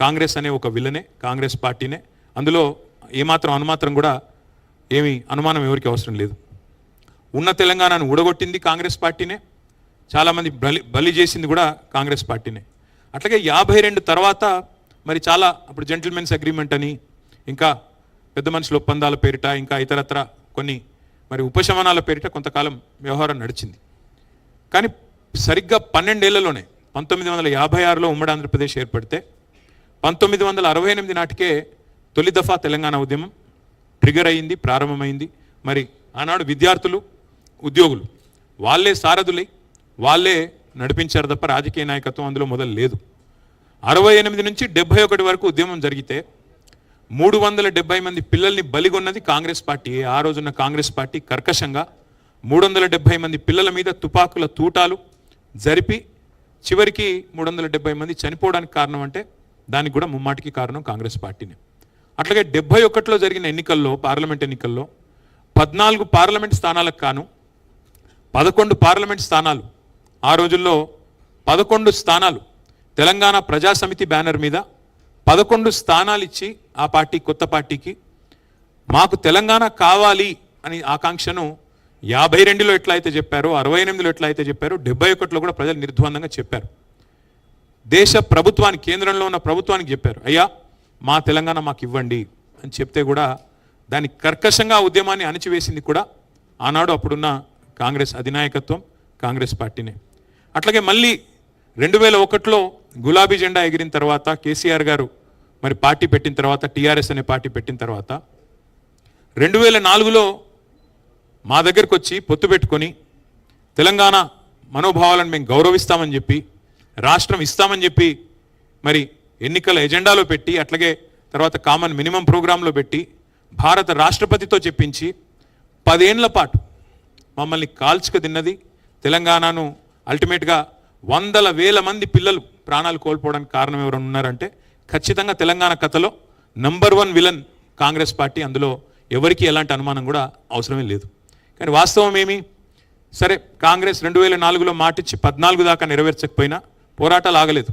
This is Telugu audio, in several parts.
కాంగ్రెస్ అనే ఒక విలనే, కాంగ్రెస్ పార్టీనే. అందులో ఏమాత్రం అనుమాత్రం కూడా ఏమీ అనుమానం ఎవరికి అవసరం లేదు. ఉన్న తెలంగాణను ఊడగొట్టింది కాంగ్రెస్ పార్టీనే, చాలామంది బలి చేసింది కూడా కాంగ్రెస్ పార్టీనే. అట్లాగే 52 తర్వాత మరి చాలా అప్పుడు జెంటిల్మెన్స్ అగ్రిమెంట్ అని, ఇంకా పెద్ద మనుషుల ఒప్పందాల పేరిట, ఇంకా ఇతరత్ర కొన్ని మరి ఉపశమనాల పేరిట కొంతకాలం వ్యవహారం నడిచింది. కానీ సరిగ్గా 12 ఏళ్లలోనే 1956లో ఉమ్మడి ఆంధ్రప్రదేశ్ ఏర్పడితే 1968 నాటికే తొలి దఫా తెలంగాణ ఉద్యమం ట్రిగర్ అయింది, ప్రారంభమైంది. మరి ఆనాడు విద్యార్థులు, ఉద్యోగులు వాళ్ళే సారథులై వాళ్ళే నడిపించారు తప్ప రాజకీయ నాయకత్వం అందులో మొదలు లేదు. 68 నుంచి 71 వరకు ఉద్యమం జరిగితే 370 మంది పిల్లల్ని బలిగొన్నది కాంగ్రెస్ పార్టీ. ఆ రోజున్న కాంగ్రెస్ పార్టీ కర్కశంగా 370 మంది పిల్లల మీద తుపాకుల తూటాలు జరిపి చివరికి 370 మంది చనిపోవడానికి కారణం అంటే దానికి కూడా ముమ్మాటికి కారణం కాంగ్రెస్ పార్టీనే. అట్లాగే 71లో జరిగిన ఎన్నికల్లో, పార్లమెంట్ ఎన్నికల్లో 14 పార్లమెంట్ స్థానాలకు కాను 11 పార్లమెంట్ స్థానాలు, ఆ రోజుల్లో 11 స్థానాలు తెలంగాణ ప్రజాసమితి బ్యానర్ మీద 11 స్థానాలు ఇచ్చి ఆ పార్టీ, కొత్త పార్టీకి మాకు తెలంగాణ కావాలి అని ఆకాంక్షను 52లో ఎట్లా అయితే చెప్పారో, 68లో ఎట్లా అయితే చెప్పారో, 71లో కూడా ప్రజలు నిర్ద్వందంగా చెప్పారు. దేశ ప్రభుత్వానికి, కేంద్రంలో ఉన్న ప్రభుత్వానికి చెప్పారు, అయ్యా మా తెలంగాణ మాకు ఇవ్వండి అని చెప్తే కూడా దాన్ని కర్కశంగా ఉద్యమాన్ని అణిచివేసింది కూడా ఆనాడు అప్పుడున్న కాంగ్రెస్ అధినాయకత్వం, కాంగ్రెస్ పార్టీనే. అట్లాగే మళ్ళీ 2001లో గులాబీ జెండా ఎగిరిన తర్వాత, కేసీఆర్ గారు మరి పార్టీ పెట్టిన తర్వాత, టీఆర్ఎస్ అనే పార్టీ పెట్టిన తర్వాత 2004లో మా దగ్గరకు వచ్చి పొత్తు పెట్టుకొని తెలంగాణ మనోభావాలను మేము గౌరవిస్తామని చెప్పి, రాష్ట్రం ఇస్తామని చెప్పి మరి ఎన్నికల ఎజెండాలో పెట్టి, అట్లాగే తర్వాత కామన్ మినిమం ప్రోగ్రాంలో పెట్టి భారత రాష్ట్రపతితో చెప్పించి 10 ఏళ్ల పాటు మమ్మల్ని కాల్చుకు తిన్నది తెలంగాణను. అల్టిమేట్గా 100,000 మంది పిల్లలు ప్రాణాలు కోల్పోవడానికి కారణం ఎవరైనా ఉన్నారంటే ఖచ్చితంగా తెలంగాణ కథలో నంబర్ 1 విలన్ కాంగ్రెస్ పార్టీ. అందులో ఎవరికి ఎలాంటి అనుమానం కూడా అవసరమే లేదు. కానీ వాస్తవం ఏమి? సరే, కాంగ్రెస్ 2004లో మాటిచ్చి 14 దాకా నెరవేర్చకపోయినా పోరాటాలు ఆగలేదు.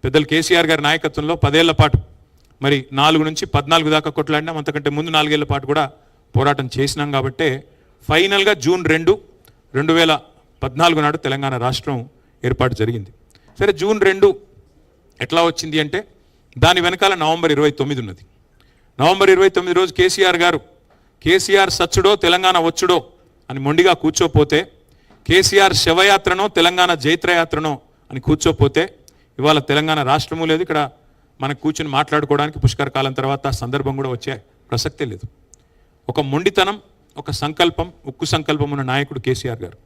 పెద్దలు కేసీఆర్ గారి నాయకత్వంలో 10 ఏళ్ల పాటు మరి 4 నుంచి 14 దాకా కొట్లాడినాం. అంతకంటే ముందు 4 ఏళ్ల పాటు కూడా పోరాటం చేసినాం. కాబట్టే ఫైనల్గా జూన్ 2, 2014 నాడు తెలంగాణ రాష్ట్రం ఏర్పాటు జరిగింది. సరే, జూన్ 2 ఎట్లా వచ్చింది అంటే దాని వెనకాల నవంబర్ 29 ఉన్నది. నవంబర్ 29 రోజు కేసీఆర్ గారు కేసీఆర్ సచ్చుడో తెలంగాణ వచ్చుడో అని మొండిగా కూర్చోపోతే, కేసీఆర్ శవయాత్రనో తెలంగాణ జైత్రయాత్రనో అని కూర్చోపోతే ఇవాళ తెలంగాణ రాష్ట్రము లేదు. ఇక్కడ మనకు కూర్చొని మాట్లాడుకోవడానికి పుష్కర కాలం తర్వాత సందర్భం కూడా వచ్చే ప్రసక్తే లేదు. ఒక మొండితనం, ఒక సంకల్పం, ఉక్కు సంకల్పం ఉన్న నాయకుడు కేసీఆర్ గారు.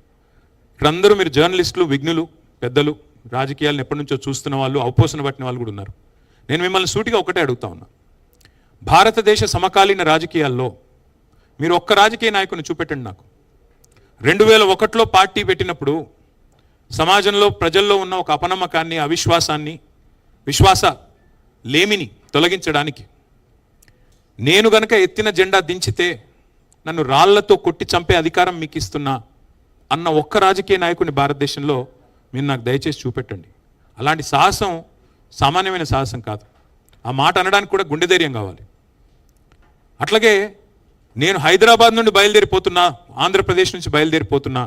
ఇక్కడ అందరూ మీరు జర్నలిస్టులు, విఘ్నులు, పెద్దలు, రాజకీయాలను ఎప్పటి నుంచో చూస్తున్న వాళ్ళు, అవపోసన పట్టిన వాళ్ళు కూడా ఉన్నారు. నేను మిమ్మల్ని సూటిగా ఒకటే అడుగుతా ఉన్నా, భారతదేశ సమకాలీన రాజకీయాల్లో మీరు ఒక్క రాజకీయ నాయకుని చూపెట్టండి నాకు. 2001లో పార్టీ పెట్టినప్పుడు సమాజంలో, ప్రజల్లో ఉన్న ఒక అపనమ్మకాన్ని, అవిశ్వాసాన్ని, విశ్వాస లేమిని తొలగించడానికి నేను గనక ఎత్తిన జెండా దించితే నన్ను రాళ్లతో కొట్టి చంపే అధికారం మీకు ఇస్తున్నా అన్న ఒక్క రాజకీయ నాయకుని భారతదేశంలో మీరు నాకు దయచేసి చూపెట్టండి. అలాంటి సాహసం సామాన్యమైన సాహసం కాదు. ఆ మాట అనడానికి కూడా గుండె ధైర్యం కావాలి. అట్లాగే నేను హైదరాబాద్ నుండి బయలుదేరిపోతున్నా, ఆంధ్రప్రదేశ్ నుంచి బయలుదేరిపోతున్నా,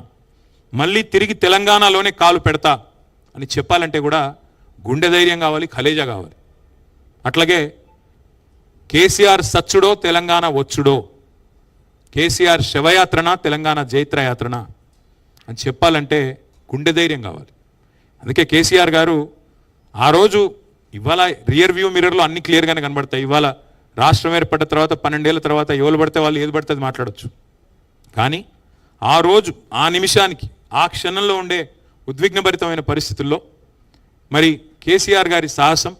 మళ్ళీ తిరిగి తెలంగాణలోనే కాలు పెడతా అని చెప్పాలంటే కూడా గుండె ధైర్యం కావాలి, ఖలేజా కావాలి. అట్లాగే కేసీఆర్ సచ్చుడో తెలంగాణ వచ్చుడో, కేసీఆర్ శవయాత్రన తెలంగాణ జైత్రయాత్రన అని చెప్పాలంటే గుండె ధైర్యం కావాలి. అందుకే కేసీఆర్ గారు ఆ రోజు, ఇవాళ రియర్ వ్యూ మిర్రర్లో అన్ని క్లియర్గానే కనబడతాయి. ఇవాళ రాష్ట్రం ఏర్పడ్డ తర్వాత 12 ఏళ్ల తర్వాత ఎవరు పడితే వాళ్ళు ఏది పడితే అది మాట్లాడచ్చు. కానీ ఆ రోజు, ఆ నిమిషానికి, ఆ క్షణంలో ఉండే ఉద్విగ్నభరితమైన పరిస్థితుల్లో మరి కేసీఆర్ గారి సాహసం,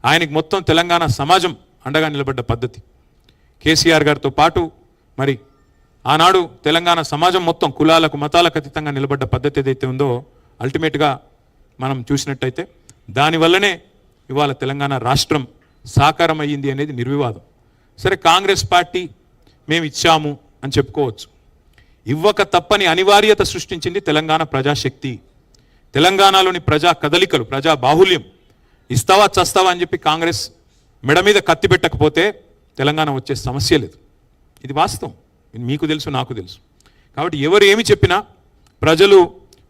ఆయనకి మొత్తం తెలంగాణ సమాజం అండగా నిలబడ్డ పద్ధతి, కేసీఆర్ గారితో పాటు మరి ఆనాడు తెలంగాణ సమాజం మొత్తం కులాలకు, మతాలకు అతీతంగా నిలబడ్డ పద్ధతి ఏదైతే ఉందో అల్టిమేట్గా మనం చూసినట్టయితే దానివల్లనే ఇవాళ తెలంగాణ రాష్ట్రం సాకారం అయ్యింది అనేది నిర్వివాదం. సరే, కాంగ్రెస్ పార్టీ మేము ఇచ్చాము అని చెప్పుకోవచ్చు. ఇవ్వక తప్పని అనివార్యత సృష్టించింది తెలంగాణ ప్రజాశక్తి. తెలంగాణలోని ప్రజా కదలికలు, ప్రజా బాహుల్యం ఇస్తావా చస్తావా అని చెప్పి కాంగ్రెస్ మెడ మీద కత్తి పెట్టకపోతే తెలంగాణ వచ్చే సమస్య లేదు. ఇది వాస్తవం, మీకు తెలుసు, నాకు తెలుసు. కాబట్టి ఎవరు ఏమి చెప్పినా ప్రజలు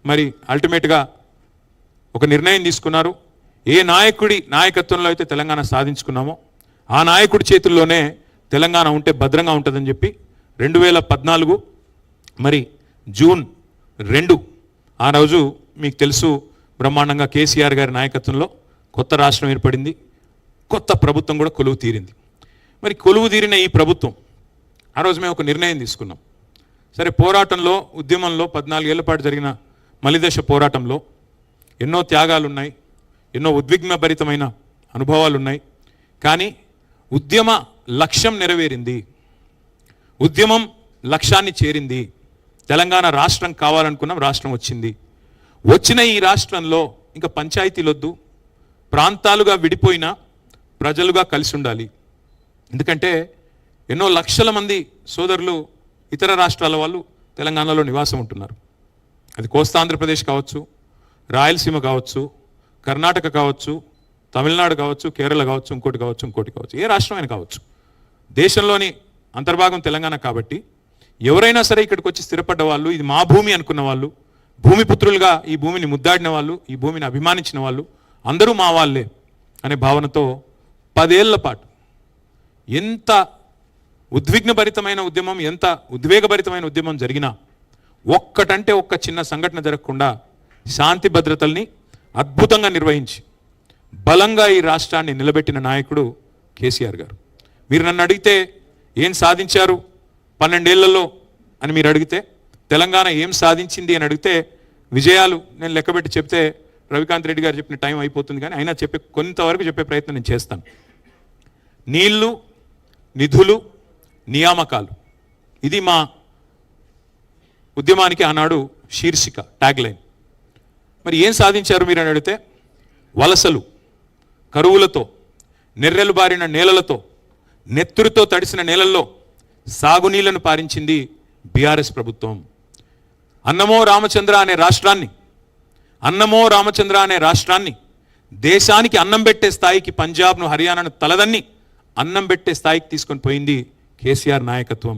మరి అల్టిమేట్గా ఒక నిర్ణయం తీసుకున్నారు. ఏ నాయకుడి నాయకత్వంలో అయితే తెలంగాణ సాధించుకున్నామో ఆ నాయకుడి చేతుల్లోనే తెలంగాణ ఉంటే భద్రంగా ఉంటుందని చెప్పి 2014 మరి జూన్ 2 ఆ రోజు మీకు తెలుసు బ్రహ్మాండంగా కేసీఆర్ గారి నాయకత్వంలో కొత్త రాష్ట్రం ఏర్పడింది, కొత్త ప్రభుత్వం కూడా కొలువు తీరింది. మరి కొలువు తీరిన ఈ ప్రభుత్వం ఆ రోజు మేము ఒక నిర్ణయం తీసుకున్నాం. సరే, పోరాటంలో ఉద్యమంలో 14 ఏళ్ల పాటు జరిగిన మలిదశ పోరాటంలో ఎన్నో త్యాగాలు ఉన్నాయి, ఎన్నో ఉద్విగ్నభరితమైన అనుభవాలు ఉన్నాయి. కానీ ఉద్యమ లక్ష్యం నెరవేరింది, ఉద్యమం లక్ష్యాన్ని చేరింది. తెలంగాణ రాష్ట్రం కావాలనుకున్నాం, రాష్ట్రం వచ్చింది. వచ్చిన ఈ రాష్ట్రంలో ఇంకా పంచాయతీలొద్దు, ప్రాంతాలుగా విడిపోయిన ప్రజలుగా కలిసి ఉండాలి. ఎందుకంటే ఎన్నో లక్షల మంది సోదరులు ఇతర రాష్ట్రాల వాళ్ళు తెలంగాణలో నివాసం ఉంటున్నారు. అది కోస్తాంధ్రప్రదేశ్ కావచ్చు, రాయలసీమ కావచ్చు, కర్ణాటక కావచ్చు, తమిళనాడు కావచ్చు, కేరళ కావచ్చు, ఇంకోటి కావచ్చు, ఏ రాష్ట్రమైనా కావచ్చు. దేశంలోని అంతర్భాగం తెలంగాణ కాబట్టి ఎవరైనా సరే ఇక్కడికి వచ్చి స్థిరపడ్డ వాళ్ళు, ఇది మా భూమి అనుకున్న వాళ్ళు, భూమిపుత్రులుగా ఈ భూమిని ముద్దాడిన వాళ్ళు, ఈ భూమిని అభిమానించిన వాళ్ళు అందరూ మా వాళ్ళే అనే భావనతో 10 ఏళ్ల పాటు ఎంత ఉద్విగ్నభరితమైన ఉద్యమం, ఎంత ఉద్వేగభరితమైన ఉద్యమం జరిగినా ఒక్కటంటే ఒక్క చిన్న సంఘటన జరగకుండా శాంతి భద్రతల్ని అద్భుతంగా నిర్వహించి బలంగా ఈ రాష్ట్రాన్ని నిలబెట్టిన నాయకుడు కేసీఆర్ గారు. మీరు నన్ను అడిగితే ఏం సాధించారు 12 ఏళ్లలో అని మీరు అడిగితే, తెలంగాణ ఏం సాధించింది అని అడిగితే విజయాలు నేను లెక్కబెట్టి చెప్తే రవికాంత్ రెడ్డి గారు చెప్పిన టైం అయిపోతుంది. కానీ అయినా కొంతవరకు చెప్పే ప్రయత్నం నేను చేస్తాను. నీళ్లు, నిధులు, నియామకాలు, ఇది మా ఉద్యమానికి ఆనాడు శీర్షిక, ట్యాగ్ లైన్. మరి ఏం సాధించారు మీరు అని అడిగితే, వలసలు, కరువులతో, నెర్రెలు బారిన నేలలతో, నెత్తురుతో తడిసిన నేలల్లో సాగునీళ్లను పారించింది బీఆర్ఎస్ ప్రభుత్వం. అన్నమో రామచంద్ర అనే రాష్ట్రాన్ని దేశానికి అన్నం పెట్టే స్థాయికి, పంజాబ్ను, హర్యానాను తలదన్ని అన్నం పెట్టే స్థాయికి తీసుకొని పోయింది కేసీఆర్ నాయకత్వం.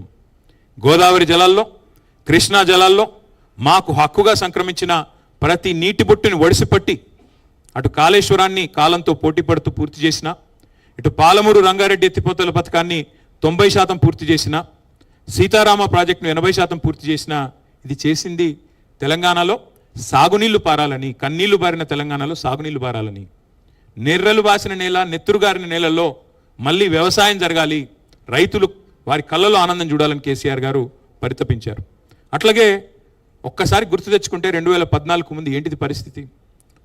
గోదావరి జలాల్లో, కృష్ణా జలాల్లో మాకు హక్కుగా సంక్రమించిన ప్రతి నీటి బొట్టుని ఒడిసిపట్టి అటు కాళేశ్వరాన్ని కాలంతో పోటీ పడుతూ పూర్తి చేసిన, ఇటు పాలమూరు రంగారెడ్డి ఎత్తిపోతల పథకాన్ని 90% పూర్తి చేసిన, సీతారామ ప్రాజెక్టును 80% పూర్తి చేసిన, ఇది చేసింది తెలంగాణలో సాగునీళ్లు పారాలని, కన్నీళ్లు బారిన తెలంగాణలో సాగునీళ్లు పారాలని. నెర్రలు బాసిన నేల, నెత్తురుగారిన నేలల్లో మళ్ళీ వ్యవసాయం జరగాలి, రైతులు వారి కళ్ళలో ఆనందం చూడాలని కేసీఆర్ గారు పరితపించారు. అట్లాగే ఒక్కసారి గుర్తు తెచ్చుకుంటే 2014 ముందు ఏంటిది పరిస్థితి?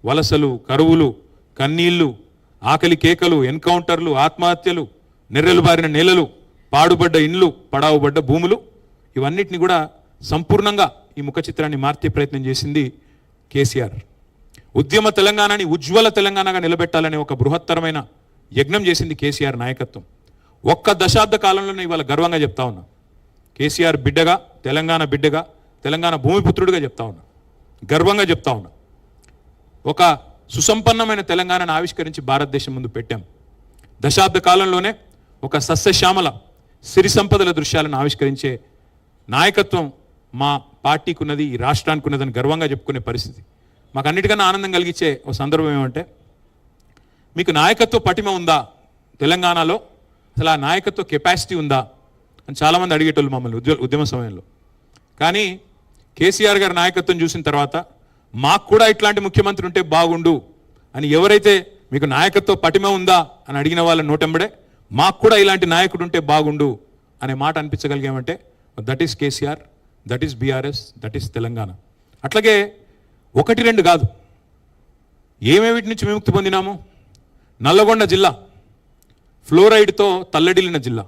వలసలు, కరువులు, కన్నీళ్లు, ఆకలి కేకలు, ఎన్కౌంటర్లు, ఆత్మహత్యలు, నెర్రెలు బారిన నేలలు, పాడుబడ్డ ఇండ్లు, పడావుబడ్డ భూములు, ఇవన్నిటిని కూడా సంపూర్ణంగా ఈ ముఖ చిత్రాన్ని మార్చే ప్రయత్నం చేసింది కేసీఆర్. ఉద్యమ తెలంగాణని ఉజ్వల తెలంగాణగా నిలబెట్టాలనే ఒక బృహత్తరమైన యజ్ఞం చేసింది కేసీఆర్ నాయకత్వం. ఒక్క దశాబ్ద కాలంలోనే ఇవాళ గర్వంగా చెప్తా ఉన్నా, కేసీఆర్ బిడ్డగా, తెలంగాణ బిడ్డగా, తెలంగాణ భూమిపుత్రుడిగా చెప్తా ఉన్నా, గర్వంగా చెప్తా ఉన్నా. ఒక సుసంపన్నమైన తెలంగాణను ఆవిష్కరించి భారతదేశం ముందు పెట్టాం. దశాబ్ద కాలంలోనే ఒక సస్యశ్యామల సిరి సంపదల దృశ్యాలను ఆవిష్కరించే నాయకత్వం మా పార్టీకి ఉన్నది, ఈ రాష్ట్రానికి ఉన్నదని గర్వంగా చెప్పుకునే పరిస్థితి. మాకు అన్నిటికన్నా ఆనందం కలిగించే ఒక సందర్భం ఏమంటే, మీకు నాయకత్వ పటిమ ఉందా తెలంగాణలో, అసలు ఆ నాయకత్వ కెపాసిటీ ఉందా అని చాలామంది అడిగేటోళ్ళు మమ్మల్ని ఉద్యమ సమయంలో. కానీ కేసీఆర్ గారి నాయకత్వం చూసిన తర్వాత మాకు కూడా ఇట్లాంటి ముఖ్యమంత్రి ఉంటే బాగుండు అని ఎవరైతే మీకు నాయకత్వ పటిమ ఉందా అని అడిగిన వాళ్ళ నోటెంబడే మాకు కూడా ఇలాంటి నాయకుడు ఉంటే బాగుండు అనే మాట అనిపించగలిగామంటే that is KCR, that is BRS, that is Telangana. అట్లాగే 1-2 కాదు, ఏమేమిటి నుంచి విముక్తి పొందినాము? నల్లగొండ జిల్లా ఫ్లోరైడ్తో తల్లడిల్లిన జిల్లా,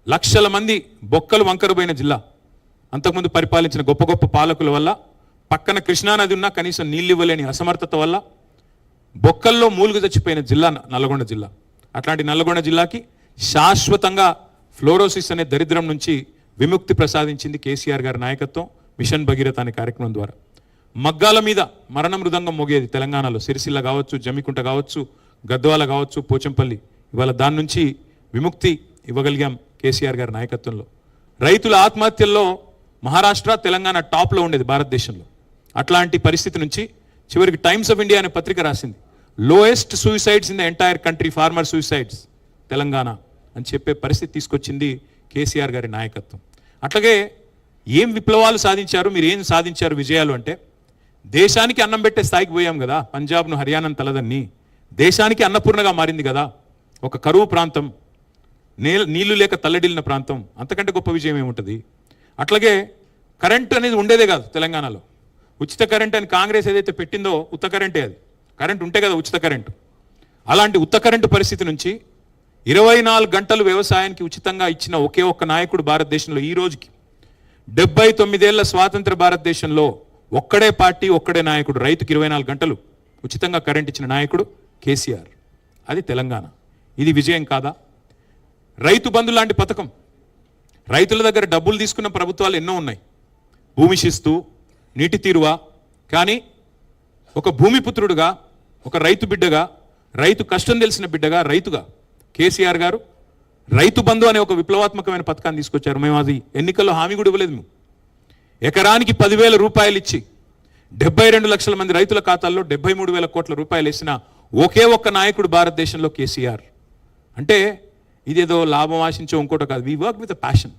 లక్షల మంది బొక్కలు వంకరపోయిన జిల్లా. అంతకుముందు పరిపాలించిన గొప్ప గొప్ప పాలకుల వల్ల, పక్కన కృష్ణానది ఉన్నా కనీసం నీళ్ళు ఇవ్వలేని అసమర్థత వల్ల బొక్కల్లో మూలుగు చచ్చిపోయిన జిల్లా నల్లగొండ జిల్లా. అట్లాంటి నల్లగొండ జిల్లాకి శాశ్వతంగా ఫ్లోరోసిస్ అనే దరిద్రం నుంచి విముక్తి ప్రసాదించింది కేసీఆర్ గారి నాయకత్వం, మిషన్ భగీరథ అనే కార్యక్రమం ద్వారా. మగ్గాల మీద మరణ మృదంగం మోగేది తెలంగాణలో, సిరిసిల్ల కావచ్చు, జమ్మికుంట కావచ్చు, గద్వాల కావచ్చు, పోచంపల్లి, ఇవాళ దాని నుంచి విముక్తి ఇవ్వగలిగాం కేసీఆర్ గారి నాయకత్వంలో. రైతుల ఆత్మహత్యల్లో మహారాష్ట్ర, తెలంగాణ టాప్లో ఉండేది భారతదేశంలో. అట్లాంటి పరిస్థితి నుంచి చివరికి టైమ్స్ ఆఫ్ ఇండియా అనే పత్రిక రాసింది, lowest suicides in the entire country, farmer suicides Telangana అని చెప్పే పరిస్థితి తీసుకొచ్చింది కేసీఆర్ గారి నాయకత్వం. అట్లాగే ఏం విప్లవాలు సాధించారు, మీరు ఏం సాధించారు విజయాలు అంటే, దేశానికి అన్నం పెట్టే స్థాయికి పోయాం కదా. పంజాబ్ను, హర్యానాను తలదన్ని దేశానికి అన్నపూర్ణగా మారింది కదా. ఒక కరువు ప్రాంతం, నీళ్లు లేక తల్లడిల్లిన ప్రాంతం, అంతకంటే గొప్ప విజయం ఏముంటుంది. అట్లాగే కరెంటు అనేది ఉండేదే కాదు తెలంగాణలో. ఉచిత కరెంట్ అని కాంగ్రెస్ ఏదైతే పెట్టిందో ఉత్త కరెంటే, అది కరెంట్ ఉంటే కదా ఉచిత కరెంటు. అలాంటి ఉత్త కరెంటు పరిస్థితి నుంచి 24 గంటలు వ్యవసాయానికి ఉచితంగా ఇచ్చిన ఒకే ఒక్క నాయకుడు భారతదేశంలో ఈ రోజుకి. 79 ఏళ్ల స్వాతంత్ర భారతదేశంలో ఒక్కడే పార్టీ, ఒక్కడే నాయకుడు, రైతుకి 24 గంటలు ఉచితంగా కరెంట్ ఇచ్చిన నాయకుడు కేసీఆర్. అది తెలంగాణ. ఇది విజయం కాదా? రైతు బంధు లాంటి పథకం, రైతుల దగ్గర డబ్బులు తీసుకున్న ప్రభుత్వాలు ఎన్నో ఉన్నాయి, భూమి శిస్తు, నీటి తీరువా. కానీ ఒక భూమిపుత్రుడుగా, ఒక రైతు బిడ్డగా, రైతు కష్టం తెలిసిన బిడ్డగా, రైతుగా కేసీఆర్ గారు రైతు బంధు అనే ఒక విప్లవాత్మకమైన పథకాన్ని తీసుకొచ్చారు. మేము అది ఎన్నికల్లో హామీ కూడా ఇవ్వలేదు. మేము ఎకరానికి 10,000 రూపాయలు ఇచ్చి 72 లక్షల మంది రైతుల ఖాతాల్లో 73,000 కోట్ల రూపాయలు వేసిన ఒకే ఒక్క నాయకుడు భారతదేశంలో కేసీఆర్. అంటే ఇదేదో లాభం ఆశించో ఇంకోటో కాదు. We work with a passion.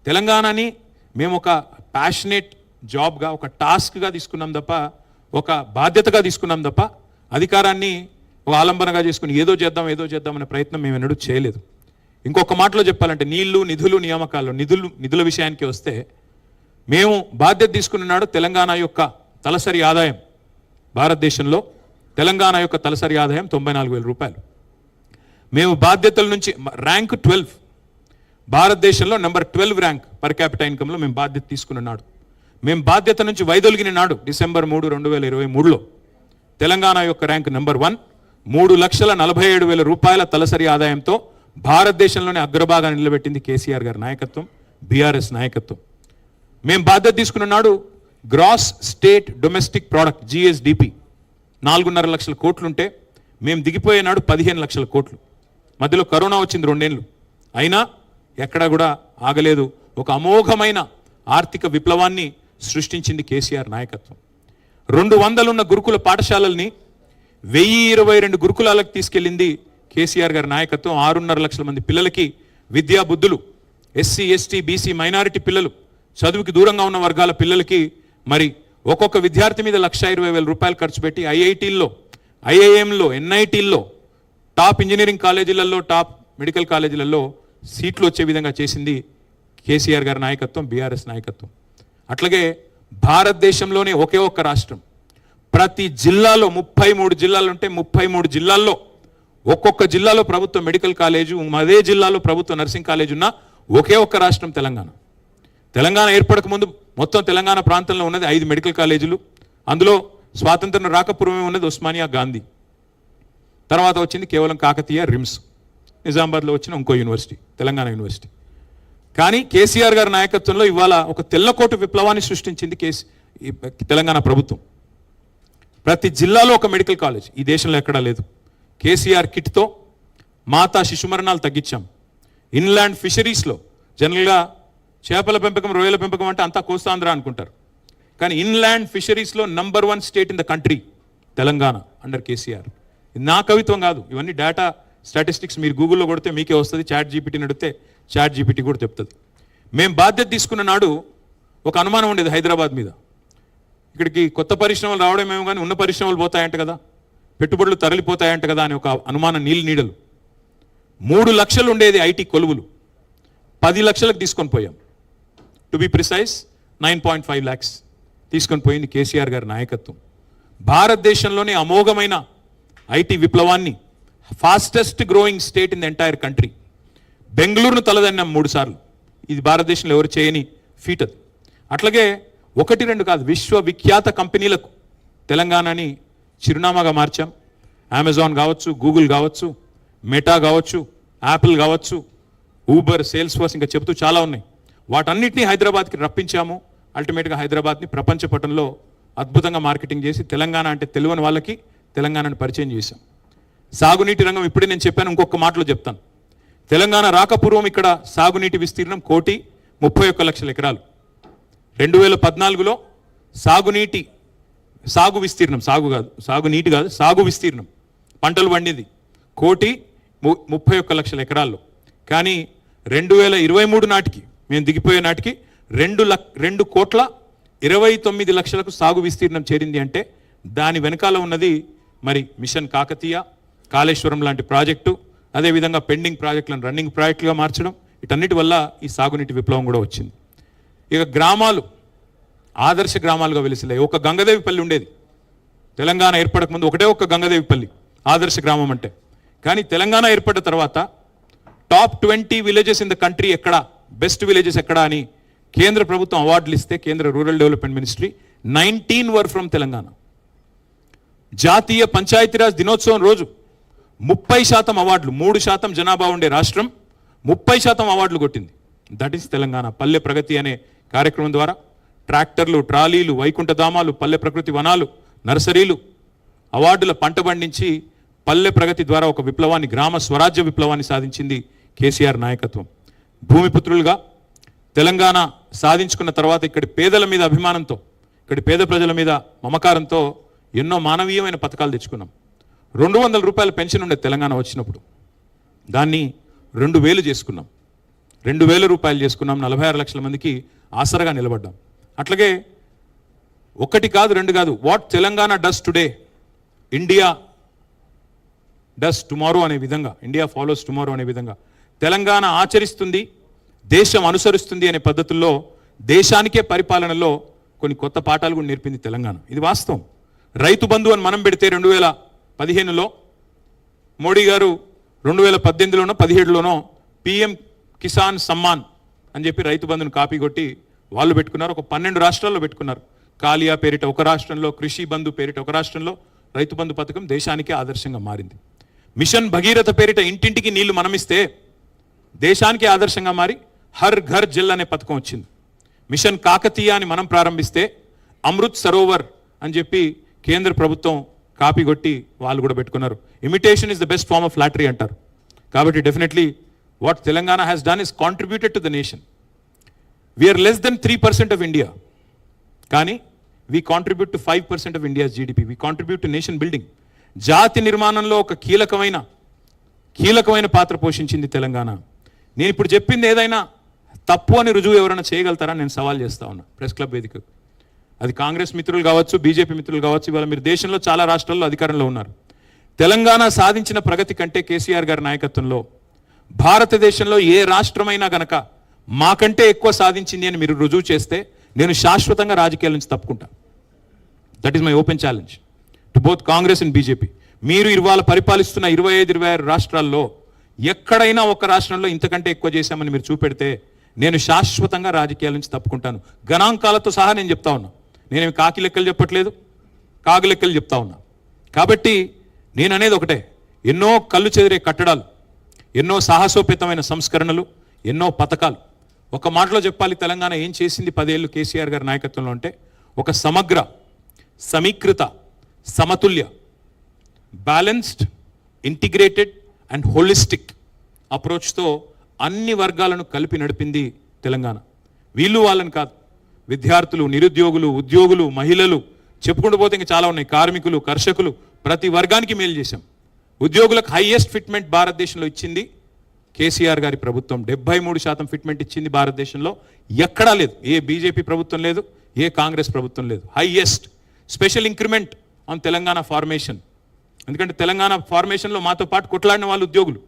తెలంగాణని మేము ఒక ప్యాషనేట్ జాబ్గా, ఒక టాస్క్గా తీసుకున్నాం తప్ప, ఒక బాధ్యతగా తీసుకున్నాం తప్ప, అధికారాన్ని ఒక ఆలంబనగా చేసుకుని ఏదో చేద్దాం అనే ప్రయత్నం మేము ఎన్నడూ చేయలేదు. ఇంకొక మాటలో చెప్పాలంటే, నీళ్లు, నిధులు, నియామకాలు, నిధుల విషయానికి వస్తే, మేము బాధ్యత తీసుకున్నాడు తెలంగాణ యొక్క తలసరి ఆదాయం, భారతదేశంలో తెలంగాణ యొక్క తలసరి ఆదాయం 94,000 రూపాయలు. మేము బాధ్యతల నుంచి ర్యాంక్ 12, భారతదేశంలో నెంబర్ 12 ర్యాంక్ పర్ క్యాపిటల్ ఇన్కంలో మేము బాధ్యత తీసుకున్నాడు. మేము బాధ్యత నుంచి వైదొలిగిన నాడు డిసెంబర్ 3, 2023లో తెలంగాణ యొక్క ర్యాంక్ నెంబర్ 1, 3,47,000 రూపాయల తలసరి ఆదాయంతో భారతదేశంలోనే అగ్రభాగాన్ని నిలబెట్టింది కేసీఆర్ గారి నాయకత్వం, బీఆర్ఎస్ నాయకత్వం. మేము బాధ్యత తీసుకున్న నాడు gross state domestic product GSDP 4.5 లక్షల కోట్లుంటే మేము దిగిపోయే నాడు 15 లక్షల కోట్లు. మధ్యలో కరోనా వచ్చింది 2 ఏళ్ళు, అయినా ఎక్కడా కూడా ఆగలేదు. ఒక అమోఘమైన ఆర్థిక విప్లవాన్ని సృష్టించింది కేసీఆర్ నాయకత్వం. 200 ఉన్న గురుకుల పాఠశాలల్ని 1022 గురుకులాలకు తీసుకెళ్ళింది కేసీఆర్ గారి నాయకత్వం. 6.5 లక్షల మంది పిల్లలకి విద్యా బుద్ధులు, SC, ST, BC మైనారిటీ పిల్లలు, చదువుకి దూరంగా ఉన్న వర్గాల పిల్లలకి మరి ఒక్కొక్క విద్యార్థి మీద 1,20,000 రూపాయలు ఖర్చు పెట్టి IITల్లో, IIMలో, NITల్లో, టాప్ ఇంజనీరింగ్ కాలేజీలలో, టాప్ మెడికల్ కాలేజీలలో సీట్లు వచ్చే విధంగా చేసింది కేసీఆర్ గారి నాయకత్వం, బీఆర్ఎస్ నాయకత్వం. అట్లాగే భారతదేశంలోనే ఒకే ఒక్క రాష్ట్రం, ప్రతి జిల్లాలో 33 జిల్లాలు ఉంటే 33 జిల్లాల్లో ఒక్కొక్క జిల్లాలో ప్రభుత్వ మెడికల్ కాలేజు, అదే జిల్లాలో ప్రభుత్వ నర్సింగ్ కాలేజ్ ఉన్న ఒకే ఒక్క రాష్ట్రం తెలంగాణ. తెలంగాణ ఏర్పడక ముందు మొత్తం తెలంగాణ ప్రాంతంలో ఉన్నది 5 మెడికల్ కాలేజీలు. అందులో స్వాతంత్రం రాకపూర్వమే ఉన్నది ఉస్మానియా, గాంధీ. తర్వాత వచ్చింది కేవలం కాకతీయ, రిమ్స్, నిజామాబాద్లో వచ్చిన ఇంకో యూనివర్సిటీ, తెలంగాణ యూనివర్సిటీ. కానీ కేసీఆర్ గారి నాయకత్వంలో ఇవాళ ఒక తెల్లకోటు విప్లవాన్ని సృష్టించింది తెలంగాణ ప్రభుత్వం. ప్రతి జిల్లాలో ఒక మెడికల్ కాలేజ్, ఈ దేశంలో ఎక్కడా లేదు. కేసీఆర్ కిట్తో మాతా శిశు మరణాలు తగ్గించాం. ఇన్లాండ్ ఫిషరీస్లో, జనరల్గా చేపల పెంపకం, రొయ్యల పెంపకం అంటే అంతా కోస్తాంధ్ర అనుకుంటారు, కానీ ఇన్లాండ్ ఫిషరీస్లో number 1 state in the country Telangana under KCR. ఇది నా కవిత్వం కాదు, ఇవన్నీ డేటా స్టాటిస్టిక్స్ మీరు గూగుల్లో కొడితే మీకే వస్తుంది. ChatGPT అడిగితే ChatGPT కూడా చెప్తుంది. మేము బాధ్యత తీసుకున్న నాడు ఒక అనుమానం ఉండేది హైదరాబాద్ మీద. ఇక్కడికి కొత్త పరిశ్రమలు రావడమేమో కానీ ఉన్న పరిశ్రమలు పోతాయంట కదా, పెట్టుబడులు తరలిపోతాయంట కదా అని ఒక అనుమానం నీడలు. 3 లక్షలు ఉండేది IT కొలువులు, 10 లక్షలకు తీసుకొని పోయాం. టు బి ప్రిసైజ్ 9.5 lakhs తీసుకొని పోయింది కేసీఆర్ గారి నాయకత్వం. భారతదేశంలోనే అమోఘమైన IT విప్లవాన్ని, fastest growing state in the entire country, బెంగళూరును తలదన్నాం 3 సార్లు. ఇది భారతదేశంలో ఎవరు చేయని ఫీట్ అది. అట్లాగే 1-2 కాదు, విశ్వవిఖ్యాత కంపెనీలకు తెలంగాణని చిరునామాగా మార్చాం. అమెజాన్ కావచ్చు, గూగుల్ కావచ్చు, మెటా కావచ్చు, యాపిల్ కావచ్చు, ఊబర్, సేల్స్ ఫోర్స్, ఇంకా చెబుతూ చాలా ఉన్నాయి. వాటన్నిటినీ హైదరాబాద్కి రప్పించాము. అల్టిమేట్గా హైదరాబాద్ని ప్రపంచ పటంలో అద్భుతంగా మార్కెటింగ్ చేసి తెలంగాణ అంటే తెలియని వాళ్ళకి తెలంగాణను పరిచయం చేశాం. సాగునీటి రంగం ఇప్పుడే నేను చెప్పాను, ఇంకొక మాటలో చెప్తాను. తెలంగాణ రాకపూర్వం ఇక్కడ సాగునీటి విస్తీర్ణం 1,31,00,000 ఎకరాలు. 2014లో సాగు విస్తీర్ణం పంటలు పండేది 1,31,00,000 ఎకరాల్లో. కానీ 2023 నాటికి మేము దిగిపోయే నాటికి 2,29,00,000కు సాగు విస్తీర్ణం చేరింది. అంటే దాని వెనకాల ఉన్నది మరి మిషన్ కాకతీయ, కాళేశ్వరం లాంటి ప్రాజెక్టు, అదేవిధంగా పెండింగ్ ప్రాజెక్టులను రన్నింగ్ ప్రాజెక్టులుగా మార్చడం, వీటన్నిటి వల్ల ఈ సాగునీటి విప్లవం కూడా వచ్చింది. ఇక గ్రామాలు ఆదర్శ గ్రామాలుగా వెలిసిలాయి. ఒక గంగదేవిపల్లి ఉండేది తెలంగాణ ఏర్పడక ముందు, ఒకటే ఒక గంగదేవిపల్లి ఆదర్శ గ్రామం అంటే. కానీ తెలంగాణ ఏర్పడిన తర్వాత top 20 villages in the country ఎక్కడ, బెస్ట్ విలేజెస్ ఎక్కడ అని కేంద్ర ప్రభుత్వం అవార్డులు ఇస్తే, కేంద్ర rural development ministry 19 were from Telangana. జాతీయ పంచాయతీరాజ్ దినోత్సవం రోజు 30% అవార్డులు, 3% జనాభా ఉండే రాష్ట్రం 30% అవార్డులు కొట్టింది. That is Telangana. పల్లె ప్రగతి అనే కార్యక్రమం ద్వారా ట్రాక్టర్లు, ట్రాలీలు, వైకుంఠధామాలు, పల్లె ప్రకృతి వనాలు, నర్సరీలు, అవార్డుల పంట పండించి పల్లె ప్రగతి ద్వారా ఒక విప్లవాన్ని, గ్రామ స్వరాజ్య విప్లవాన్ని సాధించింది కేసీఆర్ నాయకత్వం. భూమిపుత్రులుగా తెలంగాణ సాధించుకున్న తర్వాత ఇక్కడి పేదల మీద అభిమానంతో, ఇక్కడి పేద ప్రజల మీద మమకారంతో ఎన్నో మానవీయమైన పథకాలు తెచ్చుకున్నాం. 200 రూపాయల పెన్షన్ ఉండేది తెలంగాణ వచ్చినప్పుడు, దాన్ని 2,000 చేసుకున్నాం. 2,000 రూపాయలు చేసుకున్నాం. 46 లక్షల మందికి ఆసరగా నిలబడ్డాం. అట్లాగే 1 కాదు 2 కాదు, what Telangana does today India does tomorrow అనే విధంగా, ఇండియా ఫాలోస్ టుమారో అనే విధంగా తెలంగాణ ఆచరిస్తుంది, దేశం అనుసరిస్తుంది అనే పద్ధతుల్లో దేశానికే పరిపాలనలో కొన్ని కొత్త పాఠాలు కూడా నేర్పింది తెలంగాణ. ఇది వాస్తవం. రైతు బంధు అని మనం పెడితే 2015లో మోడీ గారు 2018లోనో 17లోనో PM కిసాన్ సమ్మాన్ అని చెప్పి రైతు బంధును కాపీ కొట్టి వాళ్ళు పెట్టుకున్నారు. ఒక 12 రాష్ట్రాల్లో పెట్టుకున్నారు. కాలియా పేరిట ఒక రాష్ట్రంలో, కృషి బంధు పేరిట ఒక రాష్ట్రంలో రైతు బంధు పథకం దేశానికే ఆదర్శంగా మారింది. మిషన్ భగీరథ పేరిట ఇంటింటికి నీళ్లు మనమిస్తే దేశానికే ఆదర్శంగా మారి హర్ ఘర్ జల్ అనే పథకం వచ్చింది. మిషన్ కాకతీయ అని మనం ప్రారంభిస్తే అమృత్ సరోవర్ అని చెప్పి కేంద్ర ప్రభుత్వం కాపీ కొట్టి వాళ్ళు కూడా పెట్టుకున్నారు. Imitation is the best form of flattery అంటారు. కాబట్టి definitely what Telangana has done is contributed to the nation. We are less than 3% of India, కానీ we contribute to 5% of India's GDP. We contribute to nation building. జాతి నిర్మాణంలో ఒక కీలకమైన పాత్ర పోషించింది తెలంగాణ. నేను ఇప్పుడు చెప్పింది ఏదైనా తప్పు అని రుజువు ఎవరైనా చేయగలుగుతారా నేను సవాల్ చేస్తా ఉన్నా ప్రెస్ క్లబ్ వేదిక. అది కాంగ్రెస్ మిత్రులు కావచ్చు, బీజేపీ మిత్రులు కావచ్చు, ఇవాళ మీరు దేశంలో చాలా రాష్ట్రాల్లో అధికారంలో ఉన్నారు. తెలంగాణ సాధించిన ప్రగతి కంటే కేసీఆర్ గారి నాయకత్వంలో భారతదేశంలో ఏ రాష్ట్రమైనా గనక మాకంటే ఎక్కువ సాధించింది అని మీరు రుజువు చేస్తే నేను శాశ్వతంగా రాజకీయాల నుంచి తప్పుకుంటా. That is my open challenge to both Congress and BJP. మీరు ఇవాళ పరిపాలిస్తున్న 25-26 రాష్ట్రాల్లో ఎక్కడైనా ఒక రాష్ట్రంలో ఇంతకంటే ఎక్కువ చేశామని మీరు చూపెడితే నేను శాశ్వతంగా రాజకీయాల నుంచి తప్పుకుంటాను. గణాంకాలతో సహా నేను చెప్తా ఉన్నా. నేనేమి కాకి లెక్కలు చెప్పట్లేదు, కాగు లెక్కలు చెప్తా ఉన్నా. కాబట్టి నేను అనేది ఒకటే, ఎన్నో కళ్ళు చెదిరే కట్టడాలు, ఎన్నో సాహసోపేతమైన సంస్కరణలు, ఎన్నో పథకాలు. ఒక మాటలో చెప్పాలి, తెలంగాణ ఏం చేసింది 10 ఏళ్ళు కేసీఆర్ గారి నాయకత్వంలో అంటే ఒక సమగ్ర, సమీకృత, సమతుల్య, బ్యాలెన్స్డ్, ఇంటిగ్రేటెడ్ అండ్ హోలిస్టిక్ అప్రోచ్తో అన్ని వర్గాలను కలిపి నడిపింది తెలంగాణ. వీళ్ళు వాళ్ళని కాదు, విద్యార్థులు, నిరుద్యోగులు, ఉద్యోగులు, మహిళలు, చెప్పుకుంటూ పోతే ఇంకా చాలా ఉన్నాయి, కార్మికులు, కర్షకులు, ప్రతి వర్గానికి మేలు చేశాం. ఉద్యోగులకు హైయెస్ట్ ఫిట్మెంట్ భారతదేశంలో ఇచ్చింది కేసీఆర్ గారి ప్రభుత్వం. 73% ఫిట్మెంట్ ఇచ్చింది భారతదేశంలో. ఎక్కడా లేదు, ఏ బీజేపీ ప్రభుత్వం లేదు, ఏ కాంగ్రెస్ ప్రభుత్వం లేదు. Highest special increment on Telangana formation. ఎందుకంటే తెలంగాణ ఫార్మేషన్లో మాతో పాటు కొట్లాడిన వాళ్ళు ఉద్యోగులు,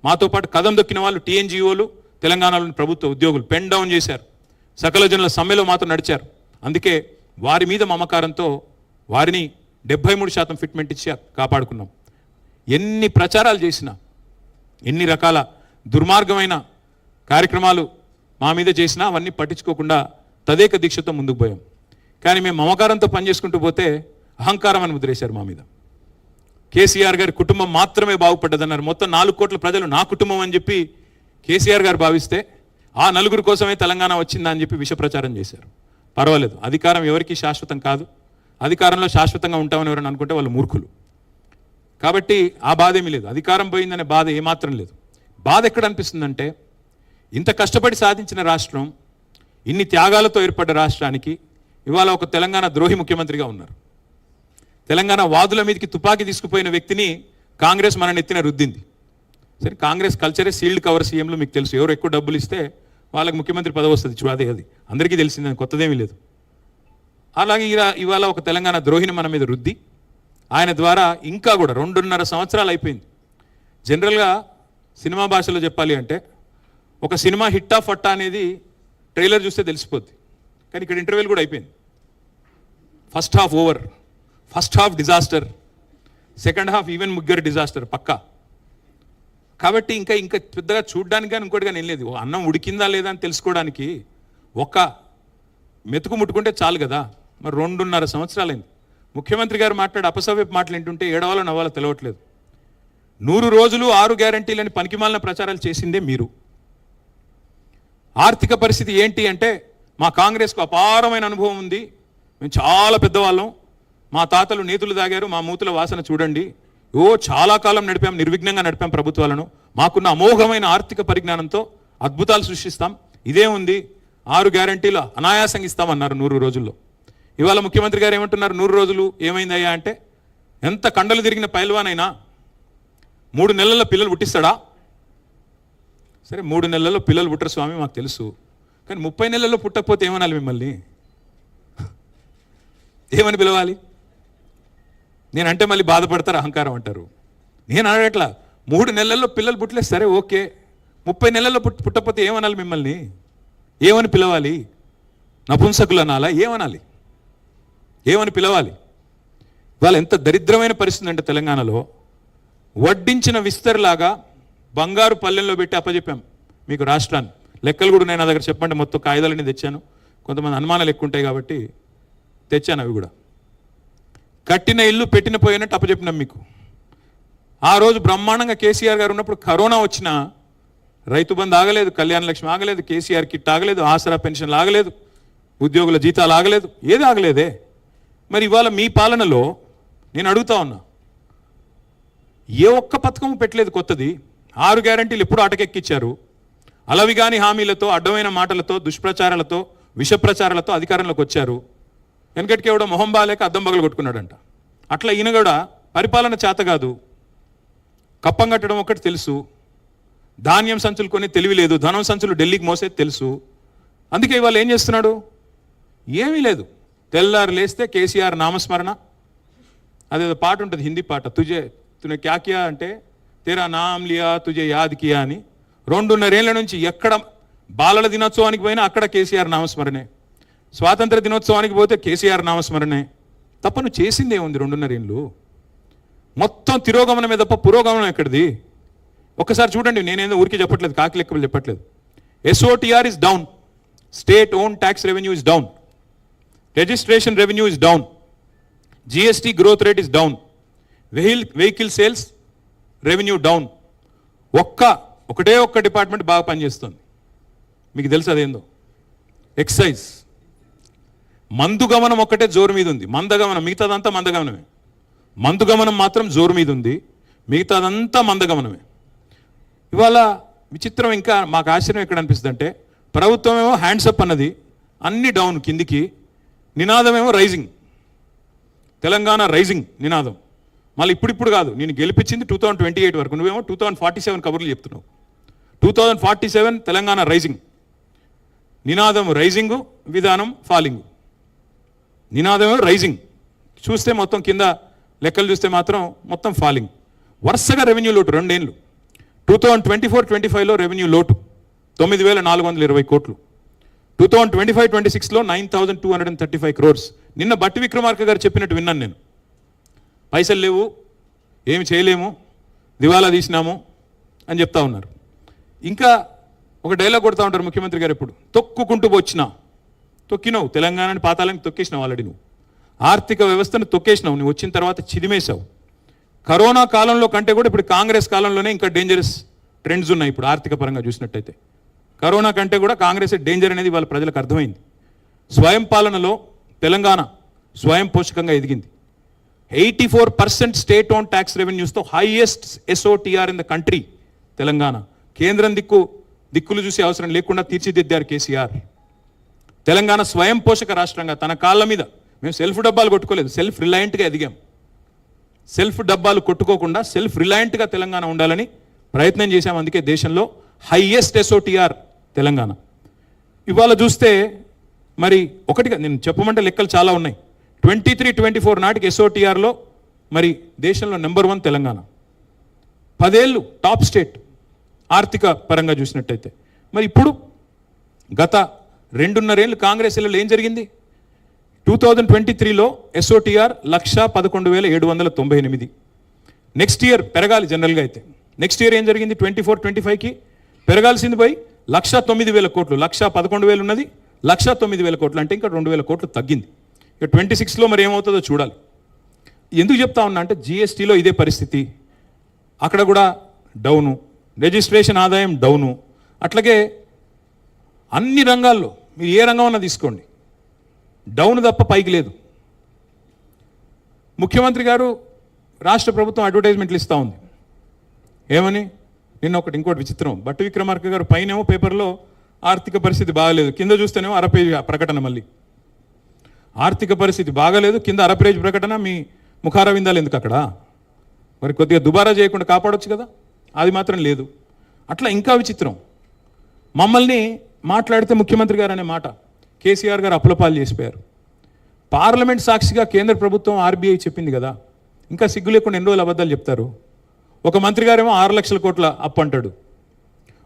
మాతో పాటు కదం దొక్కిన వాళ్ళు టీఎన్జిఓలు, తెలంగాణలోని ప్రభుత్వ ఉద్యోగులు పెన్ డౌన్ చేశారు. సకల జనుల సమ్మెలో మాతో నడిచారు. అందుకే వారి మీద మమకారంతో వారిని 73% ఫిట్మెంట్ ఇచ్చి కాపాడుకున్నాం. ఎన్ని ప్రచారాలు చేసినా, ఎన్ని రకాల దుర్మార్గమైన కార్యక్రమాలు మా మీద చేసినా అవన్నీ పట్టించుకోకుండా తదేక దీక్షతో ముందుకు పోయాం. కానీ మేము మమకారంతో పనిచేసుకుంటూ పోతే అహంకారం అని ముద్రేశారు మా మీద. కేసీఆర్ గారి కుటుంబం మాత్రమే బాగుపడ్డదన్నారు. మొత్తం 4 కోట్ల ప్రజలు నా కుటుంబం అని చెప్పి కేసీఆర్ గారు భావిస్తే ఆ 4 కోసమే తెలంగాణ వచ్చిందా అని చెప్పి విష ప్రచారం చేశారు. పర్వాలేదు, అధికారం ఎవరికి శాశ్వతం కాదు. అధికారంలో శాశ్వతంగా ఉంటామని ఎవరైనా అనుకుంటే వాళ్ళు మూర్ఖులు. కాబట్టి ఆ బాధ ఏమీ లేదు, అధికారం పోయిందనే బాధ ఏమాత్రం లేదు. బాధ ఎక్కడ అనిపిస్తుందంటే, ఇంత కష్టపడి సాధించిన రాష్ట్రం, ఇన్ని త్యాగాలతో ఏర్పడ్డ రాష్ట్రానికి ఇవాళ ఒక తెలంగాణ ద్రోహి ముఖ్యమంత్రిగా ఉన్నారు. తెలంగాణ వాదుల మీదకి తుపాకీ తీసుకుపోయిన వ్యక్తిని కాంగ్రెస్ మన నెత్తిన రుద్దింది. సరే, కాంగ్రెస్ కల్చరే సీల్డ్ కవర్ సీఎంలు, మీకు తెలుసు. ఎవరు ఎక్కువ డబ్బులు ఇస్తే వాళ్ళకి ముఖ్యమంత్రి పదవి వస్తుంది. చూడదే, అది అందరికీ తెలిసిందని కొత్తదేమీ లేదు. అలాగే ఇవాళ ఒక తెలంగాణ ద్రోహిని మన మీద రుద్ది, ఆయన ద్వారా ఇంకా కూడా 2.5 సంవత్సరాలు అయిపోయింది. జనరల్గా సినిమా భాషలో చెప్పాలి అంటే, ఒక సినిమా హిట్టా ఫట్టా అనేది ట్రైలర్ చూస్తే తెలిసిపోద్ది. కానీ ఇక్కడ ఇంటర్వ్యూలు కూడా అయిపోయింది. First half over, first half disaster, second half even ముగ్గురు డిజాస్టర్ పక్కా. కాబట్టి ఇంకా పెద్దగా చూడ్డానికి కానీ ఇంకోటి కానీ ఏం లేదు. అన్నం ఉడికిందా లేదా అని తెలుసుకోవడానికి ఒక్క మెతుకు ముట్టుకుంటే చాలు కదా. మరి 2.5 సంవత్సరాలైంది. ముఖ్యమంత్రి గారు మాట్లాడే అపసవ్యపు మాటలు ఏంటుంటే ఏడవాలో నవ్వాలో తెలవట్లేదు. 100 రోజులు 6 గ్యారంటీలని పనికిమాలిన ప్రచారాలు చేసిందే మీరు. ఆర్థిక పరిస్థితి ఏంటి అంటే, మా కాంగ్రెస్కు అపారమైన అనుభవం ఉంది, మేము చాలా పెద్దవాళ్ళం, మా తాతలు నేతులు తాగారు, మా మూతుల వాసన చూడండి, చాలా కాలం నడిపాం, నిర్విఘ్నంగా నడిపాం ప్రభుత్వాలను, మాకున్న అమోఘమైన ఆర్థిక పరిజ్ఞానంతో అద్భుతాలు సృష్టిస్తాం, ఇదే ఉంది, 6 గ్యారంటీలు అనాయాసంగా ఇస్తామన్నారు 100 రోజుల్లో. ఇవాళ ముఖ్యమంత్రి గారు ఏమంటున్నారు, 100 రోజులు ఏమైందయ్యా అంటే, ఎంత కండలు తిరిగిన పైల్వానైనా 3 నెలల్లో పిల్లలు పుట్టిస్తాడా? సరే, 3 నెలల్లో పిల్లలు పుట్టరు స్వామి, మాకు తెలుసు. కానీ 30 నెలల్లో పుట్టకపోతే ఏమనాలి మిమ్మల్ని? ఏమని పిలవాలి? నేనంటే మళ్ళీ బాధపడతారు, అహంకారం అంటారు. నేను అడగట్లా, 3 నెలల్లో పిల్లలు పుట్టలేదు, సరే ఓకే, 30 నెలల్లో పుట్టకపోతే ఏమనాలి మిమ్మల్ని? ఏమని పిలవాలి? నపుంసకులు అనాలా? ఏమనాలి? ఏమని పిలవాలి? ఇవాళ ఎంత దరిద్రమైన పరిస్థితి అంటే, తెలంగాణలో వడ్డించిన విస్తరిలాగా బంగారు పల్లెల్లో పెట్టి అప్పచెప్పాం మీకు రాష్ట్రాన్ని. లెక్కలు కూడా నేను నా దగ్గర చెప్పండి, మొత్తం కాగితాలన్నీ తెచ్చాను. కొంతమంది అనుమానాలు ఎక్కువ ఉంటాయి కాబట్టి తెచ్చాను అవి కూడా. కట్టిన ఇల్లు పెట్టిన పోయినట్టు అప్పచెప్పినాం మీకు. ఆ రోజు బ్రహ్మాండంగా కేసీఆర్ గారు ఉన్నప్పుడు కరోనా వచ్చినా రైతు బంధు ఆగలేదు, కళ్యాణ లక్ష్మి ఆగలేదు, కేసీఆర్ కిట్ ఆగలేదు, ఆసరా పెన్షన్లు ఆగలేదు, ఉద్యోగుల జీతాలు ఆగలేదు, ఏది ఆగలేదే. మరి ఇవాళ మీ పాలనలో నేను అడుగుతా ఉన్నా, ఏ ఒక్క పథకం పెట్టలేదు కొత్తది. 6 గ్యారంటీలు ఎప్పుడు ఆటకెక్కిచ్చారు. అలవిగాని హామీలతో, అడ్డమైన మాటలతో, దుష్ప్రచారాలతో, విష ప్రచారాలతో అధికారంలోకి వచ్చారు. వెనకటికి ఎవడో మొహం బాలేక అద్దం బగలు కొట్టుకున్నాడంట. అట్లా ఈయన కూడా పరిపాలన చేత కాదు, కప్పం కట్టడం ఒక్కటి తెలుసు, ధాన్యం సంచులు కొని తెలివి లేదు, ధనం సంచులు ఢిల్లీకి మోసేది తెలుసు. అందుకే ఇవాళ ఏం చేస్తున్నాడు? ఏమీ లేదు. తెల్లారు లేస్తే కేసీఆర్ నామస్మరణ, అదేదో పాట ఉంటుంది, హిందీ పాట, తునే క్యా కియా అంటే తేరా నామ్ లియా తుజే యాద్ కియా అని. 2.5 ఏళ్ల నుంచి ఎక్కడ బాలల దినోత్సవానికి పోయినా అక్కడ కేసీఆర్ నామస్మరణే, స్వాతంత్ర దినోత్సవానికి పోతే కేసీఆర్ నామస్మరణే. తప్ప నువ్వు చేసిందే ఉంది 2.5 ఏళ్ళు. మొత్తం తిరోగమనమే తప్ప పురోగమనం ఎక్కడిది? ఒక్కసారి చూడండి, నేనేదో ఊరికి చెప్పట్లేదు, కాకి లెక్కలు చెప్పట్లేదు. SOTR is down, state own tax revenue is down, registration revenue is down, GST growth rate is down, vehicle sales revenue down. ఒకటే ఒక్క డిపార్ట్మెంట్ బాగా పనిచేస్తుంది, మీకు తెలుసు అదేందో? ఎక్సైజ్. మందుగమనం ఒక్కటే జోరు మీద ఉంది, మందగమనం మిగతాదంతా మందగమనమే. మందుగమనం మాత్రం జోరు మీద ఉంది, మిగతాదంతా మందగమనమే. ఇవాళ విచిత్రం, ఇంకా మాకు ఆశ్చర్యం ఎక్కడ అనిపిస్తుంది అంటే, ప్రభుత్వం ఏమో హ్యాండ్సప్ అన్నది, అన్ని డౌన్ కిందికి, నినాదమేమో రైజింగ్, తెలంగాణ రైజింగ్ నినాదం. మళ్ళీ ఇప్పుడు కాదు, నేను గెలిపించింది 2028 వరకు, నువ్వేమో 2047 కబుర్లు చెప్తున్నావు. 2047 తెలంగాణ రైజింగ్, నినాదం రైజింగు, విధానం ఫాలింగు. నినాదమేమో రైజింగ్, చూస్తే మొత్తం కింద లెక్కలు చూస్తే మాత్రం మొత్తం ఫాలింగ్. వరుసగా రెవెన్యూ లోటు 2 ఏళ్ళు. 2024-25లో రెవెన్యూ లోటు 9,420 కోట్లు. 2025-26లో 9,235 crores. నిన్న బట్టి విక్రమార్క గారు చెప్పినట్టు విన్నాను నేను. పైసలు లేవు, ఏమి చేయలేము, దివాలా తీసినాము అని చెప్తా ఉన్నారు. ఇంకా ఒక డైలాగ్ కొడతా ఉంటారు ముఖ్యమంత్రి గారు ఎప్పుడు, తొక్కుకుంటూ వచ్చినా. తొక్కినావు, తెలంగాణని పాతాలని తొక్కేసినావు ఆల్రెడీ. నువ్వు ఆర్థిక వ్యవస్థను తొక్కేసినావు, నువ్వు వచ్చిన తర్వాత చిదిమేశావు. కరోనా కాలంలో కంటే కూడా ఇప్పుడు కాంగ్రెస్ కాలంలోనే ఇంకా డేంజరస్ ట్రెండ్స్ ఉన్నాయి. ఇప్పుడు ఆర్థిక పరంగా చూసినట్టయితే కరోనా కంటే కూడా కాంగ్రెస్ డేంజర్ అనేది వాళ్ళ ప్రజలకు అర్థమైంది. స్వయం పాలనలో తెలంగాణ స్వయం పోషకంగా ఎదిగింది. 84% స్టేట్ ఓన్ ట్యాక్స్ రెవెన్యూస్తో highest SOTR in the country Telangana. కేంద్రం దిక్కులు చూసే అవసరం లేకుండా తీర్చిదిద్దారు కేసీఆర్. తెలంగాణ స్వయం పోషక రాష్ట్రంగా తన కాళ్ళ మీద, మేము సెల్ఫ్ డబ్బాలు కొట్టుకోలేదు, సెల్ఫ్ రిలయంట్గా ఎదిగాం. సెల్ఫ్ డబ్బాలు కొట్టుకోకుండా సెల్ఫ్ రిలయంట్గా తెలంగాణ ఉండాలని ప్రయత్నం చేశాం. అందుకే దేశంలో హైయెస్ట్ ఎస్ఓటిఆర్ తెలంగాణ. ఇవాళ చూస్తే మరి ఒకటిగా నేను చెప్పమంటే లెక్కలు చాలా ఉన్నాయి. 23-24 నాటికి ఎస్ఓటిఆర్లో మరి దేశంలో నెంబర్ 1 తెలంగాణ. 10 ఏళ్ళు టాప్ స్టేట్ ఆర్థిక పరంగా చూసినట్టయితే. మరి ఇప్పుడు గత 2.5 ఏళ్ళు కాంగ్రెస్ ఏళ్ళలో ఏం జరిగింది? 2023లో ఎస్ఓటిఆర్ 1,11,798. నెక్స్ట్ ఇయర్ పెరగాలి జనరల్గా అయితే. నెక్స్ట్ ఇయర్ ఏం జరిగింది? 24-25కి పెరగాల్సింది పోయి 1,09,000 కోట్లు. 1,11,000 ఉన్నది, 1,09,000 కోట్లు అంటే ఇంకా 2,000 కోట్లు తగ్గింది. ఇక 26లో మరి ఏమవుతుందో చూడాలి. ఎందుకు చెప్తా ఉన్నా అంటే జిఎస్టీలో ఇదే పరిస్థితి, అక్కడ కూడా డౌను, రిజిస్ట్రేషన్ ఆదాయం డౌను. అట్లాగే అన్ని రంగాల్లో మీరు ఏ రంగం అన్నా తీసుకోండి, డౌన్ తప్ప పైకి లేదు. ముఖ్యమంత్రి గారు రాష్ట్ర ప్రభుత్వం అడ్వర్టైజ్మెంట్లు ఇస్తూ ఉంది. ఏమని? నిన్న ఇంకోటి విచిత్రం, భట్టి విక్రమార్క గారు పైనేమో పేపర్లో ఆర్థిక పరిస్థితి బాగాలేదు, కింద చూస్తేనేమో అరపేజ్ ప్రకటన. మళ్ళీ ఆర్థిక పరిస్థితి బాగాలేదు, కింద అరపేజ్ ప్రకటన. మీ ముఖారవిందాలు ఎందుకు అక్కడ? మరి కొద్దిగా దుబారా చేయకుండా కాపాడొచ్చు కదా, అది మాత్రం లేదు. అట్లా ఇంకా విచిత్రం, మమ్మల్ని మాట్లాడితే ముఖ్యమంత్రి గారు అనే మాట కేసీఆర్ గారు అప్పులపాలు చేసిపోయారు. పార్లమెంట్ సాక్షిగా కేంద్ర ప్రభుత్వం ఆర్బీఐ చెప్పింది కదా, ఇంకా సిగ్గు లేకుండా ఎన్ని రోజులు అబద్ధాలు చెప్తారు? ఒక మంత్రి గారేమో 6 లక్షల కోట్ల అప్పు అంటాడు,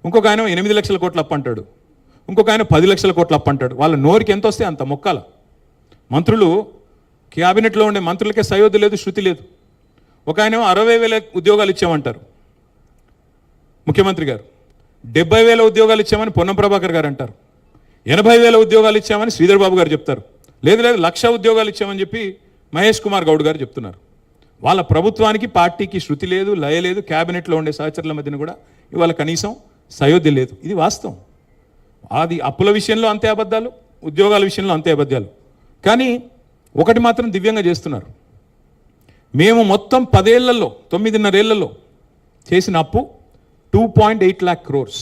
ఇంకొక ఆయన 8 లక్షల కోట్ల అప్పు అంటాడు, ఇంకొక ఆయన 10 లక్షల కోట్ల అప్పు అంటాడు. వాళ్ళ నోరికి ఎంత వస్తే అంత మొక్కాల. మంత్రులు, క్యాబినెట్లో ఉండే మంత్రులకే సయోధ్య లేదు, శృతి లేదు. ఒక ఆయనేమో 60,000 ఉద్యోగాలు ఇచ్చామంటారు ముఖ్యమంత్రి గారు, 70,000 ఉద్యోగాలు ఇచ్చామని పొన్నం ప్రభాకర్ గారు అంటారు, 80,000 ఉద్యోగాలు ఇచ్చామని శ్రీధర్ బాబు గారు చెప్తారు. లేదు 1,00,000 ఉద్యోగాలు ఇచ్చామని చెప్పి మహేష్ కుమార్ గౌడ్ గారు చెప్తున్నారు. వాళ్ళ ప్రభుత్వానికి పార్టీకి శృతి లేదు, లయ లేదు. క్యాబినెట్లో ఉండే సహచరుల మధ్యన కూడా ఇవాళ కనీసం సయోధ్య లేదు. ఇది వాస్తవం. అది అప్పుల విషయంలో అంతే అబద్ధాలు, ఉద్యోగాల విషయంలో అంతే అబద్ధాలు. కానీ ఒకటి మాత్రం దివ్యంగా చేస్తున్నారు. మేము మొత్తం 10 ఏళ్లలో 9.5 ఏళ్లలో చేసిన అప్పు 2.8 lakh crores,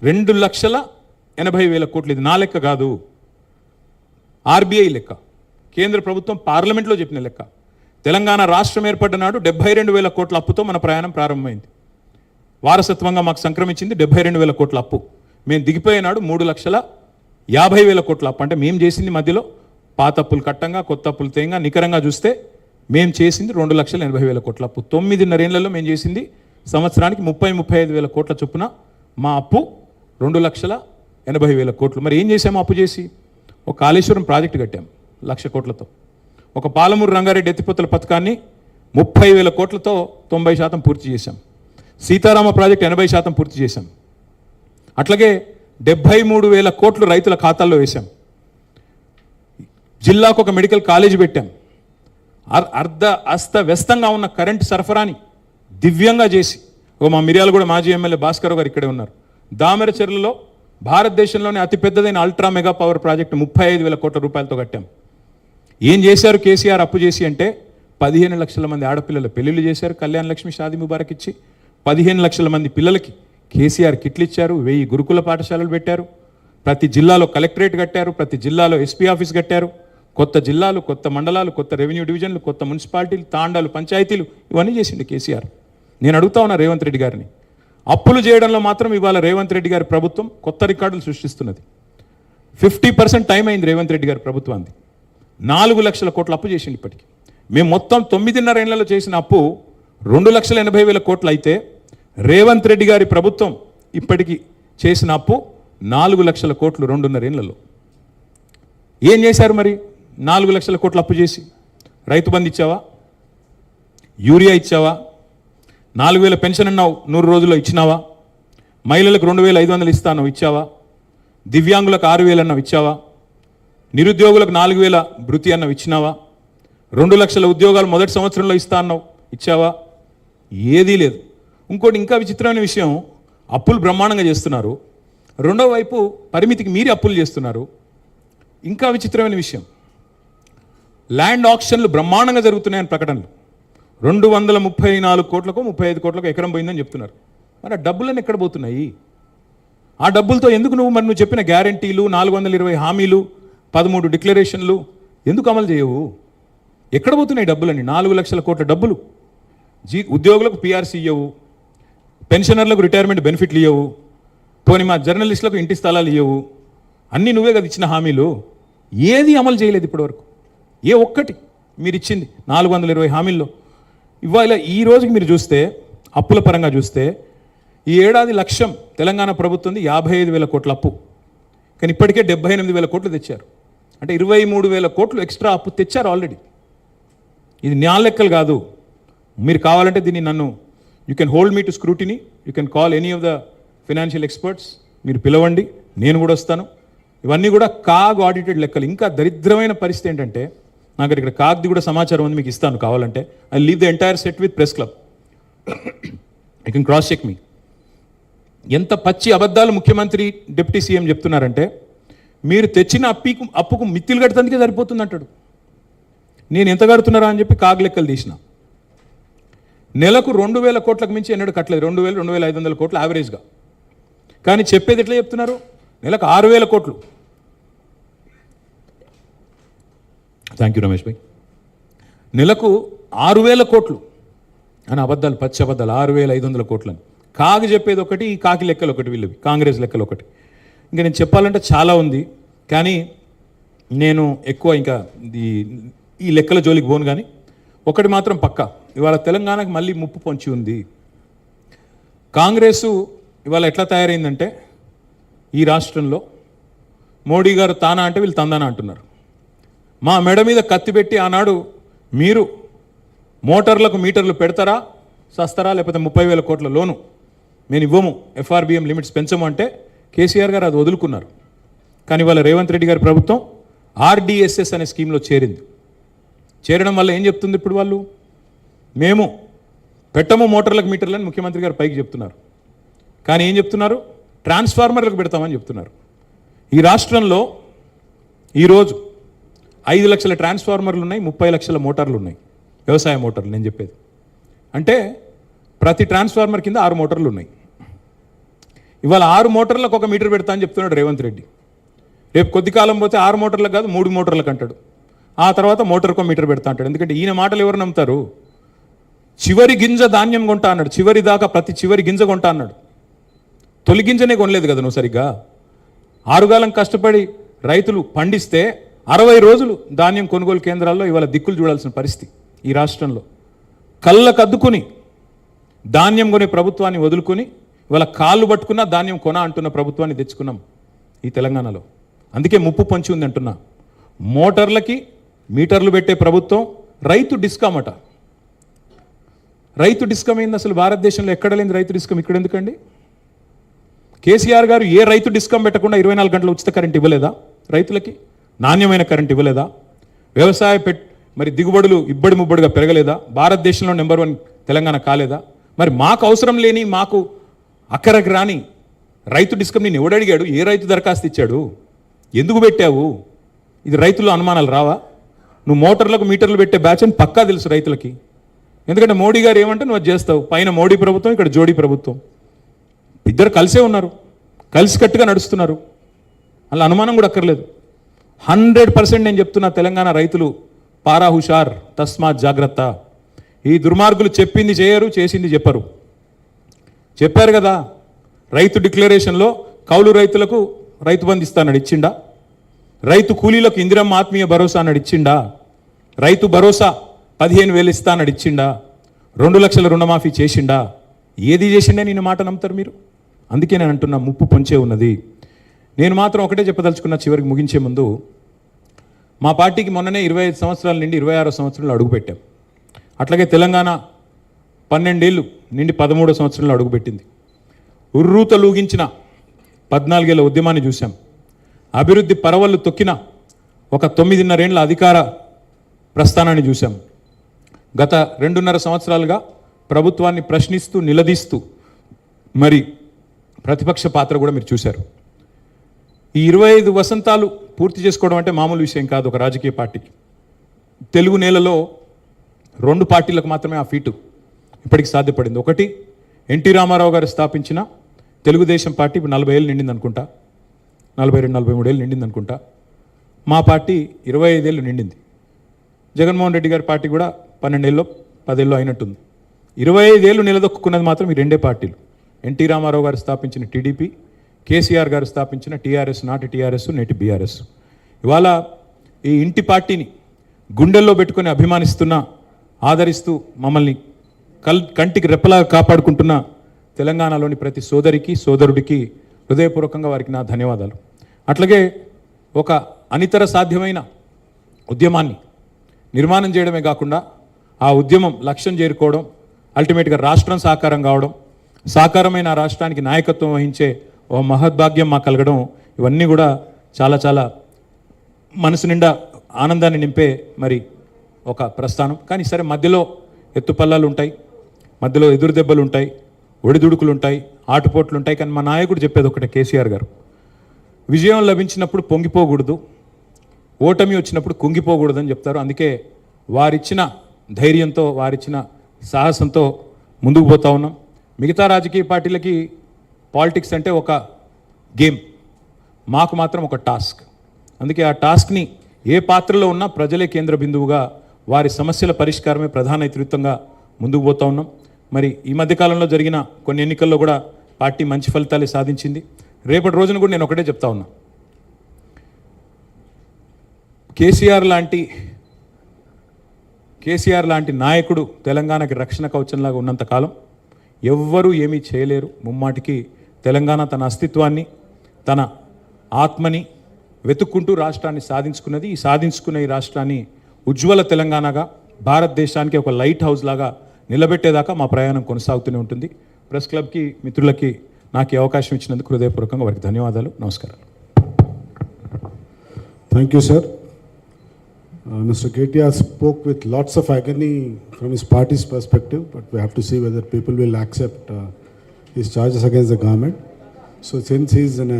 2,80,000 కోట్లు. ఇది నా లెక్క కాదు, ఆర్బీఐ లెక్క, కేంద్ర ప్రభుత్వం పార్లమెంట్లో చెప్పిన లెక్క. తెలంగాణ రాష్ట్రం ఏర్పడ్డ నాడు 72,000 కోట్ల అప్పుతో మన ప్రయాణం ప్రారంభమైంది. వారసత్వంగా మాకు సంక్రమించింది 72,000 కోట్ల అప్పు. మేము దిగిపోయినాడు 3,50,000 కోట్ల అప్పు. అంటే మేము చేసింది మధ్యలో పాత అప్పులు కట్టంగా, కొత్త అప్పులు తేంగా, నికరంగా చూస్తే మేము చేసింది 2,80,000 కోట్ల అప్పు. 9.5 ఏళ్లలో మేము చేసింది సంవత్సరానికి 30-35 కోట్ల చొప్పున. మా అప్పు 2,80,000 కోట్లు. మరి ఏం చేసాము అప్పు చేసి? ఒక కాళేశ్వరం ప్రాజెక్టు కట్టాం 1,00,000 కోట్లతో. ఒక పాలమూరు రంగారెడ్డి ఎత్తిపోతల పథకాన్ని 30,000 కోట్లతో 90% పూర్తి చేశాం. సీతారామ ప్రాజెక్టు 80% పూర్తి చేశాం. అట్లాగే 73,000 కోట్లు రైతుల ఖాతాల్లో వేశాం. జిల్లాకు ఒక మెడికల్ కాలేజీ పెట్టాం. అస్తవ్యస్తంగా ఉన్న కరెంటు సరఫరాని దివ్యంగా చేసి, మా మిర్యాలగూడ మాజీ ఎమ్మెల్యే భాస్కర్ గారు ఇక్కడే ఉన్నారు, దామెరచెర్లలో భారతదేశంలోనే అతిపెద్దదైన అల్ట్రా మెగా పవర్ ప్రాజెక్టు 35,000 కోట్ల రూపాయలతో కట్టాం. ఏం చేశారు కేసీఆర్ అప్పు చేసి అంటే 15 లక్షల మంది ఆడపిల్లల పెళ్లిళ్ళు చేశారు, కళ్యాణ లక్ష్మి షాదీ ముబారక్ ఇచ్చి. 15 లక్షల మంది పిల్లలకి కేసీఆర్ కిట్లు ఇచ్చారు, 1000 గురుకుల పాఠశాలలు పెట్టారు, ప్రతి జిల్లాలో కలెక్టరేట్ కట్టారు, ప్రతి జిల్లాలో ఎస్పీ ఆఫీస్ కట్టారు, కొత్త జిల్లాలు, కొత్త మండలాలు, కొత్త రెవెన్యూ డివిజన్లు, కొత్త మున్సిపాలిటీలు, తాండాలు, పంచాయతీలు, ఇవన్నీ చేసిండు కేసీఆర్. నేను అడుగుతా ఉన్నా రేవంత్ రెడ్డి గారిని, అప్పులు చేయడంలో మాత్రం ఇవాళ రేవంత్ రెడ్డి గారి ప్రభుత్వం కొత్త రికార్డులు సృష్టిస్తున్నది. 50% టైం అయింది రేవంత్ రెడ్డి గారి ప్రభుత్వాన్ని. 4 లక్షల కోట్ల అప్పు చేసింది ఇప్పటికి. మేము మొత్తం 9.5 ఏళ్లలో చేసిన అప్పు 2,80,000 కోట్లు అయితే, రేవంత్ రెడ్డి గారి ప్రభుత్వం ఇప్పటికి చేసిన అప్పు 4 లక్షల కోట్లు 2.5 ఏళ్లలో. ఏం చేశారు మరి? 4 లక్షల కోట్ల అప్పు చేసి రైతు బంధు ఇచ్చావా? యూరియా ఇచ్చావా? 4,000 పెన్షన్ అన్నావు 100 రోజుల్లో ఇచ్చినావా? మహిళలకు 2,500 ఇస్తాను ఇచ్చావా? దివ్యాంగులకు 6,000 అన్నావు ఇచ్చావా? నిరుద్యోగులకు 4,000 భృతి అన్నావు ఇచ్చినావా? 2 లక్షల ఉద్యోగాలు మొదటి సంవత్సరంలో ఇస్తా అన్నావు ఇచ్చావా? ఏదీ లేదు. ఇంకోటి ఇంకా విచిత్రమైన విషయం, అప్పులు బ్రహ్మాండంగా చేస్తున్నారు, రెండో వైపు పరిమితికి మీరి అప్పులు చేస్తున్నారు. ఇంకా విచిత్రమైన విషయం, ల్యాండ్ ఆక్షన్లు బ్రహ్మాండంగా జరుగుతున్నాయని ప్రకటనలు. 234 కోట్లకు 35 కోట్లకు ఎకరం పోయిందని చెప్తున్నారు. మరి ఆ డబ్బులన్నీ ఎక్కడ పోతున్నాయి? ఆ డబ్బులతో ఎందుకు నువ్వు చెప్పిన గ్యారంటీలు, 420 హామీలు, 13 డిక్లరేషన్లు ఎందుకు అమలు చేయవు? ఎక్కడ పోతున్నాయి డబ్బులన్నీ? 4 లక్షల కోట్ల డబ్బులు. ఉద్యోగులకు పిఆర్సీ ఇవ్వవు, పెన్షనర్లకు రిటైర్మెంట్ బెనిఫిట్లు ఇవ్వవు, పోనీ మా జర్నలిస్టులకు ఇంటి స్థలాలు ఇవ్వవు. అన్నీ నువ్వే కదా ఇచ్చిన హామీలు. ఏది అమలు చేయలేదు ఇప్పటివరకు. ఏ ఒక్కటి మీరు ఇచ్చింది 420 హామీల్లో. ఇవాళ ఈ రోజుకి మీరు చూస్తే, అప్పుల పరంగా చూస్తే, ఈ ఏడాది లక్ష్యం తెలంగాణ ప్రభుత్వం 55,000 కోట్ల అప్పు. కానీ ఇప్పటికే 78,000 కోట్లు తెచ్చారు. అంటే 23,000 కోట్లు ఎక్స్ట్రా అప్పు తెచ్చారు ఆల్రెడీ. ఇది న్యాయ లెక్కలు కాదు. మీరు కావాలంటే దీన్ని నన్ను you can hold me to scrutiny, you can call any of the financial experts, మీరు పిలవండి, నేను కూడా వస్తాను. ఇవన్నీ కూడా కాగ్ ఆడిటెడ్ లెక్కలు. ఇంకా దరిద్రమైన పరిస్థితి ఏంటంటే, నాకు ఇక్కడ కాగ్ది కూడా సమాచారం ఉంది, మీకు ఇస్తాను కావాలంటే. I leave the entire set with press club, I can cross check me. ఎంత పచ్చి అబద్ధాలు ముఖ్యమంత్రి డిప్యూటీ సీఎం చెప్తున్నారంటే, మీరు తెచ్చిన అప్పుకు మిత్తిలు కట్టడానికి సరిపోతుంది అంటాడు. నేను ఎంత కడుతున్నారా అని చెప్పి కాగ్ లెక్కలు తీసిన. నెలకు 2,000 కోట్లకు మించి ఎన్నడూ కట్టలేదు. 2,000, 2,500 కోట్లు యావరేజ్గా. కానీ చెప్పేది ఎట్లా చెప్తున్నారు? నెలకు 6,000 కోట్లు. థ్యాంక్ యూ రమేష్ భాయ్. నెలకు 6,000 కోట్లు అని అబద్ధాలు, పచ్చి అబద్ధాలు. 6,500 కోట్లని కాగి చెప్పేది ఒకటి, ఈ కాకి లెక్కలు ఒకటి, వీళ్ళవి కాంగ్రెస్ లెక్కలు ఒకటి. ఇంకా నేను చెప్పాలంటే చాలా ఉంది, కానీ నేను ఎక్కువ ఇంకా ఈ లెక్కల జోలికి పోను. కానీ ఒకటి మాత్రం పక్కా, ఇవాళ తెలంగాణకు మళ్ళీ ముప్పు పొంచి ఉంది. కాంగ్రెసు ఇవాళ ఎట్లా తయారైందంటే, ఈ రాష్ట్రంలో మోడీ గారు తానా అంటే వీళ్ళు తందానా అంటున్నారు. మా మెడ మీద కత్తి పెట్టి ఆనాడు మీరు మోటార్లకు మీటర్లు పెడతారా, సస్తారా, లేకపోతే 30,000 కోట్ల లోను మేము ఇవ్వము, ఎఫ్ఆర్బిఎం లిమిట్స్ పెంచము అంటే కేసీఆర్ గారు అది వదులుకున్నారు. కానీ ఇవాళ రేవంత్ రెడ్డి గారి ప్రభుత్వం ఆర్డిఎస్ఎస్ అనే స్కీమ్లో చేరింది. చేరడం వల్ల ఏం చెప్తుంది ఇప్పుడు వాళ్ళు? మేము పెట్టము మోటార్లకు మీటర్లని ముఖ్యమంత్రి గారు పైకి చెప్తున్నారు. కానీ ఏం చెప్తున్నారు? ట్రాన్స్ఫార్మర్లకు పెడతామని చెప్తున్నారు. ఈ రాష్ట్రంలో ఈరోజు 5 లక్షల ట్రాన్స్ఫార్మర్లు ఉన్నాయి, 30 లక్షల మోటార్లు ఉన్నాయి, వ్యవసాయ మోటార్లు నేను చెప్పేది. అంటే ప్రతి ట్రాన్స్ఫార్మర్ కింద 6 మోటార్లు ఉన్నాయి. ఇవాళ 6 మోటార్లకు ఒక మీటర్ పెడతా అని చెప్తున్నాడు రేవంత్ రెడ్డి. రేపు కొద్ది కాలం పోతే 6 మోటార్లకు కాదు 3 మోటార్లకు అంటాడు. ఆ తర్వాత మోటార్కో మీటర్ పెడతా అంటాడు. ఎందుకంటే ఈయన మాటలు ఎవరు నమ్ముతారు? చివరి గింజ ధాన్యం కొంటా అన్నాడు, చివరి దాకా ప్రతి చివరి గింజ కొంటా అన్నాడు. తొలి గింజనే కొనలేదు కదా నువ్వు సరిగ్గా. 6 కాలం కష్టపడి రైతులు పండిస్తే 60 రోజులు ధాన్యం కొనుగోలు కేంద్రాల్లో ఇవాళ దిక్కులు చూడాల్సిన పరిస్థితి ఈ రాష్ట్రంలో. కళ్ళకద్దుకుని ధాన్యం కొనే ప్రభుత్వాన్ని వదులుకొని ఇవాళ కాళ్ళు పట్టుకున్న ధాన్యం కొన అంటున్న ప్రభుత్వాన్ని తెచ్చుకున్నాం ఈ తెలంగాణలో. అందుకే ముప్పు పొంచి ఉంది అంటున్నా. మోటార్లకి మీటర్లు పెట్టే ప్రభుత్వం రైతు డిస్కమ్ అట. రైతు డిస్కమ్ ఏంది అసలు? భారతదేశంలో ఎక్కడ లేని రైతు డిస్కమ్ ఇక్కడ ఎందుకండి? కేసీఆర్ గారు ఏ రైతు డిస్కమ్ పెట్టకుండా 24 గంటల ఉచిత కరెంట్ ఇవ్వలేదా? రైతులకి నాణ్యమైన కరెంట్ ఇవ్వలేదా? వ్యవసాయ మరి దిగుబడులు ఇబ్బడి ముబ్బడిగా పెరగలేదా? భారతదేశంలో నెంబర్ 1 తెలంగాణ కాలేదా? మరి మాకు అవసరం లేని, మాకు అక్కరకు రాని రైతు డిస్కమ్ నేను ఎవడడిగాడు? ఏ రైతు దరఖాస్తు ఇచ్చాడు? ఎందుకు పెట్టావు? ఇది రైతుల్లో అనుమానాలు రావా? నువ్వు మోటార్లకు మీటర్లు పెట్టే బ్యాచ్ అని పక్కా తెలుసు రైతులకి. ఎందుకంటే మోడీ గారు ఏమంటే నువ్వు అది చేస్తావు. పైన మోడీ ప్రభుత్వం, ఇక్కడ జోడీ ప్రభుత్వం, ఇద్దరు కలిసే ఉన్నారు, కలిసికట్టుగా నడుస్తున్నారు. అలా అనుమానం కూడా అక్కర్లేదు. 100% నేను చెప్తున్నా, తెలంగాణ రైతులు పారా హుషార్, తస్మాత్ జాగ్రత్త. ఈ దుర్మార్గులు చెప్పింది చేయరు, చేసింది చెప్పరు. చెప్పారు కదా రైతు డిక్లరేషన్లో కౌలు రైతులకు రైతు బంధు ఇస్తానని ఇచ్చిండా? రైతు కూలీలకు ఇందిరమ్మ ఆత్మీయ భరోసా అన్నాడు ఇచ్చిండా? రైతు భరోసా 15,000 ఇస్తానని ఇచ్చిండా? 2 లక్షల రుణమాఫీ చేసిండా? ఏది చేసిండే నేను మాట నమ్ముతారు మీరు? అందుకే నేను అంటున్నా ముప్పు పొంచే ఉన్నది. నేను మాత్రం ఒకటే చెప్పదలుచుకున్న చివరికి ముగించే ముందు, మా పార్టీకి మొన్ననే 25 సంవత్సరాల నుండి 26 సంవత్సరంలో అడుగుపెట్టాం. అట్లాగే తెలంగాణ 12 ఏళ్ళు నుండి 13 సంవత్సరంలో అడుగుపెట్టింది. ఉర్రూతలూగించిన 14 ఏళ్ల ఉద్యమాన్ని చూశాం. అభివృద్ధి పరవళ్ళు తొక్కిన ఒక 9.5 ఏళ్ల అధికార ప్రస్థానాన్ని చూశాం. గత 2.5 సంవత్సరాలుగా ప్రభుత్వాన్ని ప్రశ్నిస్తూ నిలదీస్తూ మరి ప్రతిపక్ష పాత్ర కూడా మీరు చూశారు. ఈ 25 వసంతాలు పూర్తి చేసుకోవడం అంటే మామూలు విషయం కాదు ఒక రాజకీయ పార్టీకి. తెలుగు నేలలో 2 పార్టీలకు మాత్రమే ఆ ఫీటు ఇప్పటికి సాధ్యపడింది. ఒకటి ఎన్టీ రామారావు గారు స్థాపించిన తెలుగుదేశం పార్టీ ఇప్పుడు 40 ఏళ్ళు నిండింది అనుకుంటా, 42-43 ఏళ్ళు నిండింది అనుకుంటా. మా పార్టీ 25 ఏళ్ళు నిండింది. జగన్మోహన్ రెడ్డి గారి పార్టీ కూడా 12 ఏళ్ళు 10 ఏళ్ళు అయినట్టుంది. 25 ఏళ్ళు నిలదొక్కున్నది మాత్రం ఈ 2 పార్టీలు. ఎన్టీ రామారావు గారు స్థాపించిన టీడీపీ, కేసీఆర్ గారు స్థాపించిన టీఆర్ఎస్, నాటి టీఆర్ఎస్ నేటి బీఆర్ఎస్. ఇవాళ ఈ ఇంటి పార్టీని గుండెల్లో పెట్టుకొని అభిమానిస్తున్న, ఆదరిస్తూ మమ్మల్ని కంటికి రెప్పలా కాపాడుకుంటున్న తెలంగాణలోని ప్రతి సోదరికి సోదరుడికి హృదయపూర్వకంగా వారికి నా ధన్యవాదాలు. అట్లాగే ఒక అనితర సాధ్యమైన ఉద్యమాన్ని నిర్మాణం చేయడమే కాకుండా ఆ ఉద్యమం లక్ష్యం చేరుకోవడం, అల్టిమేట్గా రాష్ట్రం సాకారం కావడం, సాకారమైన ఆ రాష్ట్రానికి నాయకత్వం వహించే ఓ మహద్భాగ్యం మాకు కలగడం, ఇవన్నీ కూడా చాలా చాలా మనసు నిండా ఆనందాన్ని నింపే మరి ఒక ప్రస్థానం. కానీ సరే, మధ్యలో ఎత్తుపల్లాలు ఉంటాయి, మధ్యలో ఎదురు దెబ్బలు ఉంటాయి, ఒడిదుడుకులు ఉంటాయి, ఆటుపోట్లు ఉంటాయి. కానీ మా నాయకుడు చెప్పేది ఒకటే, కేసీఆర్ గారు, విజయం లభించినప్పుడు పొంగిపోకూడదు, ఓటమి వచ్చినప్పుడు కుంగిపోకూడదు అని చెప్తారు. అందుకే వారిచ్చిన ధైర్యంతో, వారిచ్చిన సాహసంతో ముందుకు పోతా ఉన్నాం. మిగతా రాజకీయ పార్టీలకి పాలిటిక్స్ అంటే ఒక గేమ్, మాకు మాత్రం ఒక టాస్క్. అందుకే ఆ టాస్క్ని ఏ పాత్రలో ఉన్నా ప్రజలే కేంద్ర బిందువుగా, వారి సమస్యల పరిష్కారమే ప్రధాన ఇతివృత్తంగా ముందుకు పోతా ఉన్నాం. మరి ఈ మధ్యకాలంలో జరిగిన కొన్ని ఎన్నికల్లో కూడా పార్టీ మంచి ఫలితాలే సాధించింది. రేపటి రోజున కూడా నేను ఒకటే చెప్తా ఉన్నా, కేసీఆర్ లాంటి నాయకుడు తెలంగాణకి రక్షణ కవచంలాగా ఉన్నంతకాలం ఎవ్వరూ ఏమీ చేయలేరు. ముమ్మాటికి తెలంగాణ తన అస్తిత్వాన్ని, తన ఆత్మని వెతుక్కుంటూ రాష్ట్రాన్ని సాధించుకున్నది. ఈ సాధించుకున్న ఈ రాష్ట్రాన్ని ఉజ్వల తెలంగాణగా, భారతదేశానికి ఒక లైట్ హౌస్ లాగా నిలబెట్టేదాకా మా ప్రయాణం కొనసాగుతూనే ఉంటుంది. ప్రెస్ క్లబ్కి, మిత్రులకి నాకు ఈ అవకాశం ఇచ్చినందుకు హృదయపూర్వకంగా వారికి ధన్యవాదాలు, నమస్కారాలు. Thank you, sir. Mr. Ketia spoke with lots of agony from his party's perspective, but we have to see whether people will accept his charges against the government. So since he's in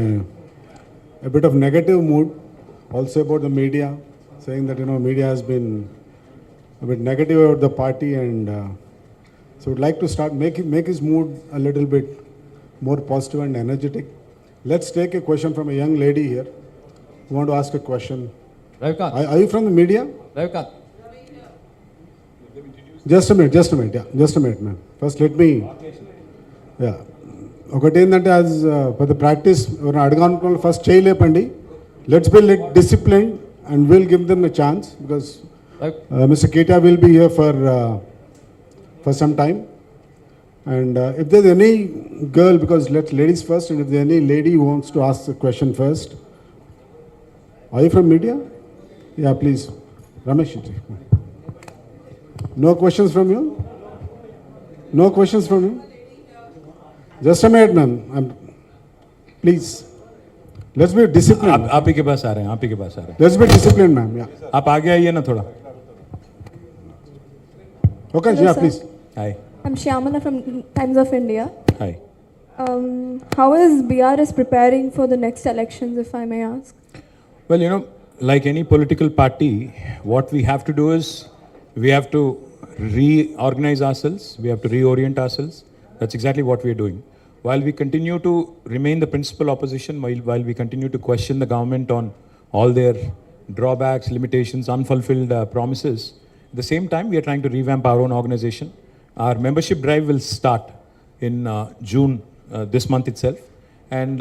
a bit of negative mood, also about the media, saying that, media has been a bit negative about the party, and so would like to start make his mood a little bit more positive and energetic. Let's take a question from a young lady here who want to ask a question. Ravikant. Are you from the media? Ravikant. Just a minute, yeah, just a minute, ma'am. First, let me, yeah. ఒకటి ఏంటంటే యాజ్ ఫర్ ద ప్రాక్టీస్ ఎవరైనా అడగాలనుకున్న ఫస్ట్ చేయలేపండి. Let's be discipline and will give them a chance because mister కేటియా will be here for some time. And if there's any girl, because let's ladies first, and if there's any lady who wants to ask the question first. Are you from media? Yeah, please. Ramesh ji. No questions from you? No questions from you? Just a minute, ma'am. Please. Let's be disciplined. आप ही के पास आ रहे हैं, आप ही के पास आ रहे हैं. Let's be disciplined, ma'am. Yeah. आप आगे आइए ना थोड़ा. Okay, Hello, yeah, sir. please. Hi. I'm Shyamala from Times of India. Hi. How is BRS preparing for the next elections, if I may ask? Well, like any political party, what we have to do is we have to reorganize ourselves, we have to reorient ourselves. That's exactly what we are doing. While we continue to remain the principal opposition, while we continue to question the government on all their drawbacks, limitations, unfulfilled promises, at the same time, we are trying to revamp our own organization. Our membership drive will start in June this month itself. And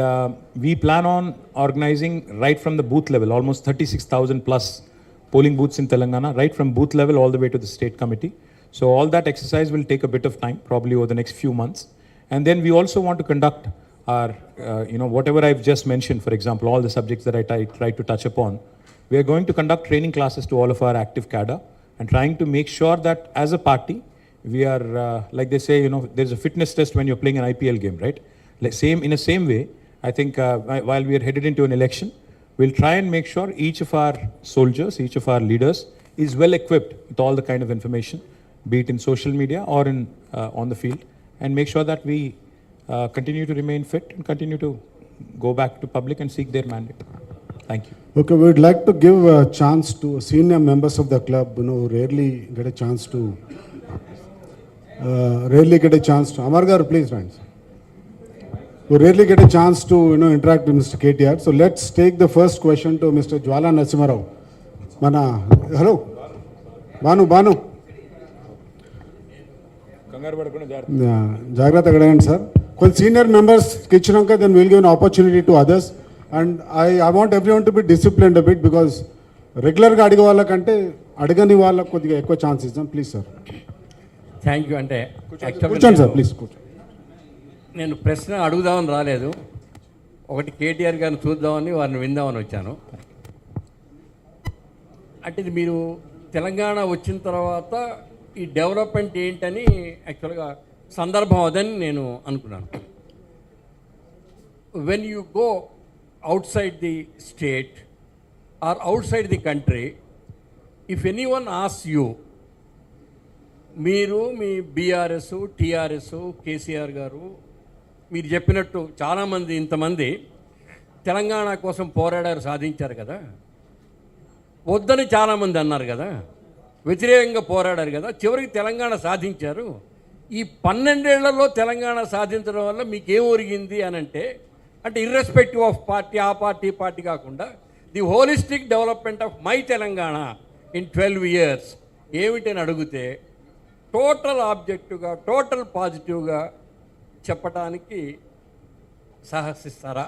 we plan on organizing right from the booth level, almost 36,000 plus polling booths in Telangana, right from booth level all the way to the state committee. So all that exercise will take a bit of time, probably over the next few months. And then we also want to conduct our, whatever I've just mentioned, for example, all the subjects that I tried to touch upon. We are going to conduct training classes to all of our active cadre and trying to make sure that as a party, we are, like they say, there's a fitness test when you're playing an IPL game, right? In the same way, I think while we are headed into an election, we'll try and make sure each of our soldiers, each of our leaders is well equipped with all the kind of information, be it in social media or on the field, and make sure that we continue to remain fit and continue to go back to public and seek their mandate. Thank you. Okay, we would like to give a chance to senior members of the club, who rarely get a chance to, Amar Garu, please rise. Who rarely get a chance to, interact with Mr. KTR. So let's take the first question to Mr. Jwala Narasimha Rao. Hello. Banu. జాగ్రత్త అడగండి సార్. కొంచెం సీనియర్ మెంబర్స్కి ఇచ్చినాక then will give an opportunity to others. And I want everyone to be disciplined a bit, because రెగ్యులర్గా అడిగే వాళ్ళకంటే అడగని వాళ్ళకి కొద్దిగా ఎక్కువ ఛాన్స్ ఇస్తాం. Please sir. Thank you. అంటే కూర్చోండి సార్, ప్లీజ్ కూర్చోండి. నేను ప్రశ్న అడుగుదామని రాలేదు, ఒకటి కేటీఆర్ గారిని చూద్దామని వారిని విందామని వచ్చాను. అంటే ఇది మీరు తెలంగాణ వచ్చిన తర్వాత ఈ డెవలప్మెంట్ ఏంటని యాక్చువల్గా సందర్భం అదని నేను అనుకున్నాను. When you go outside the state or outside the country, if anyone asks you, మీరు మీ బీఆర్ఎస్, టీఆర్ఎస్, కేసీఆర్ గారు మీరు చెప్పినట్టు చాలామంది ఇంతమంది తెలంగాణ కోసం పోరాడారు, సాధించారు కదా, వద్దని చాలామంది అన్నారు కదా, వ్యతిరేకంగా పోరాడారు కదా, చివరికి తెలంగాణ సాధించారు. ఈ 12 ఏళ్లలో తెలంగాణ సాధించడం వల్ల మీకేం ఒరిగింది అని అంటే ఇర్రెస్పెక్టివ్ ఆఫ్ పార్టీ, ఆ పార్టీ కాకుండా the holistic development of my Telangana in 12 years ఏమిటని అడిగితే టోటల్ ఆబ్జెక్టివ్గా, టోటల్ పాజిటివ్గా చెప్పడానికి సాహసిస్తారా?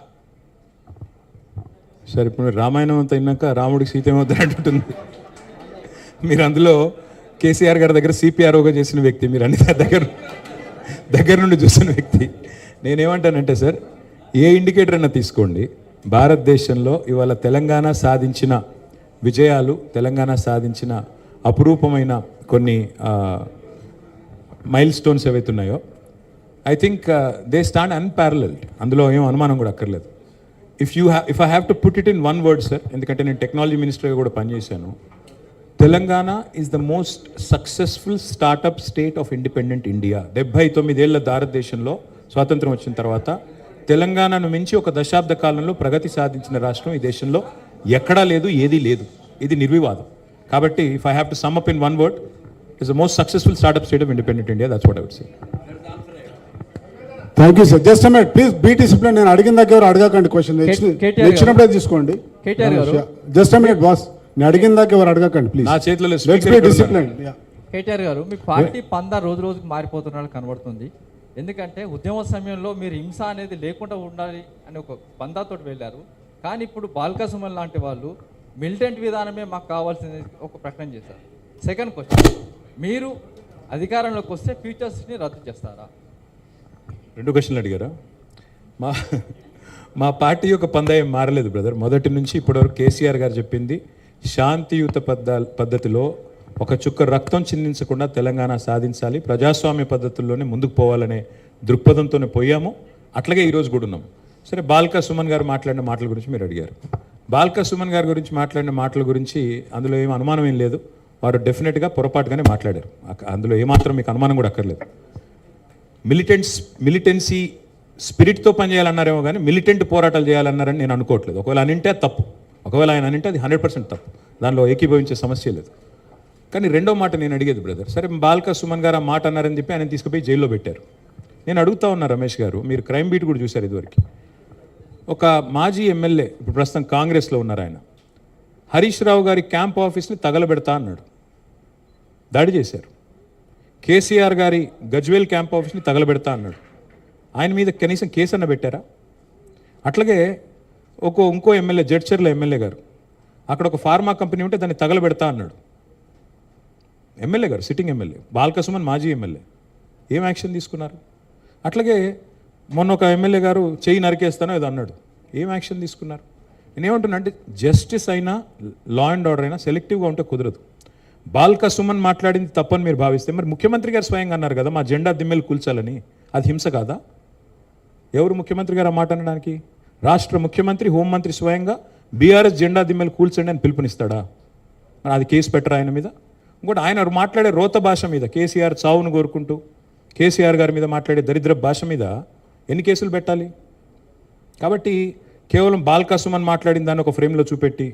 సార్, ఇప్పుడు మీరు రామాయణం అంతా విన్నాక రాముడికి సీత ఏమవుతారంటుంది. మీరు అందులో కేసీఆర్ గారి దగ్గర సిపిఆర్ఓగా చేసిన వ్యక్తి, మీరు అన్ని దగ్గర నుండి చూసిన వ్యక్తి. నేనేమంటానంటే సార్, ఏ ఇండికేటర్ అన్నా తీసుకోండి, భారతదేశంలో ఇవాళ తెలంగాణ సాధించిన విజయాలు, తెలంగాణ సాధించిన అపురూపమైన కొన్ని మైల్ స్టోన్స్ ఏవైతే ఉన్నాయో, I think they stand unparalleled. అందులో ఏం అనుమానం కూడా అక్కర్లేదు. If I have to put it in one word sir, ఎందుకంటే నేను టెక్నాలజీ మినిస్టర్గా కూడా పనిచేశాను, Telangana is the most successful startup state of independent India. 79 ఏళ్ల భారతదేశంలో స్వాతంత్రం వచ్చిన తర్వాత తెలంగాణను మించి ఒక దశాబ్ద కాలంలో ప్రగతి సాధించిన రాష్ట్రం ఈ దేశంలో ఎక్కడా లేదు, ఏదీ లేదు. ఇది నిర్వివాదం. కాబట్టి if I have to sum up in one word, it's the most successful startup state of independent India. That's what I would say. Thank you sir. Just minute please, be discipline. నేను అడిగిన దగ్గర అడగకండి, క్వశ్చన్ ఇచ్చినప్పుడే తీసుకోండి. జస్ట్ మినిట్ బాస్, నేను అడిగిన దగ్గర ఎవరు అడగకండి ప్లీజ్. నా చేతిలో డిసిప్లిన్. కేటీఆర్ గారు, మీ పార్టీ పందా రోజు రోజుకు మారిపోతున్నట్టు కనబడుతుంది. ఎందుకంటే ఉద్యమ సమయంలో మీరు హింస అనేది లేకుండా ఉండాలి అని ఒక పందాతో వెళ్ళారు. కానీ ఇప్పుడు బాల్కా సుమన్ లాంటి వాళ్ళు మిలిటెంట్ విధానమే మాకు కావాల్సింది ఒక ప్రకటన చేశారు. సెకండ్ క్వశ్చన్, మీరు అధికారంలోకి వస్తే ఫ్యూచర్స్ని రద్దు చేస్తారా? 2 క్వశ్చన్లు అడిగారా? మా పార్టీ యొక్క పందా ఏం మారలేదు బ్రదర్. మొదటి నుంచి ఇప్పటివరకు కేసీఆర్ గారు చెప్పింది శాంతియుత పద్ధతిలో ఒక చుక్క రక్తం చిందించకుండా తెలంగాణ సాధించాలి, ప్రజాస్వామ్య పద్ధతుల్లోనే ముందుకు పోవాలనే దృక్పథంతోనే పోయాము. అట్లాగే ఈరోజు కూడా ఉన్నాం. సరే, బాల్కా సుమన్ గారు మాట్లాడిన మాటల గురించి మీరు అడిగారు. బాల్కా సుమన్ గారి గురించి మాట్లాడిన మాటల గురించి అందులో ఏం అనుమానం ఏం లేదు. వారు డెఫినెట్గా పొరపాటుగానే మాట్లాడారు. అందులో ఏమాత్రం మీకు అనుమానం కూడా అక్కర్లేదు. మిలిటెన్సీ స్పిరిట్తో పనిచేయాలన్నారేమో కానీ మిలిటెంట్ పోరాటాలు చేయాలన్నారని నేను అనుకోవట్లేదు. ఒకవేళ అనింటే అది తప్పు, ఒకవేళ ఆయన అనింటే అది 100% తప్పు. దానిలో ఏకీభవించే సమస్య లేదు. కానీ రెండో మాట నేను అడిగేది బ్రదర్, సరే బాల్కా సుమన్ గారు ఆ మాట అన్నారని చెప్పి ఆయన తీసుకుపోయి జైల్లో పెట్టారు. నేను అడుగుతా ఉన్నా రమేష్ గారు, మీరు క్రైమ్ బీట్ కూడా చూశారు ఇదివరకు. ఒక మాజీ ఎమ్మెల్యే, ఇప్పుడు ప్రస్తుతం కాంగ్రెస్లో ఉన్నారు ఆయన, హరీష్ రావు గారి క్యాంప్ ఆఫీస్ని తగలబెడతా అన్నాడు, దాడి చేశారు. కేసీఆర్ గారి గజ్వేల్ క్యాంప్ ఆఫీస్ని తగలబెడతా అన్నాడు. ఆయన మీద కనీసం కేసు అన్న పెట్టారా? అట్లాగే ఇంకో ఎమ్మెల్యే, జడ్చర్ల ఎమ్మెల్యే గారు, అక్కడ ఒక ఫార్మా కంపెనీ ఉంటే దాన్ని తగలబెడతా అన్నాడు. ఎమ్మెల్యే గారు, సిట్టింగ్ ఎమ్మెల్యే, బాల్కా సుమన్ మాజీ ఎమ్మెల్యే, ఏం యాక్షన్ తీసుకున్నారు? అట్లాగే మొన్న ఒక ఎమ్మెల్యే గారు చెయ్యి నరికేస్తానో ఏదో అన్నాడు, ఏం యాక్షన్ తీసుకున్నారు? నేనేమంటున్నా అంటే, జస్టిస్ అయినా లా అండ్ ఆర్డర్ అయినా సెలెక్టివ్గా ఉంటే కుదరదు. బాల్కా సుమన్ మాట్లాడింది తప్పని మీరు భావిస్తే, మరి ముఖ్యమంత్రి గారు స్వయంగా అన్నారు కదా మా జెండా దిమ్మెలు కూల్చాలని, అది హింస కాదా? ఎవరు ముఖ్యమంత్రి గారు ఆ మాట అనడానికి? రాష్ట్ర ముఖ్యమంత్రి, హోంమంత్రి స్వయంగా బీఆర్ఎస్ జెండా దిమ్మెలు కూల్చండి అని పిలుపునిస్తాడా? మరి అది కేసు పెట్టరా ఆయన మీద? ఇంకోటి, ఆయన మాట్లాడే రోత భాష మీద, కేసీఆర్ చావును కోరుకుంటూ కేసీఆర్ గారి మీద మాట్లాడే దరిద్ర భాష మీద ఎన్ని కేసులు పెట్టాలి? కాబట్టి కేవలం బాల్కా సుమన్ మాట్లాడిన దాన్ని ఒక ఫ్రేమ్లో చూపెట్టి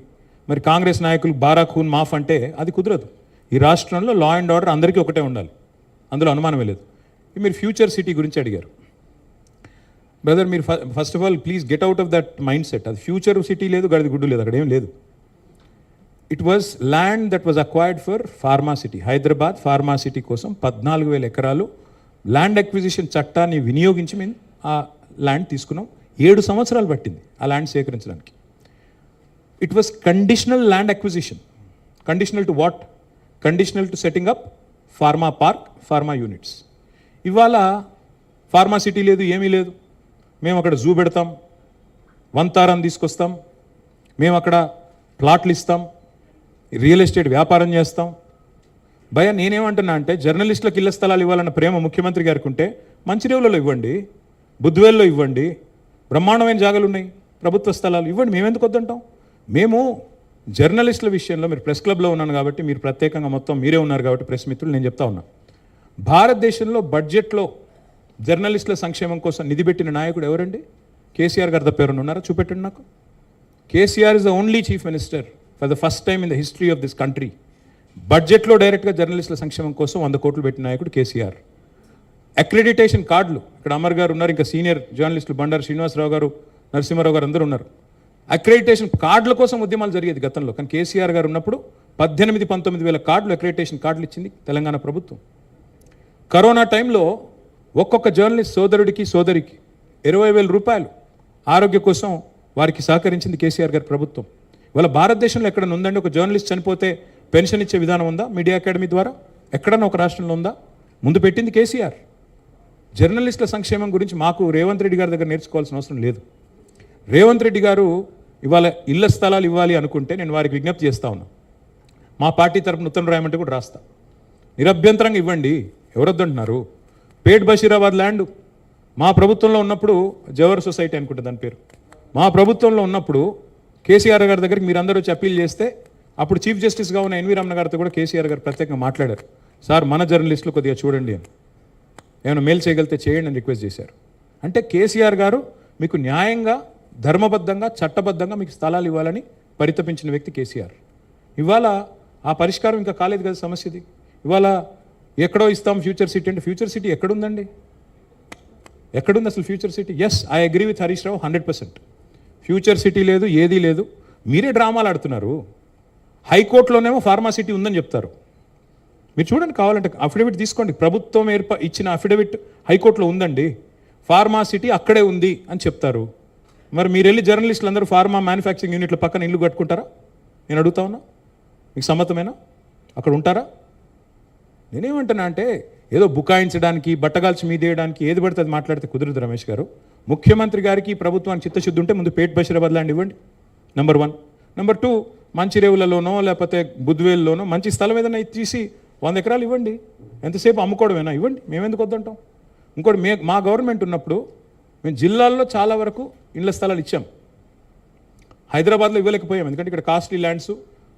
మరి కాంగ్రెస్ నాయకులు బారా ఖూన్ మాఫ్ అంటే అది కుదరదు. ఈ రాష్ట్రంలో లా అండ్ ఆర్డర్ అందరికీ ఒకటే ఉండాలి, అందులో అనుమానమే లేదు. మీరు ఫ్యూచర్ సిటీ గురించి అడిగారు. బ్రదర్, మీరు first of all please get out of that mind set. అది ఫ్యూచర్ సిటీ లేదు, గడిది గుడ్డు లేదు, అక్కడ ఏం లేదు. It was land that was acquired for pharma city. Hyderabad pharma city కోసం 14,000 ఎకరాలు ల్యాండ్ అక్విజిషన్ చట్టాన్ని వినియోగించి మేము ఆ ల్యాండ్ తీసుకున్నాం. 7 సంవత్సరాలు పట్టింది ఆ ల్యాండ్ సేకరించడానికి. It was conditional land acquisition. Conditional to what? Conditional to setting up pharma park, pharma units. ఇవాళ ఫార్మా సిటీ లేదు, ఏమీ లేదు. మేము అక్కడ జూ పెడతాం, వంతారం తీసుకొస్తాం, మేము అక్కడ ప్లాట్లు ఇస్తాం, రియల్ ఎస్టేట్ వ్యాపారం చేస్తాం. భయ నేనేమంటున్నా అంటే జర్నలిస్టులకు ఇళ్ల స్థలాలు ఇవ్వాలన్న ప్రేమ ముఖ్యమంత్రి గారికి ఉంటే మంచిర్యాలలో ఇవ్వండి, బుద్ధివేల్లో ఇవ్వండి, బ్రహ్మాండమైన జాగాలు ఉన్నాయి, ప్రభుత్వ స్థలాలు ఇవ్వండి, మేమెందుకు వద్దంటాం? మేము జర్నలిస్టుల విషయంలో, మీరు ప్రెస్ క్లబ్లో ఉన్నాను కాబట్టి, మీరు ప్రత్యేకంగా మొత్తం మీరే ఉన్నారు కాబట్టి ప్రెస్ మిత్రులు, నేను చెప్తా ఉన్నా, భారతదేశంలో బడ్జెట్లో జర్నలిస్టుల సంక్షేమం కోసం నిధి పెట్టిన నాయకుడు ఎవరండి? కేసీఆర్ గారు తప్ప ఎవరైనా ఉన్నారా? చూపెట్టండి నాకు. KCR is the only chief minister for the first time in the history of this country బడ్జెట్లో డైరెక్ట్గా జర్నలిస్టుల సంక్షేమం కోసం 100 కోట్లు పెట్టిన నాయకుడు కేసీఆర్. అక్రెడిటేషన్ కార్డులు, ఇక్కడ అమర్ గారు ఉన్నారు, ఇంకా సీనియర్ జర్నలిస్టులు బండారు శ్రీనివాసరావు గారు, నరసింహారావు గారు అందరూ ఉన్నారు. అక్రెడిటేషన్ కార్డుల కోసం ఉద్యమాలు జరిగేది గతంలో, కానీ కేసీఆర్ గారు ఉన్నప్పుడు 18-19 వేల కార్డులు, అక్రెడిటేషన్ కార్డులు ఇచ్చింది తెలంగాణ ప్రభుత్వం. కరోనా టైంలో ఒక్కొక్క జర్నలిస్ట్ సోదరుడికి సోదరికి 20,000 రూపాయలు ఆరోగ్య కోసం వారికి సహకరించింది కేసీఆర్ గారి ప్రభుత్వం. ఇవాళ భారతదేశంలో ఎక్కడైనా ఉందండి ఒక జర్నలిస్ట్ చనిపోతే పెన్షన్ ఇచ్చే విధానం ఉందా? మీడియా అకాడమీ ద్వారా ఎక్కడన్నా ఒక రాష్ట్రంలో ఉందా? ముందు పెట్టింది కేసీఆర్. జర్నలిస్టుల సంక్షేమం గురించి మాకు రేవంత్ రెడ్డి గారి దగ్గర నేర్చుకోవాల్సిన అవసరం లేదు. రేవంత్ రెడ్డి గారు ఇవాళ ఇళ్ల స్థలాలు ఇవ్వాలి అనుకుంటే నేను వారికి విజ్ఞప్తి చేస్తా ఉన్నా, మా పార్టీ తరపున ఉత్తరం రాయమంటే కూడా రాస్తా, నిరభ్యంతరంగా ఇవ్వండి. ఎవరొద్దంటున్నారు? పేట్ బషీరాబాద్ ల్యాండ్ మా ప్రభుత్వంలో ఉన్నప్పుడు, జవహర్ సొసైటీ అనుకుంటే దాని పేరు, మా ప్రభుత్వంలో ఉన్నప్పుడు కేసీఆర్ గారి దగ్గరికి మీరందరూ వచ్చి అప్పీల్ చేస్తే అప్పుడు చీఫ్ జస్టిస్గా ఉన్న ఎన్వి రమణ గారితో కూడా కేసీఆర్ గారు ప్రత్యేకంగా మాట్లాడారు. సార్ మన జర్నలిస్టులు కొద్దిగా చూడండి అని, ఏమైనా మేలు చేయగలిగితే చేయండి అని రిక్వెస్ట్ చేశారు. అంటే కేసీఆర్ గారు మీకు న్యాయంగా, ధర్మబద్ధంగా, చట్టబద్ధంగా మీకు స్థలాలు ఇవ్వాలని పరితపించిన వ్యక్తి కేసీఆర్. ఇవాళ ఆ పరిష్కారం ఇంకా కాలేదు కదా సమస్యది. ఇవాళ ఎక్కడో ఇస్తాం ఫ్యూచర్ సిటీ అంటే, ఫ్యూచర్ సిటీ ఎక్కడుందండి? ఎక్కడుంది అసలు future city? Yes, I agree with Harish Rao 100%. Future city లేదు, ఏదీ లేదు. మీరే డ్రామాలు ఆడుతున్నారు. హైకోర్టులోనేమో ఫార్మా సిటీ ఉందని చెప్తారు. మీరు చూడండి, కావాలంటే అఫిడవిట్ తీసుకోండి, ప్రభుత్వం ఇచ్చిన అఫిడవిట్ హైకోర్టులో ఉందండి, ఫార్మా సిటీ అక్కడే ఉంది అని చెప్తారు. మరి మీరు వెళ్ళి జర్నలిస్టులు అందరూ ఫార్మా మ్యానుఫ్యాక్చరింగ్ యూనిట్ల పక్కన ఇల్లు కట్టుకుంటారా? నేను అడుగుతా ఉన్నా, మీకు సమ్మతమేనా? అక్కడ ఉంటారా? నేనేమంటున్నా అంటే, ఏదో బుకాయించడానికి, బట్టగాల్చి మీదేయడానికి ఏది పడితే అది మాట్లాడితే కుదరదు రమేష్ గారు. ముఖ్యమంత్రి గారికి ప్రభుత్వానికి చిత్తశుద్ధి ఉంటే ముందు పేట్ బషీరాబాద్ ల్యాండ్ ఇవ్వండి, నెంబర్ 1. నెంబర్ 2, మంచిరేవులలోనో లేకపోతే బుద్ధివేలులోనో మంచి స్థలం ఏదైనా తీసి 100 ఎకరాలు ఇవ్వండి. ఎంతసేపు అమ్ముకోవడమేనా? ఇవ్వండి, మేమెందుకు వద్దంటాం. ఇంకోటి, మా గవర్నమెంట్ ఉన్నప్పుడు మేము జిల్లాల్లో చాలా వరకు ఇళ్ల స్థలాలు ఇచ్చాం. హైదరాబాద్లో ఇవ్వలేకపోయాం, ఎందుకంటే ఇక్కడ కాస్ట్లీ ల్యాండ్స్,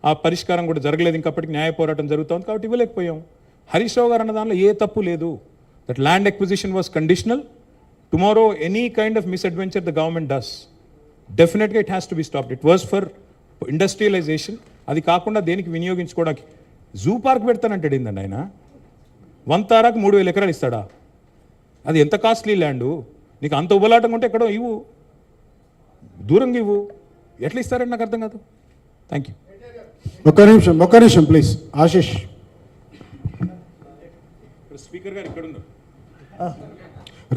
ఆ పరిష్కారం కూడా జరగలేదు, ఇంకప్పటికి న్యాయ పోరాటం జరుగుతుంది కాబట్టి ఇవ్వలేకపోయాం. హరీష్ రావు గారు అన్న దానిలో ఏ తప్పు లేదు. That land acquisition was conditional. Tomorrow any kind of misadventure the government does, డెఫినెట్గా it has to be stopped. It was for industrialisation. అది కాకుండా దేనికి వినియోగించుకోవడానికి? జూ పార్క్ పెడతానంటాడు ఏందండి ఆయన? వంతారాకు 3,000 ఎకరాలు ఇస్తాడా? అది ఎంత కాస్ట్లీ ల్యాండు? నీకు అంత ఉబలాటం ఉంటే ఎక్కడో ఇవ్వు, దూరంగా ఇవ్వు. ఎట్లా ఇస్తారండి నాకు అర్థం కాదు. Thank you. ఒక్క నిమిషం ప్లీజ్. ఆశీష్, స్పీకర్ గారు ఇక్కడ ఉన్నారు.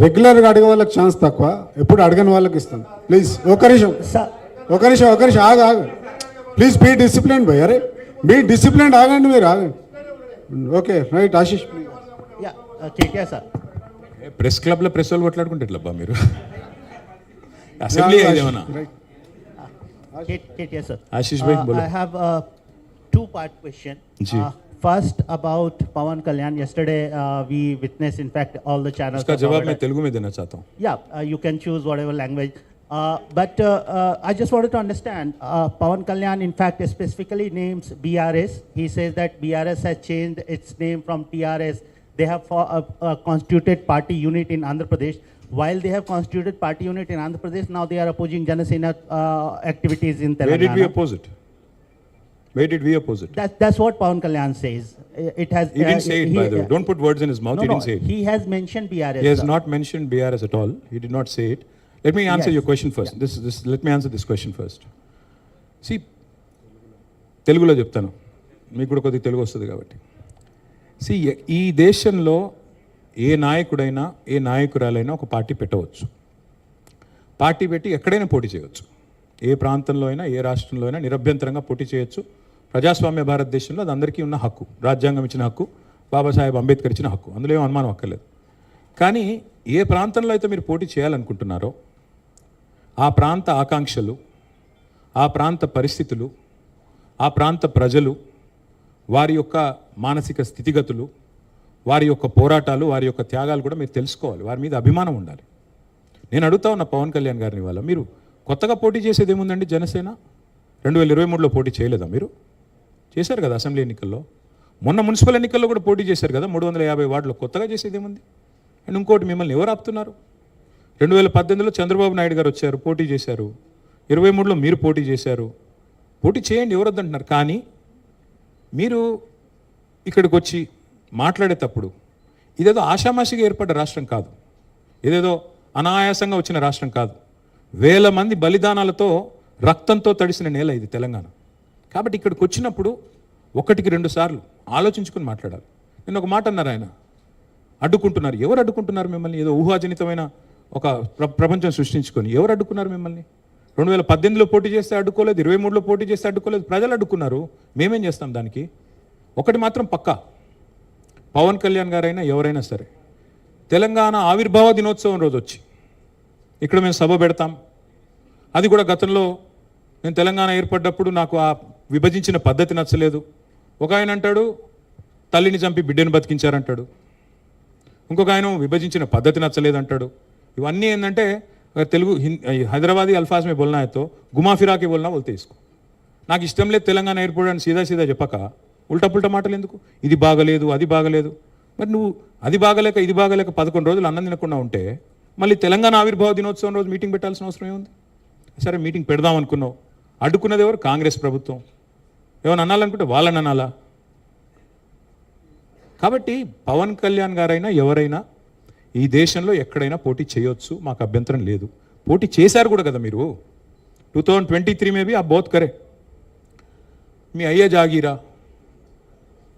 రెగ్యులర్గా అడిగే వాళ్ళకి ఛాన్స్ తక్కువ, ఎప్పుడు అడగని వాళ్ళకి ఇస్తాను. ప్లీజ్ ఒక నిమిషం ఆగు. ప్లీజ్ బీ డిసిప్లిన్ భయ్. అరే బీ డిసిప్లిన్, ఆగండి, మీరు ఆగండి. Okay right, Ashish. Sir, press క్లబ్లో ప్రెస్ వాళ్ళు కొట్లాడుకుంటే ఎట్లబ్బా మీరు? అసెంబ్లీ ఏమన్నా? ఆశీష్ భాయ్ బోలో. I have a two-part question. First about Pawan Kalyan. Yesterday we witnessed, in fact, all the channels. उसका जवाब मैं तेलुगु में देना चाहता हूँ. Yeah, you can choose whatever language. But I just wanted to understand, Pawan Kalyan in fact specifically names BRS. He says that BRS has changed its name from TRS. They have a constituted party unit in Andhra Pradesh. while they have constituted party unit in Andhra Pradesh, now they are opposing Janasena activities in Where did we Telangana. oppose it? Where did we oppose it? That's what Pawan Kalyan says. It has. He didn't say it, by the way. Don't put words in his mouth. No, He no, didn't say it. he has mentioned BRS. He has sir. not mentioned BRS at all. He did not say it. Let me answer Yes. your question first. Let me answer this question first. See, తెలుగులో చెప్తాను, మీకు కూడా కొద్దిగా తెలుగు వస్తుంది కాబట్టి. See, ఈ దేశంలో ఏ నాయకుడైనా ఏ నాయకురాలైనా ఒక పార్టీ పెట్టవచ్చు. పార్టీ పెట్టి ఎక్కడైనా పోటీ చేయవచ్చు. ఏ ప్రాంతంలో అయినా ఏ రాష్ట్రంలో అయినా నిరభ్యంతరంగా పోటీ చేయొచ్చు. ప్రజాస్వామ్య భారతదేశంలో అది అందరికీ ఉన్న హక్కు, రాజ్యాంగం ఇచ్చిన హక్కు, బాబాసాహెబ్ అంబేద్కర్ ఇచ్చిన హక్కు, అందులో ఏం అనుమానం అక్కర్లేదు. కానీ ఏ ప్రాంతంలో అయితే మీరు పోటీ చేయాలనుకుంటున్నారో ఆ ప్రాంత ఆకాంక్షలు, ఆ ప్రాంత పరిస్థితులు, ఆ ప్రాంత ప్రజలు, వారి యొక్క మానసిక స్థితిగతులు, వారి యొక్క పోరాటాలు, వారి యొక్క త్యాగాలు కూడా మీరు తెలుసుకోవాలి. వారి మీద అభిమానం ఉండాలి. నేను అడుగుతా ఉన్న పవన్ కళ్యాణ్ గారిని వాళ్ళ, మీరు కొత్తగా పోటీ చేసేది ఏముందండి? జనసేన 2023లో పోటీ చేయలేదా? మీరు చేశారు కదా అసెంబ్లీ ఎన్నికల్లో. మొన్న మున్సిపల్ ఎన్నికల్లో కూడా పోటీ చేశారు కదా 350 వార్డులో. కొత్తగా చేసేది ఏముంది? అండ్ ఇంకోటి, మిమ్మల్ని ఎవరు ఆపుతున్నారు? 2018లో చంద్రబాబు నాయుడు గారు వచ్చారు, పోటీ చేశారు. 23లో మీరు పోటీ చేశారు. పోటీ చేయండి, ఎవరు వద్దంటున్నారు. కానీ మీరు ఇక్కడికి వచ్చి మాట్లాడేటప్పుడు ఇదేదో ఆషామాషిగా ఏర్పడ్డ రాష్ట్రం కాదు, ఏదేదో అనాయాసంగా వచ్చిన రాష్ట్రం కాదు. వేల మంది బలిదానాలతో, రక్తంతో తడిసిన నేల ఇది తెలంగాణ. కాబట్టి ఇక్కడికి వచ్చినప్పుడు 1-2 సార్లు ఆలోచించుకుని మాట్లాడాలి. నేను ఒక మాట అన్నారు, ఆయన అడ్డుకుంటున్నారు. ఎవరు అడ్డుకుంటున్నారు మిమ్మల్ని? ఏదో ఊహాజనితమైన ఒక ప్రపంచం సృష్టించుకొని ఎవరు అడ్డుకున్నారు మిమ్మల్ని? 2018లో పోటీ చేస్తే అడ్డుకోలేదు, 23లో పోటీ చేస్తే అడ్డుకోలేదు, ప్రజలు అడ్డుకున్నారు. మేమేం చేస్తాం దానికి? ఒకటి మాత్రం పక్కా, పవన్ కళ్యాణ్ గారైనా ఎవరైనా సరే తెలంగాణ ఆవిర్భావ దినోత్సవం రోజు వచ్చి ఇక్కడ మేము సభ పెడతాం. అది కూడా గతంలో నేను తెలంగాణ ఏర్పడ్డప్పుడు నాకు ఆ విభజించిన పద్ధతి నచ్చలేదు. ఒక ఆయన అంటాడు తల్లిని చంపి బిడ్డను బతికించారంటాడు, ఇంకొక ఆయన విభజించిన పద్ధతి నచ్చలేదంటాడు. ఇవన్నీ ఏంటంటే తెలుగు హైదరాబాదీ అల్ఫాజ్ మే బోల్నా అయితే గుమా ఫిరాకి బోల్నా బోల్తే ఇసుకో. నాకు ఇష్టం లేదు తెలంగాణ ఏర్పడని సీదా చెప్పక ఉల్టా పుల్టా మాటలు ఎందుకు? ఇది బాగలేదు, అది బాగలేదు. మరి నువ్వు అది బాగలేక ఇది బాగలేక 11 రోజులు అన్నం తినకుండా ఉంటే మళ్ళీ తెలంగాణ ఆవిర్భావ దినోత్సవం రోజు మీటింగ్ పెట్టాల్సిన అవసరం ఏముంది? సరే మీటింగ్ పెడదాం అనుకున్నావు, అడ్డుకున్నది ఎవరు? కాంగ్రెస్ ప్రభుత్వం. ఏమైనా అనాలనుకుంటే వాళ్ళని అనాలా? కాబట్టి పవన్ కళ్యాణ్ గారైనా ఎవరైనా ఈ దేశంలో ఎక్కడైనా పోటీ చేయొచ్చు, మాకు అభ్యంతరం లేదు. పోటీ చేశారు కూడా కదా మీరు. 2023 మేబీ ఆ బోత్ కరే. మీ అయ్యే జాగీరా.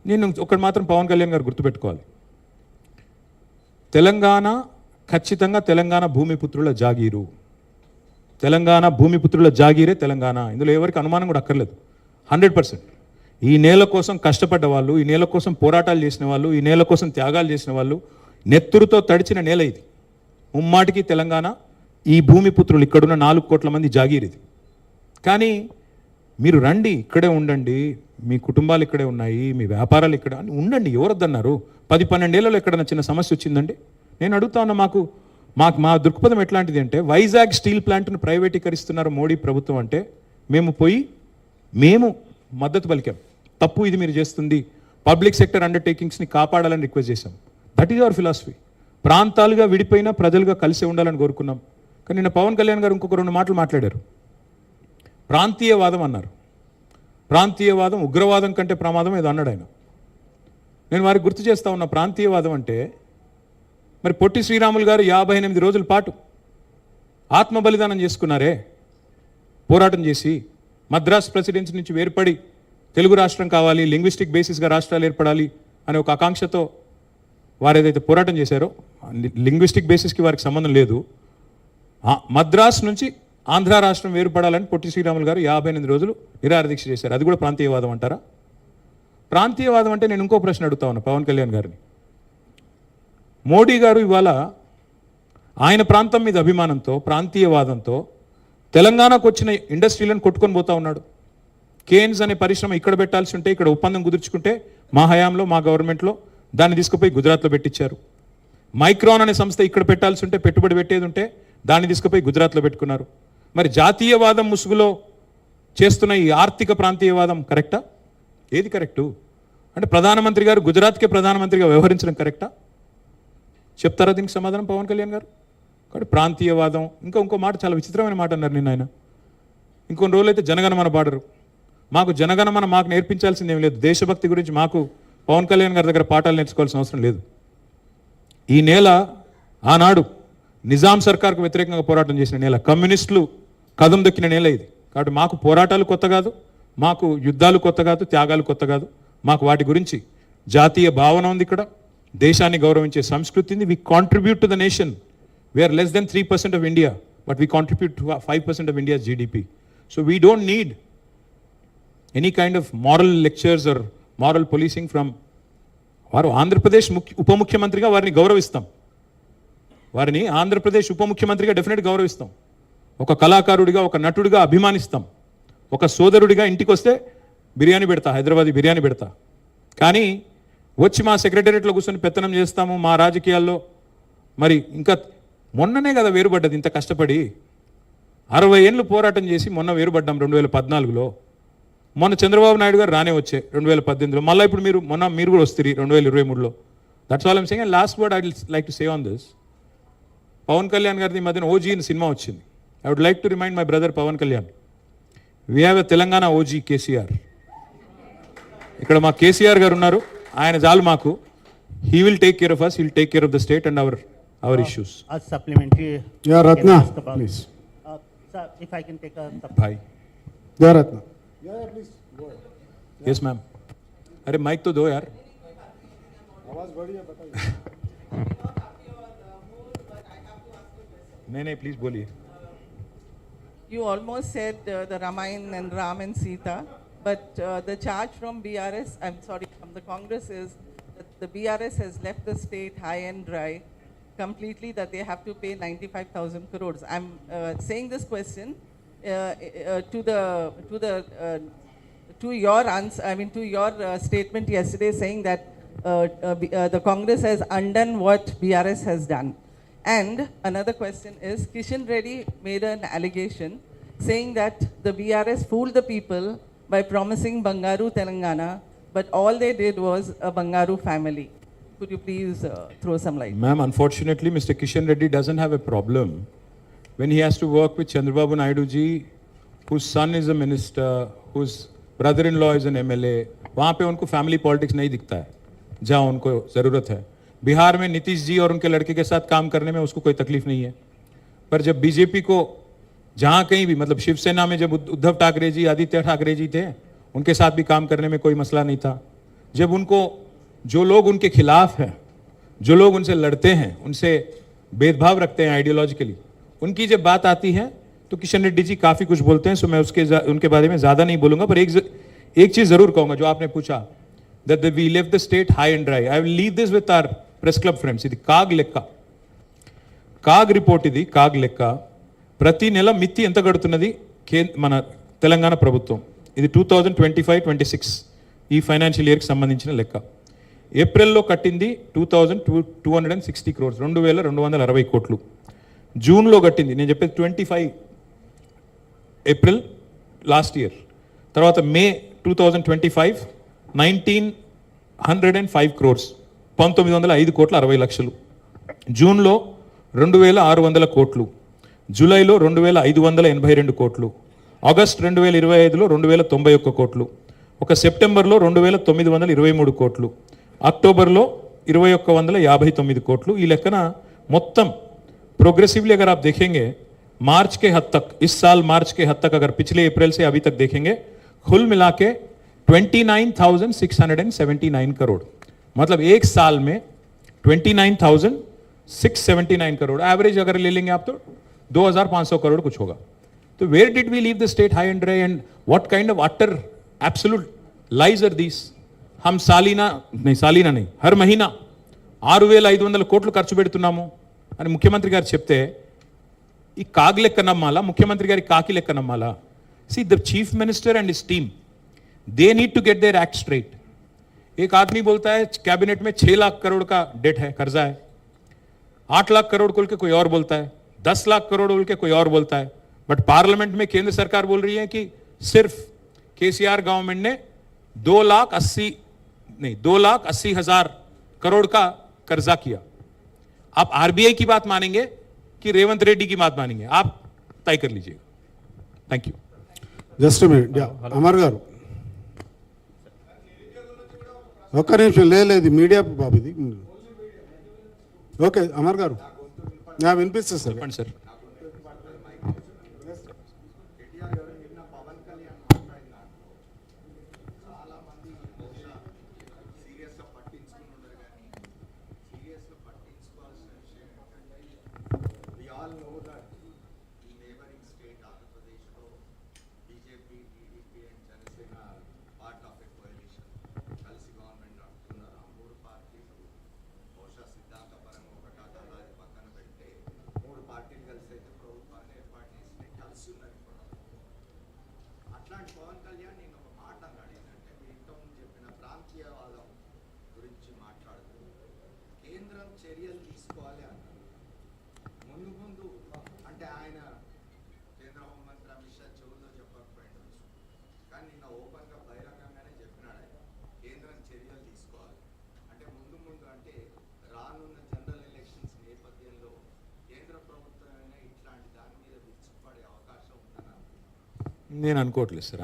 నేను ఒకటి మాత్రం పవన్ కళ్యాణ్ గారు గుర్తుపెట్టుకోవాలి, తెలంగాణ ఖచ్చితంగా తెలంగాణ భూమిపుత్రుల జాగీరు. తెలంగాణ భూమిపుత్రుల జాగీరే తెలంగాణ. ఇందులో ఎవరికి అనుమానం కూడా అక్కర్లేదు. 100%. ఈ నేల కోసం కష్టపడ్డ వాళ్ళు, ఈ నేల కోసం పోరాటాలు చేసిన వాళ్ళు, ఈ నేల కోసం త్యాగాలు చేసిన వాళ్ళు, నెత్తురుతో తడిచిన నేల ఇది. ముమ్మాటికి తెలంగాణ ఈ భూమిపుత్రులు ఇక్కడున్న 4 కోట్ల మంది జాగీర్ ఇది. కానీ మీరు రండి, ఇక్కడే ఉండండి, మీ కుటుంబాలు ఇక్కడే ఉన్నాయి, మీ వ్యాపారాలు ఇక్కడ ఉండండి, ఎవరొద్దన్నారు? 10-12 ఏళ్లలో ఎక్కడైనా చిన్న సమస్య వచ్చిందండి? నేను అడుగుతా ఉన్నా, మా దృక్పథం ఎట్లాంటిది అంటే, వైజాగ్ స్టీల్ ప్లాంట్ను ప్రైవేటీకరిస్తున్నారు మోడీ ప్రభుత్వం అంటే మేము మద్దతు పలికాం. తప్పు ఇది మీరు చేస్తుంది, పబ్లిక్ సెక్టర్ అండర్టేకింగ్స్ని కాపాడాలని రిక్వెస్ట్ చేశాం. That is our philosophy. ప్రాంతాలుగా విడిపోయినా ప్రజలుగా కలిసి ఉండాలని కోరుకున్నాం. కానీ నిన్న పవన్ కళ్యాణ్ గారు ఇంకొక 2 మాటలు మాట్లాడారు. ప్రాంతీయవాదం అన్నారు. ప్రాంతీయవాదం ఉగ్రవాదం కంటే ప్రమాదం ఏదో అన్నాడు ఆయన. నేను వారికి గుర్తు చేస్తా ఉన్న, ప్రాంతీయవాదం అంటే మరి పొట్టి శ్రీరాములు గారు 58 రోజుల పాటు ఆత్మ బలిదానం చేసుకున్నారే, పోరాటం చేసి మద్రాస్ ప్రెసిడెన్సీ నుంచి వేర్పడి తెలుగు రాష్ట్రం కావాలి, లింగ్విస్టిక్ బేసిస్గా రాష్ట్రాలు ఏర్పడాలి అనే ఒక ఆకాంక్షతో వారు ఏదైతే పోరాటం చేశారో, లింగ్విస్టిక్ బేసిస్కి వారికి సంబంధం లేదు. మద్రాస్ నుంచి ఆంధ్ర రాష్ట్రం వేరుపడాలని పొట్టి శ్రీరాములు గారు 58 రోజులు నిరాహారదీక్ష చేశారు. అది కూడా ప్రాంతీయవాదం అంటారా? ప్రాంతీయవాదం అంటే నేను ఇంకో ప్రశ్న అడుగుతా ఉన్నా పవన్ కళ్యాణ్ గారిని. మోడీ గారు ఇవాళ ఆయన ప్రాంతం మీద అభిమానంతో, ప్రాంతీయవాదంతో తెలంగాణకు వచ్చిన ఇండస్ట్రీలను కొట్టుకొని పోతా ఉన్నాడు. కేన్స్ అనే పరిశ్రమ ఇక్కడ పెట్టాల్సి ఉంటే, ఇక్కడ ఒప్పందం కుదుర్చుకుంటే మా హయాంలో, మా గవర్నమెంట్లో దాన్ని తీసుకుపోయి గుజరాత్లో పెట్టించారు. మైక్రాన్ అనే సంస్థ ఇక్కడ పెట్టాల్సి ఉంటే, పెట్టుబడి పెట్టేది ఉంటే దాన్ని తీసుకుపోయి గుజరాత్లో పెట్టుకున్నారు. మరి జాతీయవాదం ముసుగులో చేస్తున్న ఈ ఆర్థిక ప్రాంతీయవాదం కరెక్టా? ఏది కరెక్టు? అంటే ప్రధానమంత్రి గారు గుజరాత్కే ప్రధానమంత్రిగా వ్యవహరించడం కరెక్టా? చెప్తారా దీనికి సమాధానం పవన్ కళ్యాణ్ గారు? కాబట్టి ప్రాంతీయవాదం ఇంకో మాట చాలా విచిత్రమైన మాట అన్నారు నిన్న ఆయన. ఇంకొన్ని రోజులు అయితే జనగణమన పాడరు. మాకు జనగణమన మాకు నేర్పించాల్సింది ఏం లేదు. దేశభక్తి గురించి మాకు పవన్ కళ్యాణ్ గారి దగ్గర పాఠాలు నేర్చుకోవాల్సిన అవసరం లేదు. ఈ నేల ఆనాడు నిజాం సర్కార్కు వ్యతిరేకంగా పోరాటం చేసిన నేల, కమ్యూనిస్టులు కదం దొక్కిన నేల ఇది. కాబట్టి మాకు పోరాటాలు కొత్త కాదు, మాకు యుద్ధాలు కొత్త కాదు, త్యాగాలు కొత్త కాదు. మాకు వాటి గురించి జాతీయ భావన ఉంది. ఇక్కడ దేశాన్ని గౌరవించే సంస్కృతి ఉంది. We contribute to the nation. We are less than 3% of India, but we contribute to 5% of India's GDP. So we don't need any kind of moral lectures or moral policing from. వారు ఆంధ్రప్రదేశ్ ఉప ముఖ్యమంత్రిగా వారిని గౌరవిస్తాం. వారిని ఆంధ్రప్రదేశ్ ఉప ముఖ్యమంత్రిగా డెఫినెట్ గౌరవిస్తాం. ఒక కళాకారుడిగా, ఒక నటుడిగా అభిమానిస్తాం. ఒక సోదరుడిగా ఇంటికి వస్తే బిర్యానీ పెడతా, హైదరాబాదీ బిర్యానీ పెడతా. కానీ వచ్చి మా సెక్రటేరియట్లో కూర్చొని పెత్తనం చేస్తాము మా రాజకీయాల్లో. మరి ఇంకా మొన్ననే కదా వేరుపడ్డది, ఇంత కష్టపడి 60 ఏళ్ళు పోరాటం చేసి మొన్న వేరుపడ్డాం 2014లో. మొన్న చంద్రబాబు నాయుడు గారు రానే వచ్చే 2018లో. మళ్ళీ ఇప్పుడు మీరు కూడా వస్తారు 2023లో. That's all I'm saying. And last word I will like to say on this. Pawan Kalyan గారిది మధ్యన ఓజీ అని సినిమా వచ్చింది. I would like to remind my brother Pawan Kalyan, we have a Telangana OG KCR. ఇక్కడ మా కేసీఆర్ గారు ఉన్నారు, ఆయన చాలు మాకు. He will take care of us, he will take care of the state and our issues. A supplementary. Yeah, I can Ratna, ask about. please. Sir, if I can take a भाई. Yeah, Ratna. Yeah, please. Go ahead. Yes ma'am. अरे माइक तो दो यार. आवाज बढ़िया बताइए. नहीं प्लीज बोलिए. You almost said the Ramayana and Ram and Sita, but the charge from BRS, I'm sorry, from the Congress is that the BRS has left the state high and dry completely, that they have to pay 95,000 crores. I'm saying this question to your answer, I mean to your statement yesterday saying that the Congress has undone what BRS has done. And another question is, Kishan Reddy made an allegation saying that the BRS fooled the people by promising Bangaru Telangana, but all they did was a Bangaru family. Could you please throw some light? Ma'am, unfortunately, Mr. Kishan Reddy doesn't have a problem when he has to work with Chandrababu Naidu ji, whose son is a minister, whose brother-in-law is an MLA. वहाँ पे उनको फैमिली पॉलिटिक्स नहीं दिखता है जहाँ उनको ज़रूरत है. बिहार में नीतीश जी और उनके लड़के के साथ काम करने में उसको कोई तकलीफ नहीं है. पर जब बीजेपी को जहाँ कहीं भी, मतलब शिवसेना में जब उद्धव ठाकरे जी, आदित्य ठाकरे जी थे, उनके साथ भी काम करने में कोई मसला नहीं था. जब उनको जो लोग उनके खिलाफ हैं, जो लोग उनसे लड़ते हैं, उनसे भेदभाव रखते हैं आइडियोलॉजिकली, उनकी जब बात आती है तो किशन रेड्डी जी काफ़ी कुछ बोलते हैं. सो मैं उनके बारे में ज़्यादा नहीं बोलूँगा. पर एक चीज़ ज़रूर कहूँगा जो आपने पूछा, that we left the state high and dry. I will leave this with our press club friends. ఇది కాగ్ లెక్క, కాగ్ రిపోర్ట్. ఇది కాగ్ లెక్క. ప్రతి నెల మిత్తి ఎంత కడుతున్నది మన తెలంగాణ ప్రభుత్వం. ఇది 2025-26 ఈ ఫైనాన్షియల్ ఇయర్కి సంబంధించిన లెక్క. ఏప్రిల్లో కట్టింది 2260 crores, 2260 కోట్లు. జూన్లో కట్టింది, నేను చెప్పేది 25 ఏప్రిల్ లాస్ట్ ఇయర్. తర్వాత మే 2025 1905 crores, 1905 కోట్ల 60 లక్షలు. జూన్లో 2600 కోట్లు. జూలైలో 2582 కోట్లు. ఆగస్ట్ 2025లో 2091 కోట్లు. ఒక సెప్టెంబర్లో 2923 కోట్లు. అక్టోబర్లో 2159 కోట్లు. ఈ లెక్కన మొత్తం प्रोग्रेसिवली अगर आप देखेंगे मार्च के हद तक, इस साल मार्च के हद तक, अगर पिछले अप्रैल से अभी तक देखेंगे, कुल मिला के 29,679 करोड़. मतलब एक साल में 29,679 करोड़ एवरेज अगर ले लेंगे आप तो 2,500 करोड़ कुछ होगा. तो where did we leave the state high and dry and what kind of utter absolute lies are these. हम सालीना नहीं हर महीना 6,500 కోట్లు ఖర్చు పెడుతున్నాము అని ముఖ్యమంత్రి గారు చెప్తే ఈ కాగ్ లెక్క నమ్మాలా, ముఖ్యమంత్రి గారి కాకి లెక్క నమ్మాలా? See the chief minister and his team, they need to get their act straight. एक आदमी बोलता है कैबिनेट में 6 लाख करोड़ का डेट है, कर्जा है. 8 लाख करोड़ बोल के कोई और बोलता है, 10 लाख करोड़ बोल के कोई और बोलता है. बट पार्लियामेंट में केंद्र सरकार बोल रही है कि सिर्फ केसीआर गवर्नमेंट ने 2,80,000 करोड़ का कर्जा किया. आप आरबीआई की बात मानेंगे कि रेवंत रेड्डी की बात मानेंगे, आप तय कर लीजिएगा। Thank you. Just minute Amar గారు ఒక్క నిమిషం లేదు మీడియా బాబు ఇది ఓకే అమర్ గారు వినిపిస్తుంది సార్ చెప్పండి సార్। అట్లాంటి పవన్ కళ్యాణ్ నేను ఒక మాట అన్నాడు ఏంటంటే మీ ఇంతకుముందు చెప్పిన ప్రాంతీయవాదం గురించి మాట్లాడుతూ కేంద్రం చర్యలు తీసుకోవాలి అన్నారు. ముందు ముందు అంటే ఆయన కేంద్ర హోంమంత్రి అమిత్ షా చెవుల్లో చెప్పకపోయిండొచ్చు, కానీ నిన్న ఓపెన్గా బహిరంగంగానే చెప్పినాడు ఆయన కేంద్రం చర్యలు తీసుకోవాలి అంటే ముందు ముందు అంటే రానున్న జనరల్ ఎలక్షన్స్ నేపథ్యంలో కేంద్ర ప్రభుత్వమైనా ఇట్లాంటి దాని మీద విరుచుకుపడే అవకాశం ఉందని నేను అనుకోవట్లేదు సార్,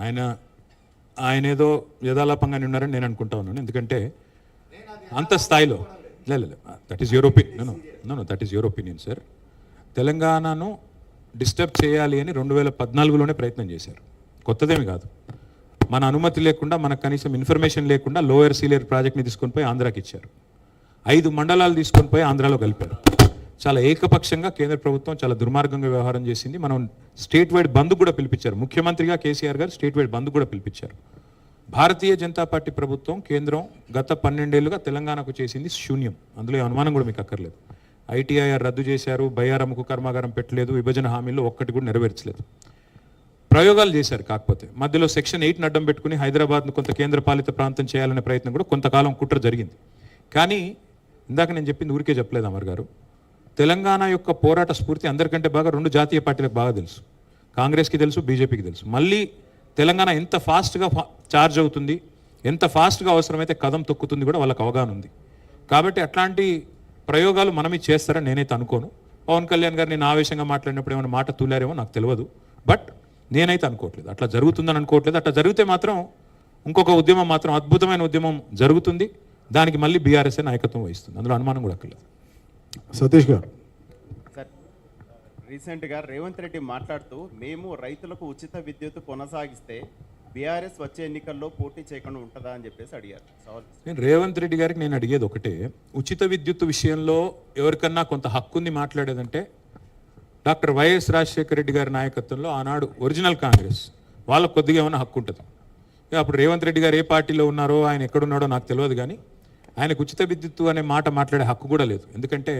ఆయన ఏదో యథాలాపంగానే ఉన్నారని నేను అనుకుంటా ఉన్నాను. ఎందుకంటే అంత స్థాయిలో లేదు, that is your opinion. Know that is your opinion sir. తెలంగాణను డిస్టర్బ్ చేయాలి అని 2014లోనే ప్రయత్నం చేశారు, కొత్తదేమి కాదు. మన అనుమతి లేకుండా, మనకు కనీసం ఇన్ఫర్మేషన్ లేకుండా లోయర్ సీలేరు ప్రాజెక్ట్ని తీసుకొని పోయి ఆంధ్రాకి ఇచ్చారు. 5 మండలాలు తీసుకొని పోయి ఆంధ్రాలో కలిపారు. చాలా ఏకపక్షంగా కేంద్ర ప్రభుత్వం చాలా దుర్మార్గంగా వ్యవహారం చేసింది. మనం స్టేట్ వైడ్ బంద్ కూడా పిలిపించారు. ముఖ్యమంత్రిగా కేసీఆర్ గారు స్టేట్ వైడ్ బంద్ కూడా పిలిపించారు. భారతీయ జనతా పార్టీ ప్రభుత్వం కేంద్రం గత 12 ఏళ్లుగా తెలంగాణకు చేసింది శూన్యం. అందులో అనుమానం కూడా మీకు అక్కర్లేదు. ఐటీఐఆర్ రద్దు చేశారు, బయ్యారముకు కర్మాగారం పెట్టలేదు, విభజన హామీల్లో ఒక్కటి కూడా నెరవేర్చలేదు. ప్రయోగాలు చేశారు, కాకపోతే మధ్యలో సెక్షన్ 8 అడ్డం పెట్టుకుని హైదరాబాద్ను కొంత కేంద్ర పాలిత ప్రాంతం చేయాలనే ప్రయత్నం కూడా కొంతకాలం కుట్ర జరిగింది. కానీ ఇందాక నేను చెప్పింది ఊరికే చెప్పలేదు అమర్ గారు. తెలంగాణ యొక్క పోరాట స్ఫూర్తి అందరికంటే బాగా 2 జాతీయ పార్టీలకు బాగా తెలుసు. కాంగ్రెస్కి తెలుసు, బీజేపీకి తెలుసు. మళ్ళీ తెలంగాణ ఎంత ఫాస్ట్గా చార్జ్ అవుతుంది, ఎంత ఫాస్ట్గా అవసరమైతే కదం తొక్కుతుంది కూడా వాళ్ళకి అవగాహన ఉంది. కాబట్టి అట్లాంటి ప్రయోగాలు మనమే చేస్తారని నేనైతే అనుకోను. పవన్ కళ్యాణ్ గారు నేను ఆవేశంగా మాట్లాడినప్పుడు ఏమైనా మాట తూలారేమో నాకు తెలియదు, బట్ నేనైతే అనుకోవట్లేదు, అట్లా జరుగుతుందని అనుకోవట్లేదు. అట్లా జరిగితే మాత్రం ఇంకొక ఉద్యమం మాత్రం అద్భుతమైన ఉద్యమం జరుగుతుంది. దానికి మళ్ళీ బీఆర్ఎస్ఏ నాయకత్వం వహిస్తుంది, అందులో అనుమానం కూడా అక్కర్లేదు. సతీష్ గారు సార్, రీసెంట్గా రేవంత్ రెడ్డి మాట్లాడుతూ మేము రైతులకు ఉచిత విద్యుత్ కొనసాగిస్తే బీఆర్ఎస్ వచ్చే ఎన్నికల్లో పోటీ చేయకుండా ఉంటుందా అని చెప్పేసి అడిగారు. నేను రేవంత్ రెడ్డి గారికి నేను అడిగేది ఒకటే, ఉచిత విద్యుత్ విషయంలో ఎవరికన్నా కొంత హక్కు ఉంది మాట్లాడేదంటే డాక్టర్ వైఎస్ రాజశేఖర రెడ్డి గారి నాయకత్వంలో ఆనాడు ఒరిజినల్ కాంగ్రెస్ వాళ్ళకు కొద్దిగా ఏమైనా హక్కు ఉంటుంది. అప్పుడు రేవంత్ రెడ్డి గారు ఏ పార్టీలో ఉన్నారో, ఆయన ఎక్కడున్నాడో నాకు తెలియదు, కానీ ఆయనకు ఉచిత విద్యుత్తు అనే మాట మాట్లాడే హక్కు కూడా లేదు. ఎందుకంటే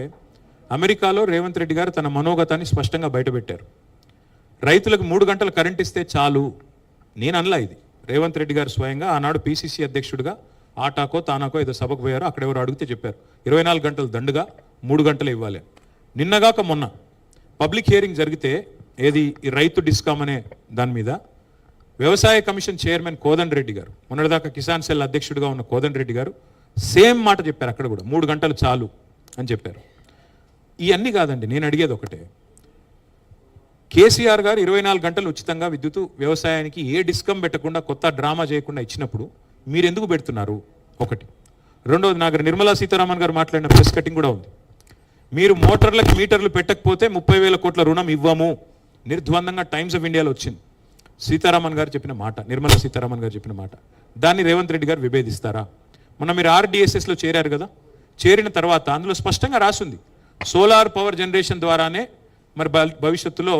అమెరికాలో రేవంత్ రెడ్డి గారు తన మనోగతాన్ని స్పష్టంగా బయటపెట్టారు. రైతులకు 3 గంటలు కరెంట్ ఇస్తే చాలు. నేను అనలా, ఇది రేవంత్ రెడ్డి గారు స్వయంగా ఆనాడు పీసీసీ అధ్యక్షుడిగా ఆటాకో తానాకో ఏదో సభకు పోయారో అక్కడ ఎవరు అడిగితే చెప్పారు 24 గంటలు దండుగా 3 గంటలు ఇవ్వాలి. నిన్నగాక మొన్న పబ్లిక్ హియరింగ్ జరిగితే ఏది ఈ రైతు డిస్కామ్ అనే దాని మీద వ్యవసాయ కమిషన్ చైర్మన్ కోదండ్ రెడ్డి గారు, మొన్నటిదాకా కిసాన్ సెల్ అధ్యక్షుడిగా ఉన్న కోదండ్ రెడ్డి గారు సేమ్ మాట చెప్పారు. అక్కడ కూడా 3 గంటలు చాలు అని చెప్పారు. ఇవన్నీ కాదండి, నేను అడిగేది ఒకటే, కేసీఆర్ గారు 24 గంటలు ఉచితంగా విద్యుత్ వ్యవసాయానికి ఏ డిస్కమ్ పెట్టకుండా కొత్త డ్రామా చేయకుండా ఇచ్చినప్పుడు మీరు ఎందుకు పెడుతున్నారు? ఒకటి. రెండవది, నాకు నిర్మలా సీతారామన్ గారు మాట్లాడిన ప్రెస్ కటింగ్ కూడా ఉంది. మీరు మోటార్లకు మీటర్లు పెట్టకపోతే 30,000 కోట్ల రుణం ఇవ్వము నిర్ద్వందంగా టైమ్స్ ఆఫ్ ఇండియాలో వచ్చింది. సీతారామన్ గారు చెప్పిన మాట, నిర్మలా సీతారామన్ గారు చెప్పిన మాట, దాన్ని రేవంత్ రెడ్డి గారు విభేదిస్తారా? మొన్న మీరు ఆర్డీఎస్ఎస్లో చేరారు కదా, చేరిన తర్వాత అందులో స్పష్టంగా రాసింది సోలార్ పవర్ జనరేషన్ ద్వారానే మరి భవిష్యత్తులో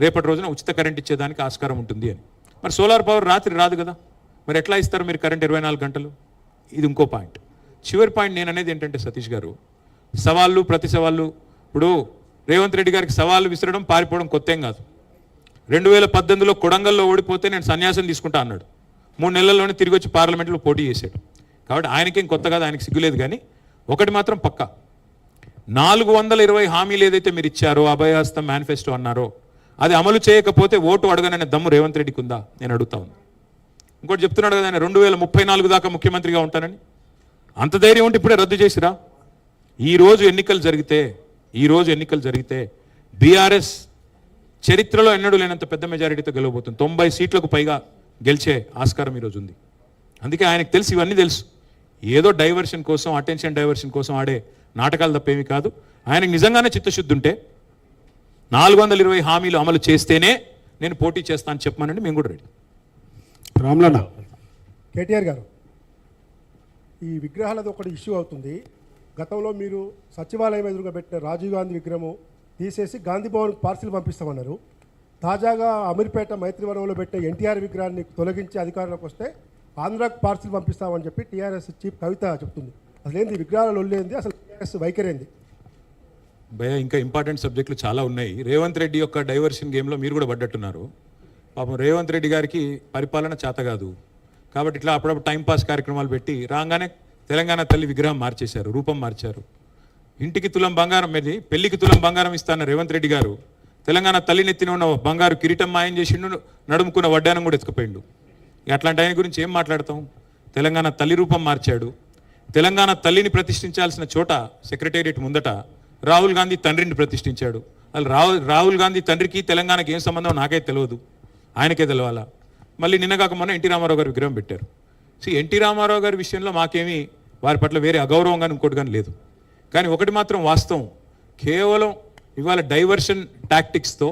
రేపటి రోజున ఉచిత కరెంట్ ఇచ్చేదానికి ఆస్కారం ఉంటుంది అని. మరి సోలార్ పవర్ రాత్రి రాదు కదా, మరి ఎట్లా ఇస్తారు మీరు కరెంట్ 24 గంటలు? ఇది ఇంకో పాయింట్. చివరి పాయింట్ నేను అనేది ఏంటంటే సతీష్ గారు, సవాళ్ళు ప్రతి సవాళ్ళు, ఇప్పుడు రేవంత్ రెడ్డి గారికి సవాళ్ళు విసరడం పారిపోవడం కొత్త ఏం కాదు. 2018లో కొడంగల్లో ఓడిపోతే నేను సన్యాసం తీసుకుంటా అన్నాడు. 3 నెలల్లోనే తిరిగి వచ్చి పార్లమెంట్లో పోటీ చేశాడు. కాబట్టి ఆయనకేం కొత్త కాదు, ఆయనకి సిగ్గులేదు. కానీ ఒకటి మాత్రం పక్కా, 420 హామీలు ఏదైతే మీరు ఇచ్చారో, అభయహస్తం మేనిఫెస్టో అన్నారో, అది అమలు చేయకపోతే ఓటు అడగననే దమ్ము రేవంత్ రెడ్డికి ఉందా? నేను అడుగుతా ఉన్నాను. ఇంకోటి చెప్తున్నాడు కదా ఆయన 2034 దాకా ముఖ్యమంత్రిగా ఉంటానని. అంత ధైర్యం ఉంటే ఇప్పుడే రద్దు చేసిరా? ఈరోజు ఎన్నికలు జరిగితే బీఆర్ఎస్ చరిత్రలో ఎన్నడూ లేనంత పెద్ద మెజారిటీతో గెలవబోతుంది. 90 సీట్లకు పైగా గెలిచే ఆస్కారం ఈరోజు ఉంది. అందుకే ఆయనకు తెలుసు, ఇవన్నీ తెలుసు. ఏదో డైవర్షన్ కోసం, అటెన్షన్ డైవర్షన్ కోసం ఆడే నాటకాలు తప్పేమీ కాదు. ఆయనకు నిజంగానే చిత్తశుద్ధి ఉంటే 420 హామీలు అమలు చేస్తేనే నేను పోటీ చేస్తాను చెప్పమనండి, మేము కూడా రెడీ. రామ్లన్న. కేటీఆర్ గారు, ఈ విగ్రహాలది ఒకటి ఇష్యూ అవుతుంది. గతంలో మీరు సచివాలయం ఎదురుగా పెట్టిన రాజీవ్ గాంధీ విగ్రహము తీసేసి గాంధీ భవన్కి పార్సిల్ పంపిస్తామన్నారు. తాజాగా అమీర్పేట మైత్రివనంలో పెట్టే ఎన్టీఆర్ విగ్రహాన్ని తొలగించి అధికారంలోకి వస్తే ఆంధ్రాకు పార్సిల్ పంపిస్తామని చెప్పి టీఆర్ఎస్ చీఫ్ కవిత చెప్తుంది. అసలు ఏంది విగ్రహాల లొల్లేంది, అసలు టీఆర్ఎస్ వైఖరేంది? భయ ఇంకా ఇంపార్టెంట్ సబ్జెక్టులు చాలా ఉన్నాయి. రేవంత్ రెడ్డి యొక్క డైవర్షన్ గేమ్లో మీరు కూడా పడ్డట్టున్నారు. పాపం రేవంత్ రెడ్డి గారికి పరిపాలన చేత కాదు కాబట్టి ఇట్లా అప్పుడప్పుడు టైంపాస్ కార్యక్రమాలు పెట్టి రాగానే తెలంగాణ తల్లి విగ్రహం మార్చేశారు, రూపం మార్చారు. ఇంటికి తులం బంగారం మీద పెళ్లికి తులం బంగారం ఇస్తాన్న రేవంత్ రెడ్డి గారు తెలంగాణ తల్లి నెత్తిన ఉన్న బంగారు కిరీటం మాయం చేసిండు, నడుముకున్న వడ్డానం కూడా ఎత్తుకుపోయిండు. అట్లాంటి ఆయన గురించి ఏం మాట్లాడతాం? తెలంగాణ తల్లి రూపం మార్చాడు. తెలంగాణ తల్లిని ప్రతిష్ఠించాల్సిన చోట సెక్రటేరియట్ ముందట రాహుల్ గాంధీ తండ్రిని ప్రతిష్ఠించాడు. అసలు రాహుల్ గాంధీ తండ్రికి తెలంగాణకి ఏం సంబంధం నాకైతే తెలియదు, ఆయనకే తెలవాలా. మళ్ళీ నిన్నగాక మొన్న ఎన్టీ రామారావు గారు విగ్రహం పెట్టారు. ఎన్టీ రామారావు గారి విషయంలో మాకేమీ వారి పట్ల వేరే అగౌరవం కానీ ఇంకోటి కానీ లేదు. కానీ ఒకటి మాత్రం వాస్తవం, కేవలం ఇవాళ డైవర్షన్ టాక్టిక్స్తో,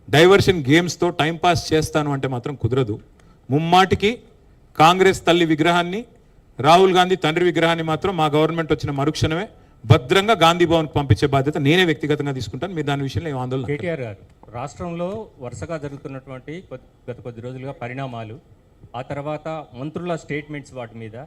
డైవర్షన్ గేమ్స్తో టైంపాస్ చేస్తాను అంటే మాత్రం కుదరదు. ముమ్మాటికి కాంగ్రెస్ తల్లి విగ్రహాన్ని, రాహుల్ గాంధీ తండ్రి విగ్రహాన్ని మాత్రం మా గవర్నమెంట్ వచ్చిన మరుక్షణమే భద్రంగా గాంధీ భవన్కి పంపించే బాధ్యత నేనే వ్యక్తిగతంగా తీసుకుంటాను. మీరు దాని విషయంలో ఏం ఆందోళన? కేటీఆర్ గారు, రాష్ట్రంలో వరుసగా జరుగుతున్నటువంటి గత కొద్ది రోజులుగా పరిణామాలు, ఆ తర్వాత మంత్రుల స్టేట్మెంట్స్ వాటి మీద,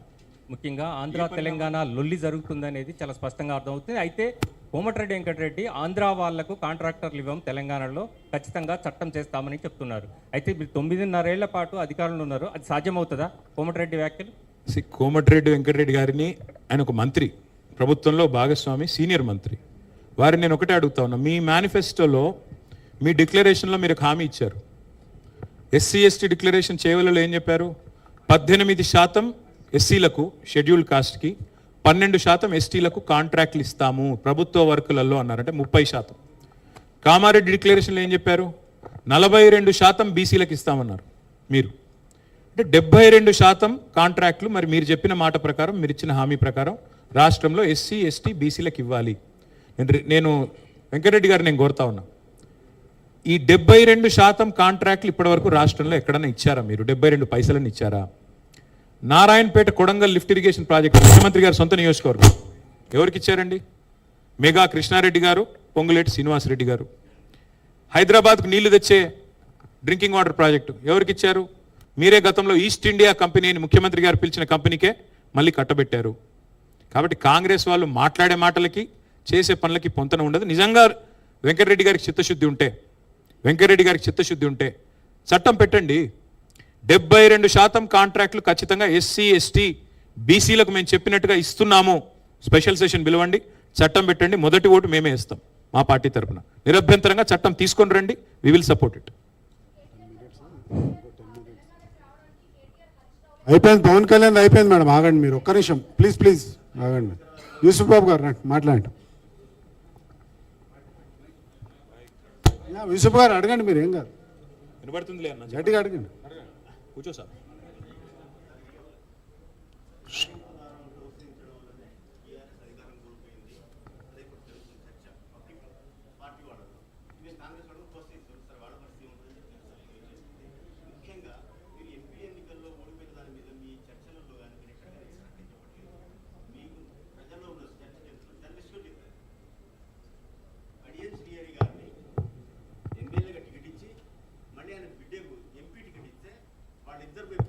ముఖ్యంగా ఆంధ్ర తెలంగాణ లొల్లి జరుగుతుందనేది చాలా స్పష్టంగా అర్థమవుతుంది. అయితే కోమటిరెడ్డి వెంకటరెడ్డి ఆంధ్ర వాళ్లకు కాంట్రాక్టర్లు ఇవ్వం, తెలంగాణలో ఖచ్చితంగా చట్టం చేస్తామని చెప్తున్నారు. అయితే మీరు 9.5 ఏళ్ల పాటు అధికారంలో ఉన్నారు, అది సాధ్యమవుతుందా కోమటిరెడ్డి వ్యాఖ్యలు? కోమటిరెడ్డి వెంకటరెడ్డి గారిని, ఆయన ఒక మంత్రి, ప్రభుత్వంలో భాగస్వామి, సీనియర్ మంత్రి, వారిని నేను ఒకటే అడుగుతా ఉన్నా. మీ మేనిఫెస్టోలో, మీ డిక్లరేషన్లో మీరు ఒక హామీ ఇచ్చారు. ఎస్సీ ఎస్టీ డిక్లరేషన్ చేయవలలో ఏం చెప్పారు? 18% ఎస్సీలకు, షెడ్యూల్డ్ కాస్ట్కి, 12% ఎస్టీలకు కాంట్రాక్ట్లు ఇస్తాము ప్రభుత్వ వర్కులలో అన్నారంటే 30%. కామారెడ్డి డిక్లరేషన్లో ఏం చెప్పారు? 42% బీసీలకు ఇస్తామన్నారు మీరు. అంటే 72% కాంట్రాక్ట్లు. మరి మీరు చెప్పిన మాట ప్రకారం, మీరు ఇచ్చిన హామీ ప్రకారం రాష్ట్రంలో ఎస్సీ ఎస్టీ బీసీలకు ఇవ్వాలి. నేను వెంకటరెడ్డి గారు నేను కోరుతా ఉన్నా, ఈ 72% కాంట్రాక్ట్లు ఇప్పటివరకు రాష్ట్రంలో ఎక్కడన్నా ఇచ్చారా మీరు? 72 పైసలను ఇచ్చారా? Narayanpet Kodangal lift irrigation project ముఖ్యమంత్రి గారు సొంత నియోజకవర్గం, ఎవరికి ఇచ్చారండి? మెగా కృష్ణారెడ్డి గారు, పొంగులేటి శ్రీనివాసరెడ్డి గారు. హైదరాబాద్కు నీళ్లు తెచ్చే డ్రింకింగ్ వాటర్ ప్రాజెక్టు ఎవరికి ఇచ్చారు? మీరే గతంలో ఈస్ట్ ఇండియా కంపెనీని ముఖ్యమంత్రి గారు పిలిచిన కంపెనీకే మళ్ళీ కట్టబెట్టారు. కాబట్టి కాంగ్రెస్ వాళ్ళు మాట్లాడే మాటలకి, చేసే పనులకి పొంతన ఉండదు. నిజంగా వెంకటరెడ్డి గారికి చిత్తశుద్ధి ఉంటే చట్టం పెట్టండి. 72% కాంట్రాక్టులు ఖచ్చితంగా ఎస్సీ ఎస్టీ బీసీలకు మేము చెప్పినట్టుగా ఇస్తున్నాము. స్పెషల్ సెషన్ పిలవండి, చట్టం పెట్టండి. మొదటి ఓటు మేమే ఇస్తాం మా పార్టీ తరఫున. నిరభ్యంతరంగా చట్టం తీసుకొని రండి, వి విల్ సపోర్ట్ ఇట్. అయిపోయింది పవన్ కళ్యాణ్, అయిపోయింది మేడం. ఆగండి మీరు ఒక్క నిమిషం ప్లీజ్ ఆగండి. యూసుఫ్ బాబు గారు మాట్లాడండి. యూసుఫ్ గారు అడగండి, మీరు ఏం కాదు, వినబడుతుందిలే అన్న, గట్టిగా అడగండి. కూర్చో సార్.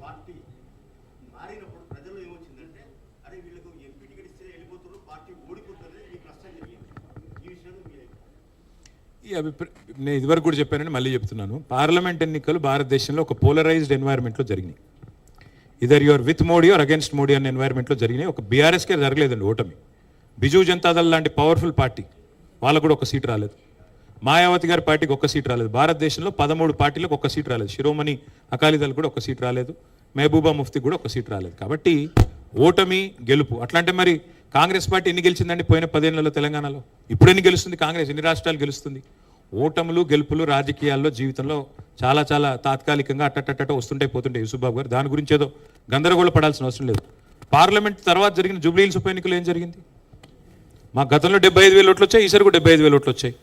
పార్టీ మారినప్పుడు ప్రజల్లో ఏమొచ్చిందంటే, అరే వీళ్ళకు ఎంపీ టికెట్ ఇస్తే వెళ్ళిపోతున్నారు, పార్టీ ఓడిపోతుంది, మీకు నష్టం జరిగింది. ఈ విషయంలో ఈ నేను ఇదివరకు కూడా చెప్పానని మళ్ళీ చెప్తున్నాను. పార్లమెంట్ ఎన్నికలు భారతదేశంలో ఒక పోలరైజ్డ్ ఎన్వైర్న్మెంట్లో జరిగినాయి. Either you're with Modi or against Modi అనే ఎన్వైర్న్మెంట్లో జరిగినాయి. ఒక బీఆర్ఎస్కే జరగలేదండి ఓటమి. బిజు జనతాదళ్ లాంటి పవర్ఫుల్ పార్టీ వాళ్ళకు కూడా ఒక సీట్ రాలేదు. మాయావతి గారి పార్టీకి ఒక్క సీట్ రాలేదు. భారతదేశంలో 13 పార్టీలకు ఒక్క సీట్ రాలేదు. శిరోమణి అకాలీదళ్ కూడా ఒక సీట్ రాలేదు. మహబూబా ముఫ్తీ కూడా ఒక సీట్ రాలేదు. కాబట్టి ఓటమి గెలుపు అట్లాంటి. మరి కాంగ్రెస్ పార్టీ ఎన్ని గెలిచిందండి పోయిన 10 ఏళ్లలో తెలంగాణలో? ఇప్పుడు ఎన్ని గెలుస్తుంది కాంగ్రెస్? ఎన్ని రాష్ట్రాలు గెలుస్తుంది? ఓటములు గెలుపులు రాజకీయాల్లో జీవితంలో చాలా చాలా తాత్కాలికంగా అట్టట్టట్ట వస్తుంటాయి పోతుంటాయి. యూసుఫ్ బాబు గారు దాని గురించి ఏదో గందరగోళ పడాల్సిన అవసరం లేదు. పార్లమెంట్ తర్వాత జరిగిన జూబ్లీహిల్స్ ఉప ఎన్నికలు ఏం జరిగింది? మా గతంలో 75,000 ఓట్లు వచ్చాయి, ఈసారి కూడా 75,000 ఓట్లు వచ్చాయి.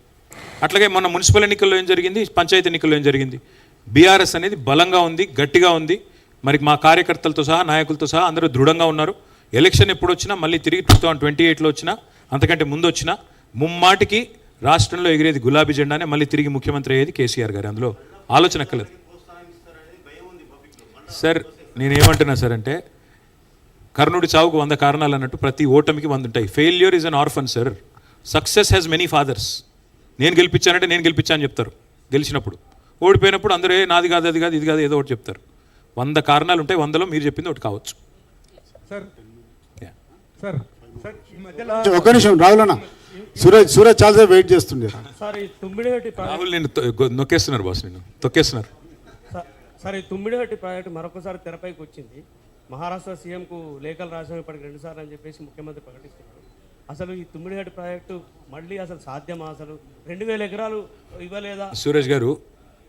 అట్లాగే మొన్న మున్సిపల్ ఎన్నికల్లో ఏం జరిగింది, పంచాయతీ ఎన్నికల్లో ఏం జరిగింది? బీఆర్ఎస్ అనేది బలంగా ఉంది, గట్టిగా ఉంది. మరి మా కార్యకర్తలతో సహా నాయకులతో సహా అందరూ దృఢంగా ఉన్నారు. ఎలక్షన్ ఎప్పుడు వచ్చినా మళ్ళీ తిరిగి 2028లో వచ్చినా అంతకంటే ముందు వచ్చినా ముమ్మాటికి రాష్ట్రంలో ఎగిరేది గులాబీ జెండానే, మళ్ళీ తిరిగి ముఖ్యమంత్రి అయ్యేది కేసీఆర్ గారు. అందులో ఆలోచన ఎక్కలేదు. సార్ నేనేమంటున్నా సార్ అంటే కర్ణుడి చావుకు 100 కారణాలు అన్నట్టు ప్రతి ఓటమికి 100 ఉంటాయి. Failure is an orphan sir, success has many fathers. నేను గెలిపించానంటే నేను గెలిపించాను చెప్తారు గెలిచినప్పుడు, ఓడిపోయినప్పుడు అందరూ నాది కాదు అది కాదు ఇది కాదు ఏదో ఒకటి చెప్తారు. 100 కారణాలు ఉంటాయి, 100లో మీరు చెప్పింది ఒకటి కావచ్చు. ఒక్క నిమిషం రాహుల్ అన్న, సూరజ్ చాలాసేపు వెయిట్ చేస్తుండే. సార్ ఈ తుమ్మిడిహట్టి రాహుల్ నేను నొక్కేస్తున్నారు బాస్, నేను తొక్కేస్తున్నారు. సార్ ఈ తుమ్మిడిహట్టి ప్రాజెక్టు మరొకసారి తెరపైకి వచ్చింది. మహారాష్ట్ర సీఎంకు లేఖలు రాసిన ఇప్పటికి 2 సార్లు అని చెప్పేసి ముఖ్యమంత్రి ప్రకటిస్తున్నారు. అసలు ఈ తుమ్మిడిహట్టి ప్రాజెక్టు మళ్ళీ అసలు సాధ్యమా? అసలు 2,000 ఎకరాలు ఇవ్వలేదా? సూరజ్ గారు,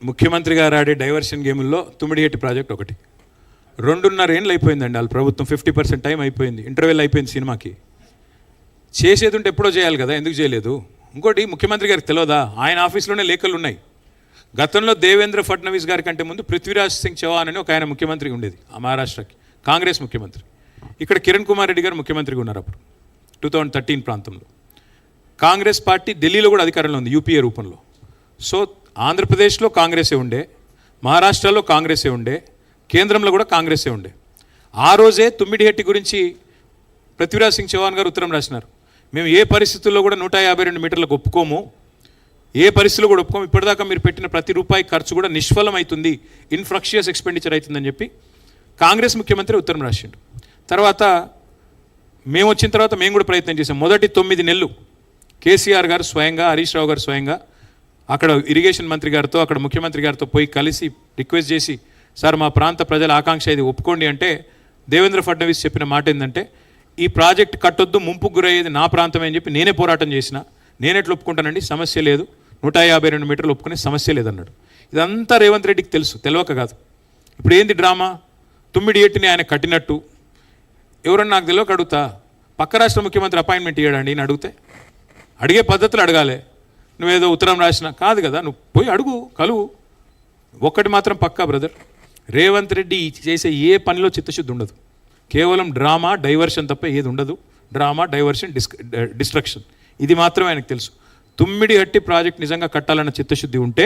ముఖ్యమంత్రి గారు ఆడే డైవర్షన్ గేముల్లో తుమ్మిడిహట్టి ప్రాజెక్ట్ ఒకటి. 2.5 ఏళ్ళు అయిపోయిందండి వాళ్ళ ప్రభుత్వం, 50% టైం అయిపోయింది, ఇంటర్వెల్ అయిపోయింది సినిమాకి. చేసేది ఉంటే ఎప్పుడో చేయాలి కదా, ఎందుకు చేయలేదు? ఇంకోటి ముఖ్యమంత్రి గారికి తెలియదా, ఆయన ఆఫీస్లోనే లేఖలు ఉన్నాయి. గతంలో దేవేంద్ర ఫడ్నవీస్ గారి కంటే ముందు పృథ్వీరాజ్ సింగ్ చౌహాన్ అని ఒక ఆయన ముఖ్యమంత్రి ఉండేది ఆ మహారాష్ట్రకి, కాంగ్రెస్ ముఖ్యమంత్రి. ఇక్కడ కిరణ్ కుమార్ రెడ్డి గారు ముఖ్యమంత్రిగా ఉన్నారు అప్పుడు 2013 ప్రాంతంలో. కాంగ్రెస్ పార్టీ ఢిల్లీలో కూడా అధికారంలో ఉంది యూపీఏ రూపంలో. సో ఆంధ్రప్రదేశ్లో కాంగ్రెసే ఉండే, మహారాష్ట్రలో కాంగ్రెసే ఉండే, కేంద్రంలో కూడా కాంగ్రెసే ఉండే. ఆ రోజే తుమ్మిడిహట్టి గురించి పృథ్వీరాజ్ సింగ్ చౌహాన్ గారు ఉత్తరం రాసినారు. మేము ఏ పరిస్థితుల్లో కూడా 152 మీటర్లకు ఒప్పుకోము, ఏ పరిస్థితుల్లో కూడా ఒప్పుకోము, ఇప్పటిదాకా మీరు పెట్టిన ప్రతి రూపాయి ఖర్చు కూడా నిష్ఫలం అవుతుంది, ఇన్ఫ్రక్షియస్ ఎక్స్పెండిచర్ అవుతుందని చెప్పి కాంగ్రెస్ ముఖ్యమంత్రి ఉత్తరం రాసిండు. తర్వాత మేము వచ్చిన తర్వాత మేము కూడా ప్రయత్నం చేసాం. మొదటి 9 నెలలు కేసీఆర్ గారు స్వయంగా, హరీష్ రావు గారు స్వయంగా అక్కడ ఇరిగేషన్ మంత్రి గారితో, అక్కడ ముఖ్యమంత్రి గారితో పోయి కలిసి రిక్వెస్ట్ చేసి, సార్ మా ప్రాంత ప్రజల ఆకాంక్ష ఇది ఒప్పుకోండి అంటే దేవేంద్ర ఫడ్నవీస్ చెప్పిన మాట ఏంటంటే, ఈ ప్రాజెక్ట్ కట్టొద్దు, ముంపుకు గురయ్యేది నా ప్రాంతమే అని చెప్పి నేనే పోరాటం చేసిన, నేనెట్లు ఒప్పుకుంటానండి, సమస్య లేదు, 152 మీటర్లు ఒప్పుకునే సమస్య లేదన్నాడు. ఇదంతా రేవంత్ రెడ్డికి తెలుసు, తెలియక కాదు. ఇప్పుడు ఏంది డ్రామా? తుమ్మిడిహట్టిని ఆయన కట్టినట్టు ఎవరన్నా నాకు తెలియక అడుగుతా, పక్క రాష్ట్ర ముఖ్యమంత్రి అపాయింట్మెంట్ ఇవ్వడండి అని అడిగితే, అడిగే పద్ధతులు అడగాలి. నువ్వేదో ఉత్తరం రాసినా కాదు కదా, నువ్వు పోయి అడుగు, కలువు. ఒక్కటి మాత్రం పక్కా బ్రదర్, రేవంత్ రెడ్డి చేసే ఏ పనిలో చిత్తశుద్ధి ఉండదు, కేవలం డ్రామా డైవర్షన్ తప్ప ఏది ఉండదు. డ్రామా డైవర్షన్ డిస్ట్రక్షన్, ఇది మాత్రమే ఆయనకు తెలుసు. తుమ్మిడిహట్టి ప్రాజెక్ట్ నిజంగా కట్టాలన్న చిత్తశుద్ధి ఉంటే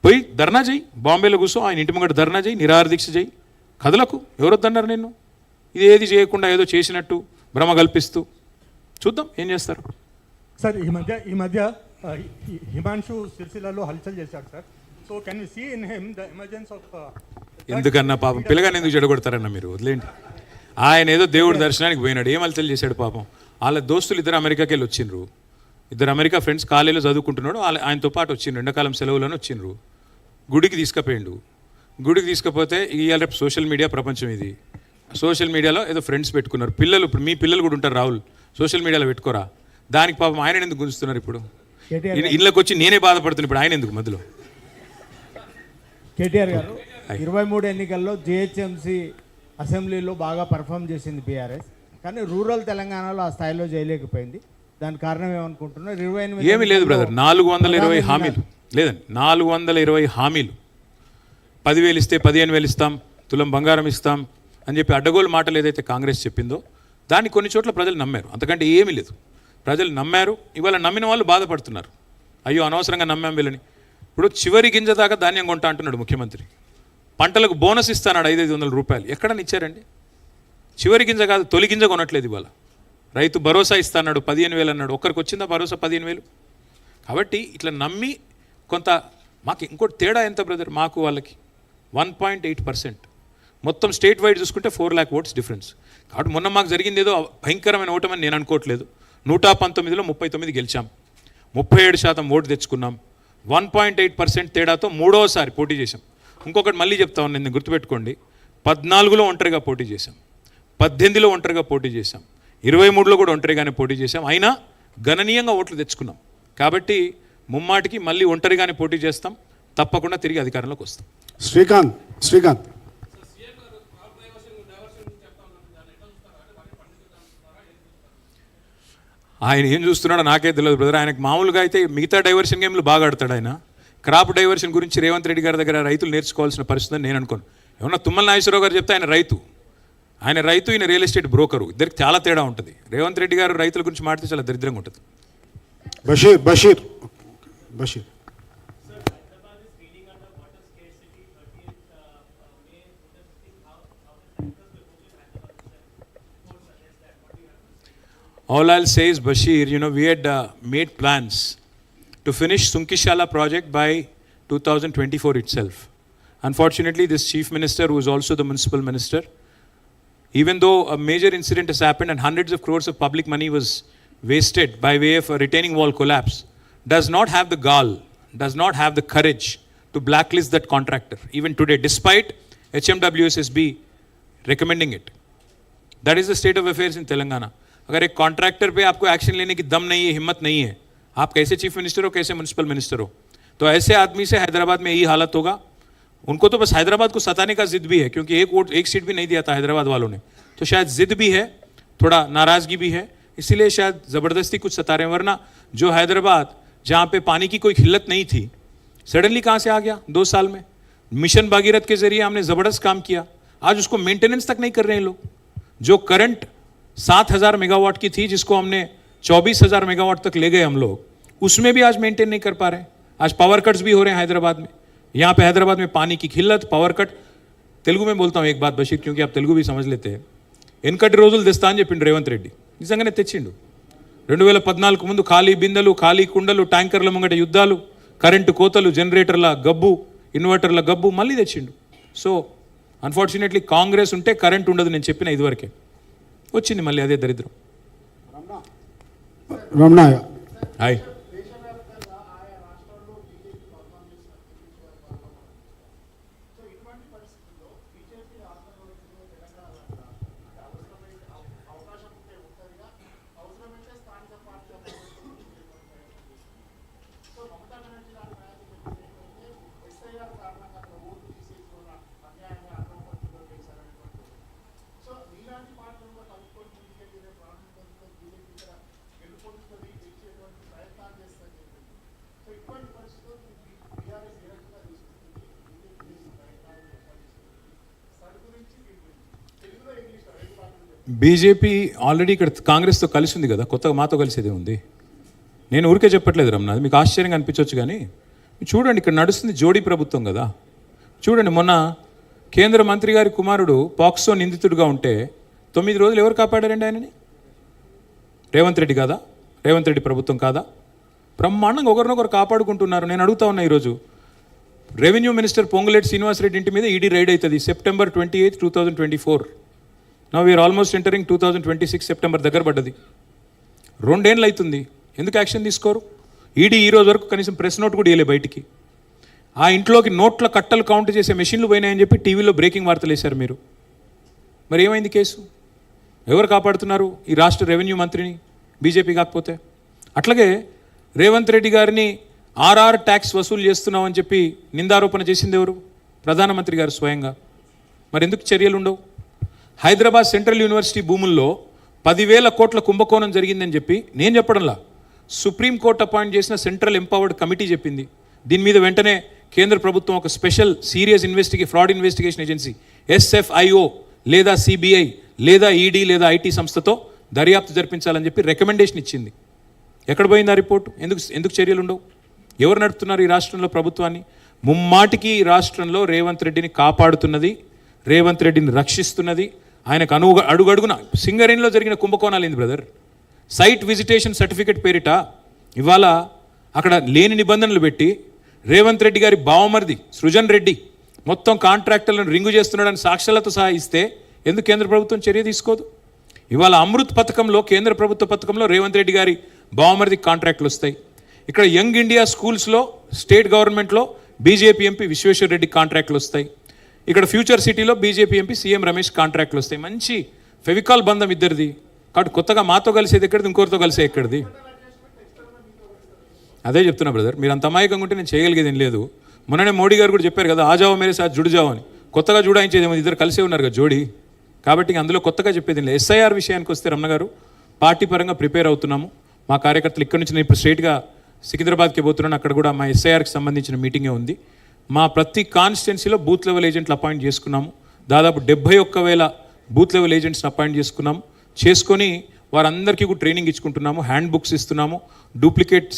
పోయి ధర్నా చేయి, బాంబేలో కూర్చో, ఆయన ఇంటి ముంగట ధర్నా చేయి, నిరాహార దీక్ష చేయి, కథలకు ఎవరొద్దన్నారు నిన్ను. ఇది ఏది చేయకుండా ఏదో చేసినట్టు భ్రమ కల్పిస్తూ చూద్దాం ఏం చేస్తారు. సార్ ఈ మధ్య హిమాంశు సిరిసిల్లలో హల్చల్ చేశాడు sir. So can you see in him the emergence of ఎందుకన్నా పాపం పిల్లగాని ఎందుకు చెడగొడతారన్న మీరు, వదిలేండి. ఆయన ఏదో దేవుడి దర్శనానికి పోయినాడు, ఏం హల్చల్ చేశాడు పాపం. వాళ్ళ దోస్తులు 2 అమెరికాకి వెళ్ళి వచ్చిండ్రు, 2 అమెరికా ఫ్రెండ్స్ కాలేజీలో చదువుకుంటున్నాడు, ఆయనతో పాటు వచ్చిండ్రు, ఎండాకాలం సెలవులను వచ్చిండ్రు. గుడికి తీసుకుపోయిండు. గుడికి తీసుకుపోతే ఇవాళ రేపు సోషల్ మీడియా ప్రపంచం ఇది. సోషల్ మీడియాలో ఏదో ఫ్రెండ్స్ పెట్టుకున్నారు పిల్లలు. ఇప్పుడు మీ పిల్లలు కూడా ఉంటారు రాహుల్, సోషల్ మీడియాలో పెట్టుకోరా. దానికి పాపం ఆయన ఎందుకు గుంజుతున్నారు? ఇప్పుడు ఇళ్ళకి వచ్చి నేనే బాధపడుతున్నాను, ఇప్పుడు ఆయన ఎందుకు మధ్యలో? కేటీఆర్ గారు 23 ఎన్నికల్లో జిహెచ్ఎంసీ అసెంబ్లీలో బాగా పర్ఫామ్ చేసింది బీఆర్ఎస్, కానీ రూరల్ తెలంగాణలో ఆ స్థాయిలో చేయలేకపోయింది. దానికి కారణం ఏమనుకుంటున్నారు? 28 ఏమీ లేదు బ్రదర్, 420 హామీలు లేదండి, 420 హామీలు. 10,000 ఇస్తే 15,000 ఇస్తాం, తులం బంగారం ఇస్తాం అని చెప్పి అడ్డగోలు మాటలు ఏదైతే కాంగ్రెస్ చెప్పిందో దాన్ని కొన్ని చోట్ల ప్రజలు నమ్మారు, అంతకంటే ఏమీ లేదు. ప్రజలు నమ్మారు, ఇవాళ నమ్మిన వాళ్ళు బాధపడుతున్నారు, అయ్యో అనవసరంగా నమ్మాం వీళ్ళని. ఇప్పుడు చివరి గింజ దాకా ధాన్యం కొంటా అంటున్నాడు ముఖ్యమంత్రి. పంటలకు బోనస్ ఇస్తానాడు 500 రూపాయలు, ఎక్కడని ఇచ్చారండి? చివరి గింజ కాదు, తొలి గింజ కొనట్లేదు ఇవాళ. రైతు భరోసా ఇస్తాడు 15,000 అన్నాడు, ఒక్కరికి వచ్చిందా భరోసా 15,000? కాబట్టి ఇట్లా నమ్మి కొంత మాకు ఇంకోటి తేడా ఎంత బ్రదర్, మాకు వాళ్ళకి 1.8%, మొత్తం స్టేట్ వైడ్ చూసుకుంటే 4 lakh ఓట్స్ డిఫరెన్స్. కాబట్టి మొన్న మాకు జరిగింది ఏదో భయంకరమైన ఓటమని నేను అనుకోవట్లేదు. 119లో 39 గెలిచాం, 37% ఓటు తెచ్చుకున్నాం, 1.8% తేడాతో 3వసారి పోటీ చేశాం. ఇంకొకటి మళ్ళీ చెప్తా ఉన్నాను, నేను గుర్తుపెట్టుకోండి, 14లో ఒంటరిగా పోటీ చేశాం, 18లో ఒంటరిగా పోటీ చేశాం, 23లో కూడా ఒంటరిగానే పోటీ చేశాం, అయినా గణనీయంగా ఓట్లు తెచ్చుకున్నాం. కాబట్టి ముమ్మాటికి మళ్ళీ ఒంటరిగానే పోటీ చేస్తాం, తప్పకుండా తిరిగి అధికారంలోకి వస్తాం. శ్రీకాంత్ ఆయన ఏం చూస్తున్నాడో నాకే తెలియదు బ్రదర్. ఆయనకు మామూలుగా అయితే మిగతా డైవర్షన్ గేమ్లు బాగా ఆడతాడు. ఆయన క్రాప్ డైవర్షన్ గురించి రేవంత్ రెడ్డి గారి దగ్గర రైతులు నేర్చుకోవాల్సిన పరిస్థితి అని నేను అనుకోను. ఏమన్నా తుమ్మల నాగేశ్వరరావు గారు చెప్తే ఆయన రైతు, ఈయన రియల్ ఎస్టేట్ బ్రోకరు. ఇద్దరికి చాలా తేడా ఉంటుంది. రేవంత్ రెడ్డి గారు రైతుల గురించి మాట్లాడితే చాలా దరిద్రంగా ఉంటుంది. Basheer All I'll say is, Bashir, we had made plans to finish Sunkishala project by 2024 itself. Unfortunately, this chief minister, who is also the municipal minister, even though a major incident has happened and hundreds of crores of public money was wasted by way of a retaining wall collapse, does not have the gall, does not have the courage to blacklist that contractor, even today, despite HMWSSB recommending it. That is the state of affairs in Telangana. अगर एक कॉन्ट्रैक्टर पे आपको एक्शन लेने की दम नहीं है, हिम्मत नहीं है, आप कैसे चीफ मिनिस्टर हो, कैसे म्युनिसिपल मिनिस्टर हो? तो ऐसे आदमी से हैदराबाद में यही हालत होगा. उनको तो बस हैदराबाद को सताने का जिद भी है, क्योंकि एक सीट भी नहीं दिया था हैदराबाद वालों ने. तो शायद जिद भी है, थोड़ा नाराजगी भी है, इसीलिए शायद ज़बरदस्ती कुछ सता रहे हैं. वरना जो हैदराबाद जहाँ पे पानी की कोई किल्लत नहीं थी, सडनली कहाँ से आ गया 2 साल में? मिशन भागीरथ के जरिए हमने ज़बरदस्त काम किया. आज उसको मेंटेनेंस तक नहीं कर रहे हैं लोग. जो करंट 7,000 मेगावाट की थी, जिसको हमने 24,000 मेगावाट तक ले गए हम लोग, उसमें भी आज मेंटेन नहीं कर पा रहे हैं. आज पावर कट्स भी हो रहे हैं हैदराबाद में. यहाँ पे हैदराबाद में पानी की किल्लत, पावर कट. तेलुगु में बोलता हूँ एक बात बशीर, क्योंकि आप तेलुगु भी समझ लेते हैं. ఎన్కటి రోజులు తెస్తా అని చెప్పిండు రేవంత్ రెడ్డి. నిజంగానే తెచ్చిండు. 2014 ముందు ఖాళీ బిందెలు, ఖాళీ కుండలు, ట్యాంకర్ల ముంగట యుద్ధాలు, కరెంటు కోతలు, జనరేటర్ల గబ్బు, ఇన్వర్టర్ల గబ్బు మళ్ళీ తెచ్చిండు. సో అన్ఫార్చునేట్లీ కాంగ్రెస్ ఉంటే కరెంట్ ఉండదు, నేను చెప్పిన ఇదివరకే. వచ్చింది మళ్ళీ అదే దరిద్రం. రమణ హాయ్. బీజేపీ ఆల్రెడీ ఇక్కడ కాంగ్రెస్తో కలిసి ఉంది కదా, కొత్తగా మాతో కలిసేదే ఉంది. నేను ఊరికే చెప్పట్లేదు రమణ, మీకు ఆశ్చర్యంగా అనిపించవచ్చు కానీ చూడండి, ఇక్కడ నడుస్తుంది జోడీ ప్రభుత్వం కదా. చూడండి, మొన్న కేంద్ర మంత్రి గారి కుమారుడు పాక్సో నిందితుడిగా ఉంటే 9 రోజులు ఎవరు కాపాడారండి ఆయనని? రేవంత్ రెడ్డి కాదా? రేవంత్ రెడ్డి ప్రభుత్వం కాదా? బ్రహ్మాండంగా ఒకరినొకరు కాపాడుకుంటున్నారు. నేను అడుగుతా ఉన్నా, ఈరోజు రెవెన్యూ మినిస్టర్ పొంగులేటి శ్రీనివాసరెడ్డి ఇంటి మీద ఈడీ రైడ్ అవుతుంది September 28, 2024. Now we're almost entering 2026. September దగ్గర పడ్డది. 2 ఏళ్ళు అవుతుంది. ఎందుకు యాక్షన్ తీసుకోరు? ఈడీ ఈ రోజు వరకు కనీసం ప్రెస్ నోట్ కూడా ఇవ్వలే బయటికి. ఆ ఇంట్లోకి నోట్ల కట్టలు కౌంట్ చేసే మెషిన్లు పోయినాయని చెప్పి టీవీలో బ్రేకింగ్ వార్తలు వేశారు మీరు. మరి ఏమైంది కేసు? ఎవరు కాపాడుతున్నారు ఈ రాష్ట్ర రెవెన్యూ మంత్రిని? బీజేపీ కాకపోతే. అట్లాగే రేవంత్ రెడ్డి గారిని ఆర్ఆర్ ట్యాక్స్ వసూలు చేస్తున్నామని చెప్పి నిందారోపణ చేసింది ఎవరు? ప్రధానమంత్రి గారు స్వయంగా. మరి ఎందుకు చర్యలు ఉండవు? హైదరాబాద్ సెంట్రల్ యూనివర్సిటీ భూముల్లో 10,000 కోట్ల కుంభకోణం జరిగిందని చెప్పి నేను చెప్పడంలా, సుప్రీంకోర్టు అపాయింట్ చేసిన సెంట్రల్ ఎంపవర్డ్ కమిటీ చెప్పింది. దీని మీద వెంటనే కేంద్ర ప్రభుత్వం ఒక special serious fraud investigation agency SFIO లేదా CBI లేదా ED లేదా IT సంస్థతో దర్యాప్తు జరిపించాలని చెప్పి రికమెండేషన్ ఇచ్చింది. ఎక్కడ పోయింది ఆ రిపోర్టు? ఎందుకు చర్యలు ఉండవు? ఎవరు నడుపుతున్నారు ఈ రాష్ట్రంలో ప్రభుత్వాన్ని? ముమ్మాటికి ఈ రాష్ట్రంలో రేవంత్ రెడ్డిని కాపాడుతున్నది, రేవంత్ రెడ్డిని రక్షిస్తున్నది, ఆయనకు అడుగడుగున. సింగరేణిలో జరిగిన కుంభకోణాలు ఏంది బ్రదర్? సైట్ విజిటేషన్ సర్టిఫికేట్ పేరిట ఇవాళ అక్కడ లేని నిబంధనలు పెట్టి రేవంత్ రెడ్డి గారి బావమరిది సృజన్ రెడ్డి మొత్తం కాంట్రాక్టర్లను రింగు చేస్తున్నాడని సాక్ష్యాలతో సహా ఇస్తే ఎందుకు కేంద్ర ప్రభుత్వం చర్య తీసుకోదు? ఇవాళ అమృత్ పథకంలో, కేంద్ర ప్రభుత్వ పథకంలో రేవంత్ రెడ్డి గారి బావమరిది కాంట్రాక్టులు వస్తాయి. ఇక్కడ యంగ్ ఇండియా స్కూల్స్లో స్టేట్ గవర్నమెంట్లో బీజేపీ ఎంపీ విశ్వేశ్వర్ రెడ్డి కాంట్రాక్టులు వస్తాయి. ఇక్కడ ఫ్యూచర్ సిటీలో బీజేపీ ఎంపీ సీఎం రమేష్ కాంట్రాక్టులు వస్తాయి. మంచి ఫెవికాల్ బంధం ఇద్దరిది. కాబట్టి కొత్తగా మాతో కలిసేది ఎక్కడిది, ఇంకోరితో కలిసే ఎక్కడిది? అదే చెప్తున్నా బ్రదర్, మీరు అంత అమాయకంగా ఉంటే నేను చేయగలిగేది ఏం లేదు. మొన్ననే మోడీ గారు కూడా చెప్పారు కదా, ఆజావో మేరే సాత్ జుడ్ జావో అని. కొత్తగా జుడాయించేది ఏమో, ఇద్దరు కలిసే ఉన్నారు కదా జోడీ. కాబట్టి అందులో కొత్తగా చెప్పేది లేదు. ఎస్ఐఆర్ విషయానికి వస్తే రమణ గారు, పార్టీ పరంగా ప్రిపేర్ అవుతున్నాము. మా కార్యకర్తలు ఇక్కడ నుంచి నేను ఇప్పుడు స్ట్రైట్గా సికింద్రాబాద్కి పోతున్నాను. అక్కడ కూడా మా ఎస్ఐఆర్కి సంబంధించిన మీటింగే ఉంది. మా ప్రతి కాన్స్టిట్యున్సీలో బూత్ లెవెల్ ఏజెంట్లు అపాయింట్ చేసుకున్నాము. దాదాపు 71,000 బూత్ లెవెల్ ఏజెంట్స్ని అపాయింట్ చేసుకొని వారందరికీ కూడా ట్రైనింగ్ ఇచ్చుకుంటున్నాము. హ్యాండ్ బుక్స్ ఇస్తున్నాము.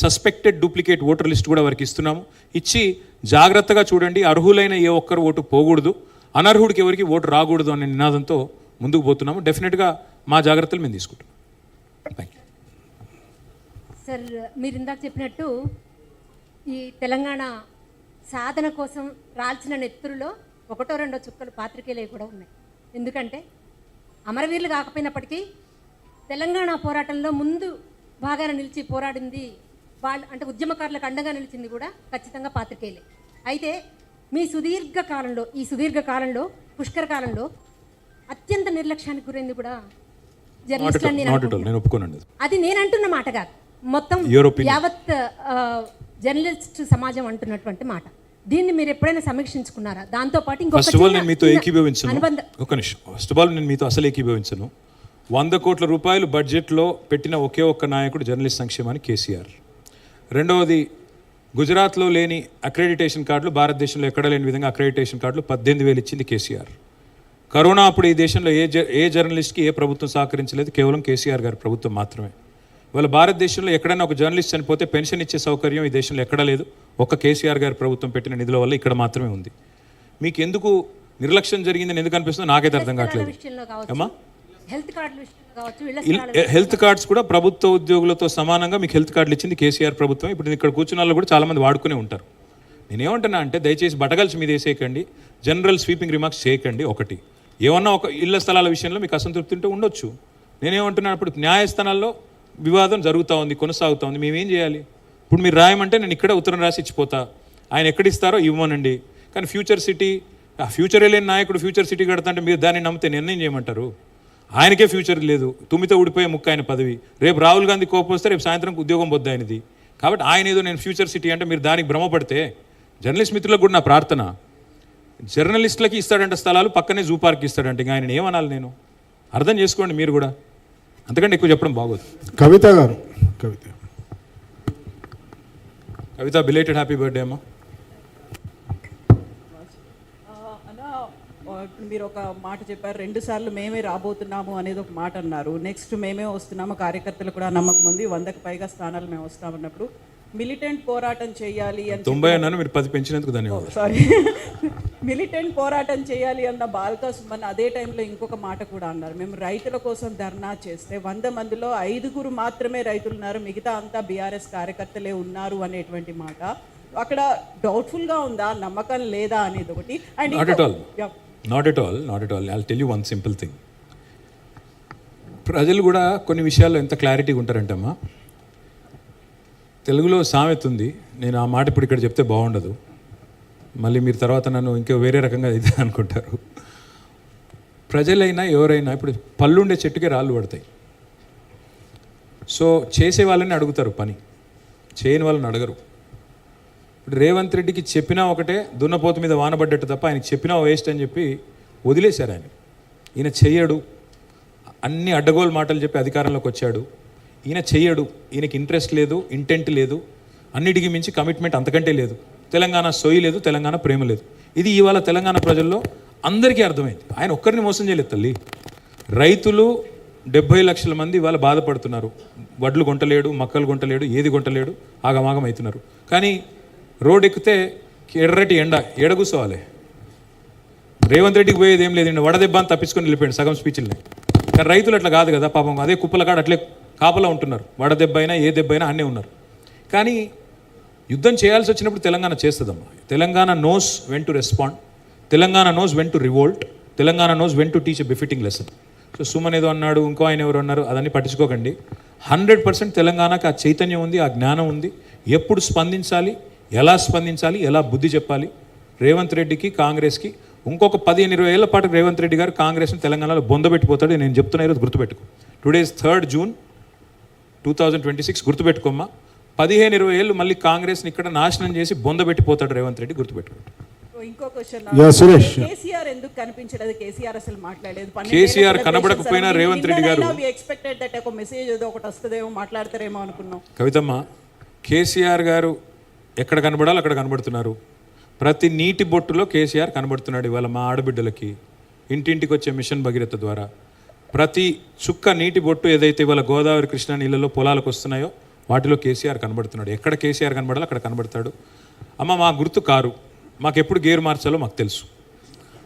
సస్పెక్టెడ్ డూప్లికేట్ ఓటర్ లిస్ట్ కూడా వారికి ఇస్తున్నాము. ఇచ్చి జాగ్రత్తగా చూడండి, అర్హులైన ఏ ఒక్కరు ఓటు పోకూడదు, అనర్హుడికి ఎవరికి ఓటు రాకూడదు అనే నినాదంతో ముందుకు పోతున్నాము. డెఫినెట్గా మా జాగ్రత్తలు మేము తీసుకుంటాం. Thank you sir. మీరు ఇందాక చెప్పినట్టు ఈ తెలంగాణ సాధన కోసం రాల్చిన నెత్తురులో ఒకటో రెండో చుక్కలు పాత్రికేయులు కూడా ఉన్నాయి. ఎందుకంటే అమరవీరులు కాకపోయినప్పటికీ తెలంగాణ పోరాటంలో ముందు బాగానే నిలిచి పోరాడింది వాళ్ళు, అంటే ఉద్యమకారులకు అండగా నిలిచింది కూడా ఖచ్చితంగా పాత్రికేయులే. అయితే మీ ఈ సుదీర్ఘ కాలంలో పుష్కర కాలంలో అత్యంత నిర్లక్ష్యానికి గురైంది కూడా జర్నలిస్టులని నేను ఒప్పుకోనండి. అది నేను అంటున్న మాట కాదు, మొత్తం యావత్ జర్నలిస్ట్ సమాజం అంటున్నటువంటి మాట. దీన్ని మీరు ఎప్పుడైనా సమీక్షించుకున్నారా? దాంతోపాటు ఫస్ట్ ఆఫ్ ఆల్ నేను మీతో ఏకీభవించను. ఒక నిమిషం. ఫస్ట్ ఆఫ్ ఆల్ నేను మీతో అసలు ఏకీభవించను. 100 కోట్ల రూపాయలు బడ్జెట్లో పెట్టిన ఒకే ఒక్క నాయకుడు జర్నలిస్ట్ సంక్షేమానికి కేసీఆర్. రెండవది, గుజరాత్లో లేని అక్రెడిటేషన్ కార్డులు భారతదేశంలో ఎక్కడ లేని విధంగా అక్రెడిటేషన్ కార్డులు 18,000 ఇచ్చింది కేసీఆర్. కరోనా అప్పుడు ఈ దేశంలో ఏ జర్నలిస్ట్కి ఏ ప్రభుత్వం సహకరించలేదు, కేవలం కేసీఆర్ గారి ప్రభుత్వం మాత్రమే. ఇవాళ భారతదేశంలో ఎక్కడైనా ఒక జర్నలిస్ట్ చనిపోతే పెన్షన్ ఇచ్చే సౌకర్యం ఈ దేశంలో ఎక్కడా లేదు. ఒక్క కేసీఆర్ గారి ప్రభుత్వం పెట్టిన నిధుల వల్ల ఇక్కడ మాత్రమే ఉంది. మీకు ఎందుకు నిర్లక్ష్యం జరిగిందని ఎందుకు అనిపిస్తుందో నాకైతే అర్థం కావట్లేదు. అమ్మా, హెల్త్ కార్డ్స్ కూడా ప్రభుత్వ ఉద్యోగులతో సమానంగా మీకు హెల్త్ కార్డులు ఇచ్చింది కేసీఆర్ ప్రభుత్వం. ఇప్పుడు ఇక్కడ కూర్చున్న వాళ్ళు కూడా చాలామంది వాడుకునే ఉంటారు. నేనేమంటున్నా అంటే, దయచేసి బటగల్స్ మీద వేసేయకండి, జనరల్ స్వీపింగ్ రిమార్క్స్ చేయకండి. ఒకటి, ఏమన్నా ఒక ఇళ్ల స్థలాల విషయంలో మీకు అసంతృప్తి ఉంటే ఉండొచ్చు. నేనేమంటున్నాను, ఇప్పుడు న్యాయస్థానాల్లో వివాదం జరుగుతూ ఉంది, కొనసాగుతూ ఉంది. మేమేం చేయాలి? ఇప్పుడు మీరు రాయమంటే నేను ఇక్కడే ఉత్తరం రాసి ఇచ్చిపోతా. ఆయన ఎక్కడిస్తారో ఇవ్వమనండి. కానీ ఫ్యూచర్ సిటీ, ఆ ఫ్యూచరే లేని నాయకుడు ఫ్యూచర్ సిటీ కడతా అంటే మీరు దాన్ని నమ్మితే నిర్ణయం చేయమంటారు? ఆయనకే ఫ్యూచర్ లేదు, తుమ్మితో ఊడిపోయే ముక్క ఆయన పదవి. రేపు రాహుల్ గాంధీ కోపం వస్తే రేపు సాయంత్రం ఉద్యోగం పొద్దు ఆయనది. కాబట్టి ఆయన ఏదో నేను ఫ్యూచర్ సిటీ అంటే మీరు దానికి భ్రమపడితే, జర్నలిస్ట్ మిత్రులకు కూడా నా ప్రార్థన, జర్నలిస్టులకి ఇస్తాడంట స్థలాలు, పక్కనే జూ పార్క్ ఇస్తాడంట. ఇంకా ఆయన ఏమనాలి? నేను అర్థం చేసుకోండి మీరు కూడా, అంతకంటే ఎక్కువ చెప్పడం బాగోదు. కవిత గారు, కవిత బిలేటెడ్ హ్యాపీ బర్త్డే అమ్మా. ఇప్పుడు మీరు ఒక మాట చెప్పారు, 2 సార్లు మేమే రాబోతున్నాము అనేది ఒక మాట అన్నారు. నెక్స్ట్ మేమే వస్తున్నాము, కార్యకర్తలు కూడా నమ్మకం ఉంది, 100కి పైగా స్థానాలు మేము వస్తామన్నప్పుడు మిలిటెంట్ పోరాటం చేయాలి అని 90 అన్నాను, మీరు 10 పెంచినందుకు ధన్యవాదాలు. సారీ, మిలిటెంట్ పోరాటం చేయాలి అన్న బాల్కా సుమన్ అదే టైంలో ఇంకొక మాట కూడా అన్నారు, మేము రైతుల కోసం ధర్నా చేస్తే 100 మందిలో 5 మాత్రమే రైతులు ఉన్నారు, మిగతా అంతా బీఆర్ఎస్ కార్యకర్తలే ఉన్నారు అనేటువంటి మాట. అక్కడ డౌట్ఫుల్గా ఉందా, నమ్మకం లేదా అనేది ఒకటి. And not at all. I'll tell you one simple thing. ప్రజలు కూడా కొన్ని విషయాల్లో ఎంత క్లారిటీగా ఉంటారంటే అమ్మా, తెలుగులో సామెత ఉంది, నేను ఆ మాట ఇప్పుడు ఇక్కడ చెప్తే బాగుండదు, మళ్ళీ మీరు తర్వాత నన్ను ఇంకో వేరే రకంగా ఇదే అనుకుంటారు. ప్రజలైనా ఎవరైనా ఇప్పుడు పళ్ళుండే చెట్టుకే రాళ్ళు పడతాయి. సో చేసే వాళ్ళని అడుగుతారు పని, చేయని వాళ్ళని అడగరు. ఇప్పుడు రేవంత్ రెడ్డికి చెప్పినా ఒకటే, దున్నపోతు మీద వానబడ్డట్టు తప్ప ఆయనకి చెప్పినా వేస్ట్ అని చెప్పి వదిలేశారు. ఈయన చెయ్యడు, అన్ని అడ్డగోలు మాటలు చెప్పి అధికారంలోకి వచ్చాడు. ఈయన చెయ్యడు, ఈయనకి ఇంట్రెస్ట్ లేదు, ఇంటెంట్ లేదు, అన్నిటికీ మించి కమిట్మెంట్ అంతకంటే లేదు. తెలంగాణ సొయ్యి లేదు, తెలంగాణ ప్రేమ లేదు. ఇది ఇవాళ తెలంగాణ ప్రజల్లో అందరికీ అర్థమైంది. ఆయన ఒక్కరిని మోసం చేయలేదు తల్లి. రైతులు 70 లక్షల మంది ఇవాళ బాధపడుతున్నారు. వడ్లు కొంటలేడు, మక్కలు కొంటలేడు, ఏది కొంటలేడు, ఆగమాగం అవుతున్నారు. కానీ రోడ్ ఎక్కితే ఎర్రటి ఎండ, ఏడ కూర్చోవాలి? రేవంత్ రెడ్డికి పోయేది ఏం లేదండి, వడదెబ్బ అని తప్పించుకొని వెళ్ళిపోయాడు సగం స్పీచ్లని. కానీ రైతులు అట్లా కాదు కదా పాపం, అదే కుప్పల కాడ అట్లే కాపలా ఉంటున్నారు. వడదెబ్బ అయినా ఏ దెబ్బ అయినా అన్నీ ఉన్నారు. కానీ యుద్ధం చేయాల్సి వచ్చినప్పుడు తెలంగాణ చేస్తుందమ్మా. Telangana knows when to respond, Telangana knows when to revolt, Telangana knows when to teach a befitting lesson. So Suman ఏదో అన్నాడు, ఇంకో ఆయన ఎవరు అన్నారు, అదన్నీ పట్టించుకోకండి. 100% తెలంగాణకు ఆ చైతన్యం ఉంది, ఆ జ్ఞానం ఉంది. ఎప్పుడు స్పందించాలి, ఎలా స్పందించాలి, ఎలా బుద్ధి చెప్పాలి. రేవంత్ రెడ్డికి, కాంగ్రెస్కి ఇంకొక 15-20 ఏళ్ల పాటు రేవంత్ రెడ్డి గారు కాంగ్రెస్ని తెలంగాణలో బొందబెట్టిపోతాడు. నేను చెప్తున్నా, ఈరోజు గుర్తుపెట్టుకో. Today is 3rd June 2026, గుర్తుపెట్టుకోమ్మా. 15-20 ఏళ్ళు మళ్ళీ కాంగ్రెస్ని ఇక్కడ నాశనం చేసి బొందబెట్టిపోతాడు రేవంత్ రెడ్డి, గుర్తుపెట్టుకోండి. ఇంకో క్వశ్చన్, సురేష్. కేసీఆర్ ఎందుకు కనిపించలేదు? కేసీఆర్ అసలు మాట్లాడలేదు. కేసీఆర్ కనబడకపోయినా రేవంత్ రెడ్డి గారు ఎక్స్పెక్టెడ్ దట్ ఒక మెసేజ్ ఏదో ఒకటి వస్తుందేమో, మాట్లాడతారేమో అనుకున్నాం. కవితమ్మ, కేసీఆర్ గారు ఎక్కడ కనబడాలో అక్కడ కనబడుతున్నారు. ప్రతి నీటి బొట్టులో కేసీఆర్ కనబడుతున్నాడు. ఇవాళ మా ఆడబిడ్డలకి ఇంటింటికి వచ్చే మిషన్ భగీరథ ద్వారా ప్రతి చుక్క నీటి బొట్టు ఏదైతే ఇవాళ గోదావరి కృష్ణా నీళ్ళలో పొలాలకు వస్తున్నాయో వాటిలో కేసీఆర్ కనబడుతున్నాడు. ఎక్కడ కేసీఆర్ కనబడాలో అక్కడ కనబడతాడు. అమ్మ, మా గుర్తు కారు. మాకు ఎప్పుడు గేరు మార్చాలో మాకు తెలుసు.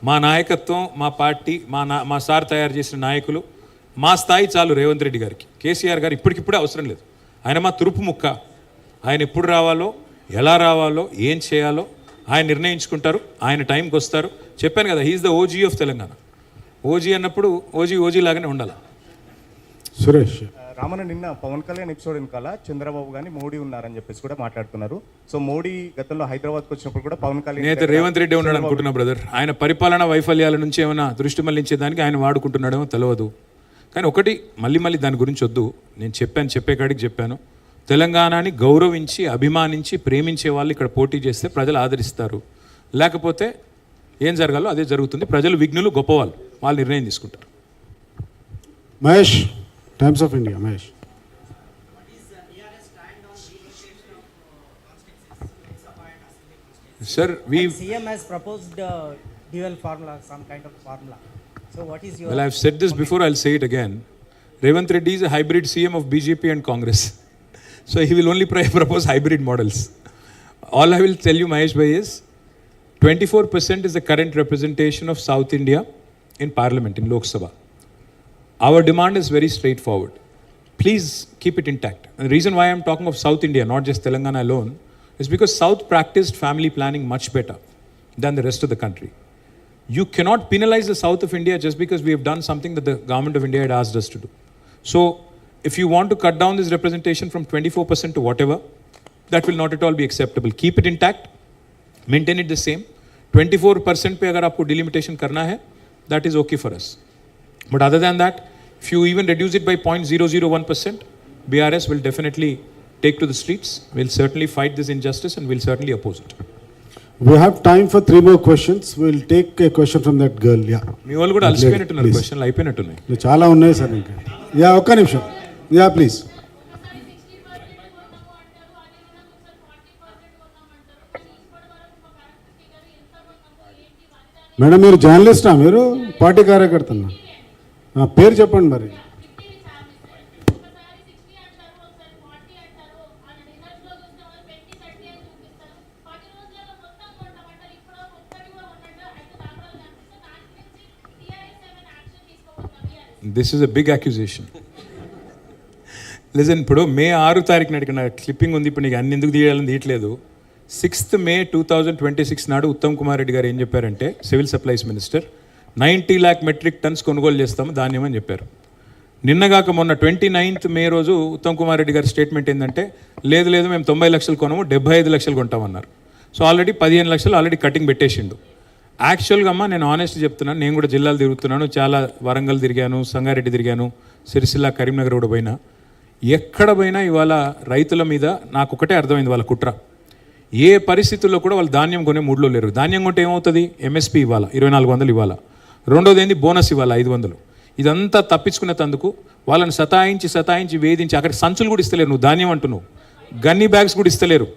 మా నాయకత్వం, మా పార్టీ, మా సార్ తయారు చేసిన నాయకులు, మా స్థాయి చాలు రేవంత్ రెడ్డి గారికి. కేసీఆర్ గారు ఇప్పటికిప్పుడే అవసరం లేదు. ఆయన మా తురుపు ముక్క. ఆయన ఎప్పుడు రావాలో, ఎలా రావాలో, ఏం చేయాలో ఆయన నిర్ణయించుకుంటారు. ఆయన టైంకి వస్తారు. చెప్పాను కదా, he's the OG of Telangana. OG అన్నప్పుడు ఓజీ లాగానే ఉండాలి. సురేష్. రామన్న, నిన్న పవన్ కళ్యాణ్ ఎపిసోడ్ వెనకాల చంద్రబాబు కానీ మోడీ ఉన్నారని చెప్పేసి కూడా మాట్లాడుతున్నారు. సో మోడీ గతంలో హైదరాబాద్కి వచ్చినప్పుడు కూడా పవన్ కళ్యాణ్ నేనైతే రేవంత్ రెడ్డి ఉన్నాడు అనుకుంటున్నా బ్రదర్. ఆయన పరిపాలనా వైఫల్యాల నుంచి ఏమైనా దృష్టి మళ్లించేదానికి ఆయన వాడుకుంటున్నాడేమో తెలియదు. కానీ ఒకటి మళ్ళీ దాని గురించి వద్దు. నేను చెప్పే కాడికి చెప్పాను. తెలంగాణని గౌరవించి, అభిమానించి, ప్రేమించే వాళ్ళు ఇక్కడ పోటీ చేస్తే ప్రజలు ఆదరిస్తారు. లేకపోతే ఏం జరగాలో అదే జరుగుతుంది. ప్రజలు విఘ్నులు, గొప్పవాళ్ళు, వాళ్ళు నిర్ణయం తీసుకుంటారు. Mahesh, times of India. Mahesh. Sir, CM has proposed dual formula, some kind of formula. So what is your... Well, I've said this before, I'll say it again. Revanth Reddy is a hybrid CM of BJP and Congress. So he will only propose hybrid models. All I will tell you, Mahesh Bhai, is 24% is the current representation of South India in Parliament, in Lok Sabha. Our demand is very straightforward. Please keep it intact. And the reason why I'm talking of South India, not just Telangana alone, is because South practiced family planning much better than the rest of the country. You cannot penalize the South of India just because we have done something that the government of India had asked us to do. So, if you want to cut down this representation from 24% to whatever, that will not at all be acceptable. Keep it intact, maintain it the same. 24% पे अगर आपको delimitation करना है, that is okay for us. But other than that, if you even reduce it by 0.001%, BRS will definitely take to the streets. We'll certainly fight this injustice and we'll certainly oppose it. We have time for 3 more questions. We'll take a question from that girl. Yeah. మీ వాళ్ళు కూడా అలసిపోయినట్టున్నారు, క్వశ్చన్లు అయిపోయినట్టున్నాయి. చాలా ఉన్నాయి సార్ ఇంకా. యా, ఒక్క నిమిషం. Yeah, please. మేడం, మీరు జర్నలిస్టా? మీరు పార్టీ కార్యకర్తనా? పేరు చెప్పండి మరి. This is a big accusation. Listen, ఇప్పుడు మే 6 తారీఖు నాటికి నా క్లిప్పింగ్ ఉంది. ఇప్పుడు నీకు అన్ని ఎందుకు తీయాలని తీయట్లేదు. 6th May 2026 నాడు ఉత్తమ్ కుమార్ రెడ్డి గారు ఏం చెప్పారంటే, civil supplies minister, 90 lakh metric tons కొనుగోలు చేస్తాము ధాన్యం అని చెప్పారు. నిన్నగాక మొన్న 29th May రోజు ఉత్తమ్ కుమార్ రెడ్డి గారి స్టేట్మెంట్ ఏంటంటే, లేదు మేము 90 లక్షలు కొనము, 75 లక్షలు కొంటామన్నారు. సో ఆల్రెడీ 15 లక్షలు ఆల్రెడీ కటింగ్ పెట్టేసిండు. యాక్చువల్గా అమ్మ, నేను ఆనెస్ట్ చెప్తున్నాను, నేను కూడా జిల్లాలు తిరుగుతున్నాను, చాలా వరంగల్ తిరిగాను, సంగారెడ్డి తిరిగాను, సిరిసిల్ల, కరీంనగర్ కూడా పోయినా. ఎక్కడ పోయినా ఇవాళ రైతుల మీద నాకు ఒకటే అర్థమైంది వాళ్ళ కుట్ర. ఏ పరిస్థితుల్లో కూడా వాళ్ళు ధాన్యం కొనే మూడ్లో లేరు. ధాన్యం కొంటే ఏమవుతుంది? ఎంఎస్పీ ఇవ్వాలా, 2400 ఇవ్వాలా. రెండోది ఏంది? బోనస్ ఇవ్వాలా, 500. ఇదంతా తప్పించుకునేందుకు వాళ్ళని సతాయించి వేధించి అక్కడ సంచులు కూడా ఇస్తలేరు. నువ్వు ధాన్యం అంటున్నావు, గన్నీ బ్యాగ్స్ కూడా ఇస్తలేరు,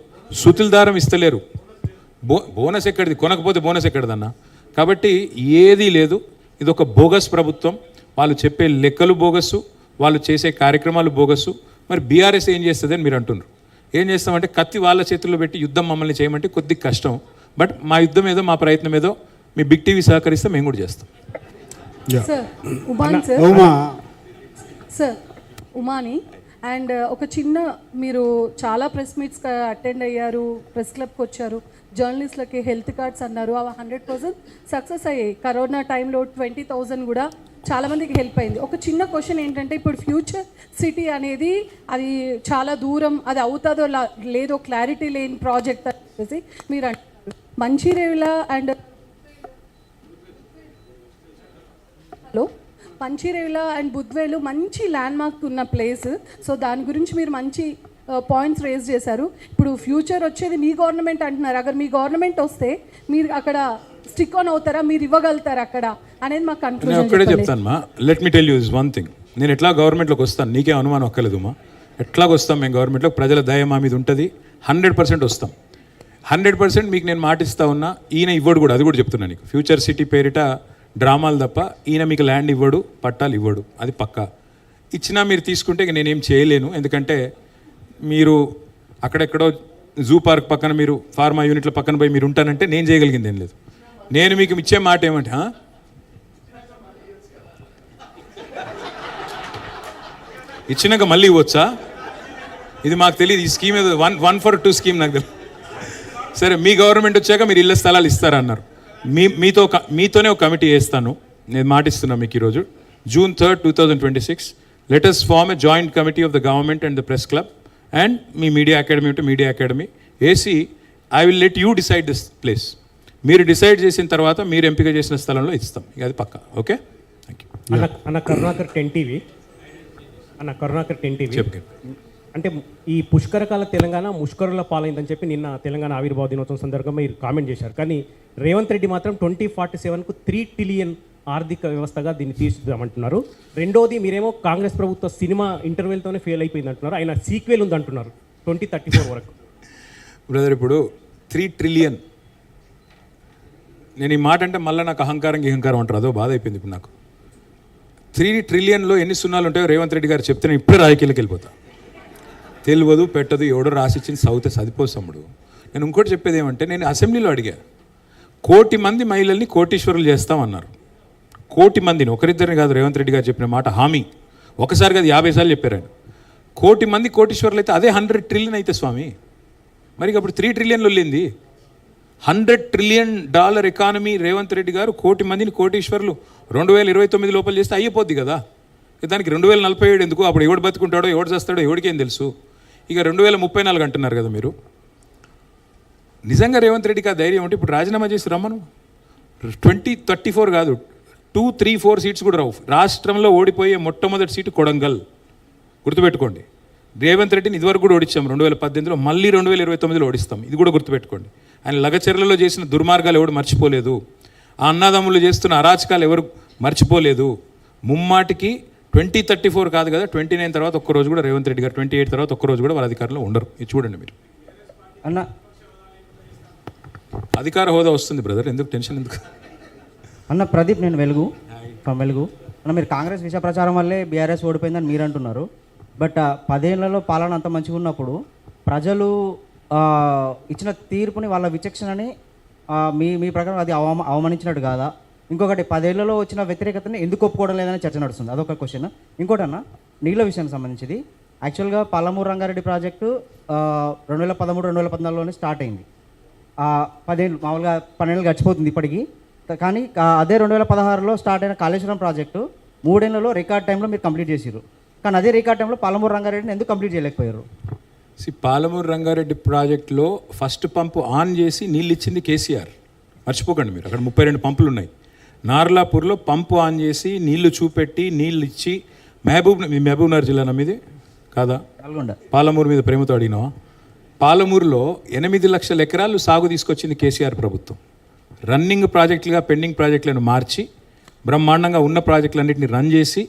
సుతుల దారం ఇస్తలేరు. బోనస్ ఎక్కడిది? కొనకపోతే బోనస్ ఎక్కడిదన్నా? కాబట్టి ఏదీ లేదు. ఇది ఒక బోగస్ ప్రభుత్వం. వాళ్ళు చెప్పే లెక్కలు బోగస్సు, వాళ్ళు చేసే కార్యక్రమాలు బోగస్సు. మరి బీఆర్ఎస్ ఏం చేస్తుంది అని మీరు అంటున్నారు. ఏం చేస్తామంటే, కత్తి వాళ్ళ చేతుల్లో పెట్టి యుద్ధం మమ్మల్ని చేయమంటే కొద్దిగా కష్టం. బట్ మా యుద్ధం ఏదో, మా ప్రయత్నం ఏదో మీ బిగ్ టీవీ సహకరిస్తే మేము కూడా చేస్తాం. సార్, ఉమాని అండ్ ఒక చిన్న, మీరు చాలా ప్రెస్ మీట్స్ అటెండ్ అయ్యారు, ప్రెస్ క్లబ్కి వచ్చారు, జర్నలిస్ట్లకి హెల్త్ కార్డ్స్ అన్నారు, అవి 100% సక్సెస్ అయ్యాయి. కరోనా టైంలో 20,000 కూడా చాలామందికి హెల్ప్ అయింది. ఒక చిన్న క్వశ్చన్ ఏంటంటే, ఇప్పుడు ఫ్యూచర్ సిటీ అనేది అది చాలా దూరం, అది అవుతుందో లేదో క్లారిటీ లేని ప్రాజెక్ట్ అనేసి మీరు అంటారు. మంచిర్యాల అండ్ మంచిర్యాల అండ్ బుద్వేలు మంచి ల్యాండ్ మార్క్ ఉన్న ప్లేస్. సో దాని గురించి మీరు మంచి పాయింట్స్ రేజ్ చేశారు. ఇప్పుడు ఫ్యూచర్ వచ్చేది మీ గవర్నమెంట్ అంటున్నారు. అगर మీ గవర్నమెంట్ వస్తే మీరు అక్కడ స్టిక్ ఆన్ అవుతారా, మీరు ఇవ్వగలుగుతారా అక్కడ అనేది మాకు నేను కన్క్లూజన్ ఒక్కడే చెప్తాను మా, let me tell you is one thing. నేను ఎట్లా గవర్నమెంట్లోకి వస్తాను, నీకే అనుమానం ఒక్కలేదు మా. ఎట్లాగ వస్తాం మేము గవర్నమెంట్లో, ప్రజల దయ మా మీద ఉంటుంది. 100% వస్తాం. 100% మీకు నేను మాటిస్తా ఉన్నా. ఈయన ఇవ్వడు కూడా, అది కూడా చెప్తున్నా నీకు. ఫ్యూచర్ సిటీ పేరిట డ్రామాలు తప్ప ఈయన మీకు ల్యాండ్ ఇవ్వడు, పట్టాలు ఇవ్వడు, అది పక్కా. ఇచ్చినా మీరు తీసుకుంటే ఇక నేనేం చేయలేను. ఎందుకంటే మీరు అక్కడెక్కడో జూ పార్క్ పక్కన, మీరు ఫార్మా యూనిట్ల పక్కన పోయి మీరు ఉంటానంటే నేను చేయగలిగింది ఏం లేదు. నేను మీకు ఇచ్చే మాట ఏమంటే, ఇచ్చినాక మళ్ళీ ఇవ్వచ్చా? ఇది మాకు తెలియదు. ఈ స్కీమ్ ఏదో 1 for 2 స్కీమ్ నాకు తెలియదు. సరే, మీ గవర్నమెంట్ వచ్చాక మీరు ఇళ్ళ స్థలాలు ఇస్తారన్నారు. మీతోనే ఒక కమిటీ వేస్తాను, నేను మాటిస్తున్నా మీకు ఈరోజు. June 3rd, 2026 let us form a joint committee of the government and the press club and me media academy ఉంటే మీడియా అకాడమీ వేసి I will let you decide this place. మీరు డిసైడ్ చేసిన తర్వాత మీరు ఎంపిక చేసిన స్థలంలో ఇస్తాం. ఇక అది పక్కా. Okay, thank you. అన్న కరుణాకర్ 10 TV చెప్పండి. అంటే ఈ పుష్కరకాల తెలంగాణ ముష్కరుల పాలైందని చెప్పి నిన్న తెలంగాణ ఆవిర్భావ దినోత్సవం సందర్భంగా మీరు కామెంట్ చేశారు. కానీ రేవంత్ రెడ్డి మాత్రం 2047కు 3 trillion ఆర్థిక వ్యవస్థగా దీన్ని తీర్చిదిద్దామంటున్నారు. రెండోది, మీరేమో కాంగ్రెస్ ప్రభుత్వ సినిమా ఇంటర్వెల్తోనే ఫెయిల్ అయిపోయింది అంటున్నారు. ఆయన సీక్వెల్ ఉంది అంటున్నారు 2034 వరకు. బ్రదర్, ఇప్పుడు 3 trillion, నేను ఈ మాట అంటే మళ్ళీ నాకు అహంకారం అంటారు, అదో బాధ అయిపోయింది ఇప్పుడు నాకు. 3 trillion ఎన్ని సున్నాలు ఉంటాయో రేవంత్ రెడ్డి గారు చెప్తే నేను ఇప్పుడే రాజకీయాలకు వెళ్ళిపోతా. తెలియదు పెట్టదు, ఎవడో రాసిచ్చింది సౌతే సదిపోసమ్ముడు. నేను ఇంకోటి చెప్పేది ఏమంటే, నేను అసెంబ్లీలో అడిగా, 1 కోటి మంది మహిళల్ని కోటీశ్వరులు చేస్తామన్నారు. 1 కోటి మందిని, ఒకరిద్దరిని కాదు. రేవంత్ రెడ్డి గారు చెప్పిన మాట హామీ ఒకసారి కాదు 50 సార్లు చెప్పారు ఆయన. 1 కోటి మంది కోటీశ్వరులు అయితే అదే 100 trillion అయితే స్వామి. మరి అప్పుడు 3 trillion వెళ్ళింది. $100 trillion ఎకానమీ రేవంత్ రెడ్డి గారు 1 కోటి మందిని కోటీశ్వరులు 2029 లోపల చేస్తే అయిపోద్ది కదా. దానికి 2047 ఎందుకు? అప్పుడు ఎవడు బతుకుంటాడో ఎవడు చేస్తాడో ఎవడికేం తెలుసు. ఇక 2034 అంటున్నారు కదా మీరు. నిజంగా రేవంత్ రెడ్డికి ఆ ధైర్యం ఉంటే ఇప్పుడు రాజీనామా చేసి రమ్మను. 2034 కాదు, 2, 3, 4 సీట్స్ కూడా రావు. రాష్ట్రంలో ఓడిపోయే మొట్టమొదటి సీటు కొడంగల్, గుర్తుపెట్టుకోండి. రేవంత్ రెడ్డిని ఇదివరకు కూడా ఓడించాం 2018లో, మళ్ళీ 2029లో ఓడిస్తాం. ఇది కూడా గుర్తుపెట్టుకోండి. ఆయన లగచర్లలో చేసిన దుర్మార్గాలు ఎవడు మర్చిపోలేదు. ఆ అన్నదమ్ములు చేస్తున్న అరాచకాలు ఎవరు మర్చిపోలేదు. ముమ్మాటికి 2034 కాదు కదా, 29 తర్వాత ఒక్కరోజు కూడా రేవంత్ రెడ్డి గారు, 28 తర్వాత ఒక్కరోజు కూడా వాళ్ళ అధికారంలో ఉండరు. ఇది చూడండి మీరు. అన్న అధికార హోదా వస్తుంది బ్రదర్, ఎందుకు టెన్షన్ ఎందుకు? అన్న ప్రదీప్, నేను వెలుగు అన్న, మీరు కాంగ్రెస్ విష ప్రచారం వల్లే బీఆర్ఎస్ ఓడిపోయిందని మీరు అంటున్నారు. బట్ 10 ఏళ్లలో పాలన అంత మంచిగా ఉన్నప్పుడు ప్రజలు ఇచ్చిన తీర్పుని, వాళ్ళ విచక్షణని మీ ప్రకారం అది అవమానించినట్టు కాదా? ఇంకొకటి, 10 ఏళ్లలో వచ్చిన వ్యతిరేకతని ఎందుకు ఒప్పుకోవడం లేదని చర్చ నడుస్తుంది. అదొక క్వశ్చన్. ఇంకోటి అన్న, నీళ్ళ విషయానికి సంబంధించింది. యాక్చువల్గా పాలమూరు రంగారెడ్డి ప్రాజెక్టు 2013-2014లోనే స్టార్ట్ అయింది. 10 ఏళ్ళు, మామూలుగా 12 ఏళ్ళు గడిచిపోతుంది ఇప్పటికీ. కానీ అదే 2016లో స్టార్ట్ అయిన కాళేశ్వరం ప్రాజెక్టు 3 ఏళ్లలో రికార్డ్ టైంలో మీరు కంప్లీట్ చేసారు. కానీ అదే రికార్డ్ టైంలో పాలమూరు రంగారెడ్డిని ఎందుకు కంప్లీట్ చేయలేకపోయారు? పాలమూరు రంగారెడ్డి ప్రాజెక్టులో ఫస్ట్ పంపు ఆన్ చేసి నీళ్ళు ఇచ్చింది కేసీఆర్, మర్చిపోకండి మీరు. అక్కడ 32 పంపులు ఉన్నాయి. నార్లాపూర్లో పంపు ఆన్ చేసి నీళ్లు చూపెట్టి నీళ్ళు ఇచ్చి, మహబూబ్నగర్ జిల్లా మీది కాదా, పాలమూరు మీద ప్రేమతో అడిగినావా? పాలమూరులో 8 లక్షల ఎకరాలు సాగు తీసుకొచ్చింది కేసీఆర్ ప్రభుత్వం. రన్నింగ్ ప్రాజెక్టులుగా పెండింగ్ ప్రాజెక్టులను మార్చి బ్రహ్మాండంగా ఉన్న ప్రాజెక్టులన్నింటినీ రన్ చేసి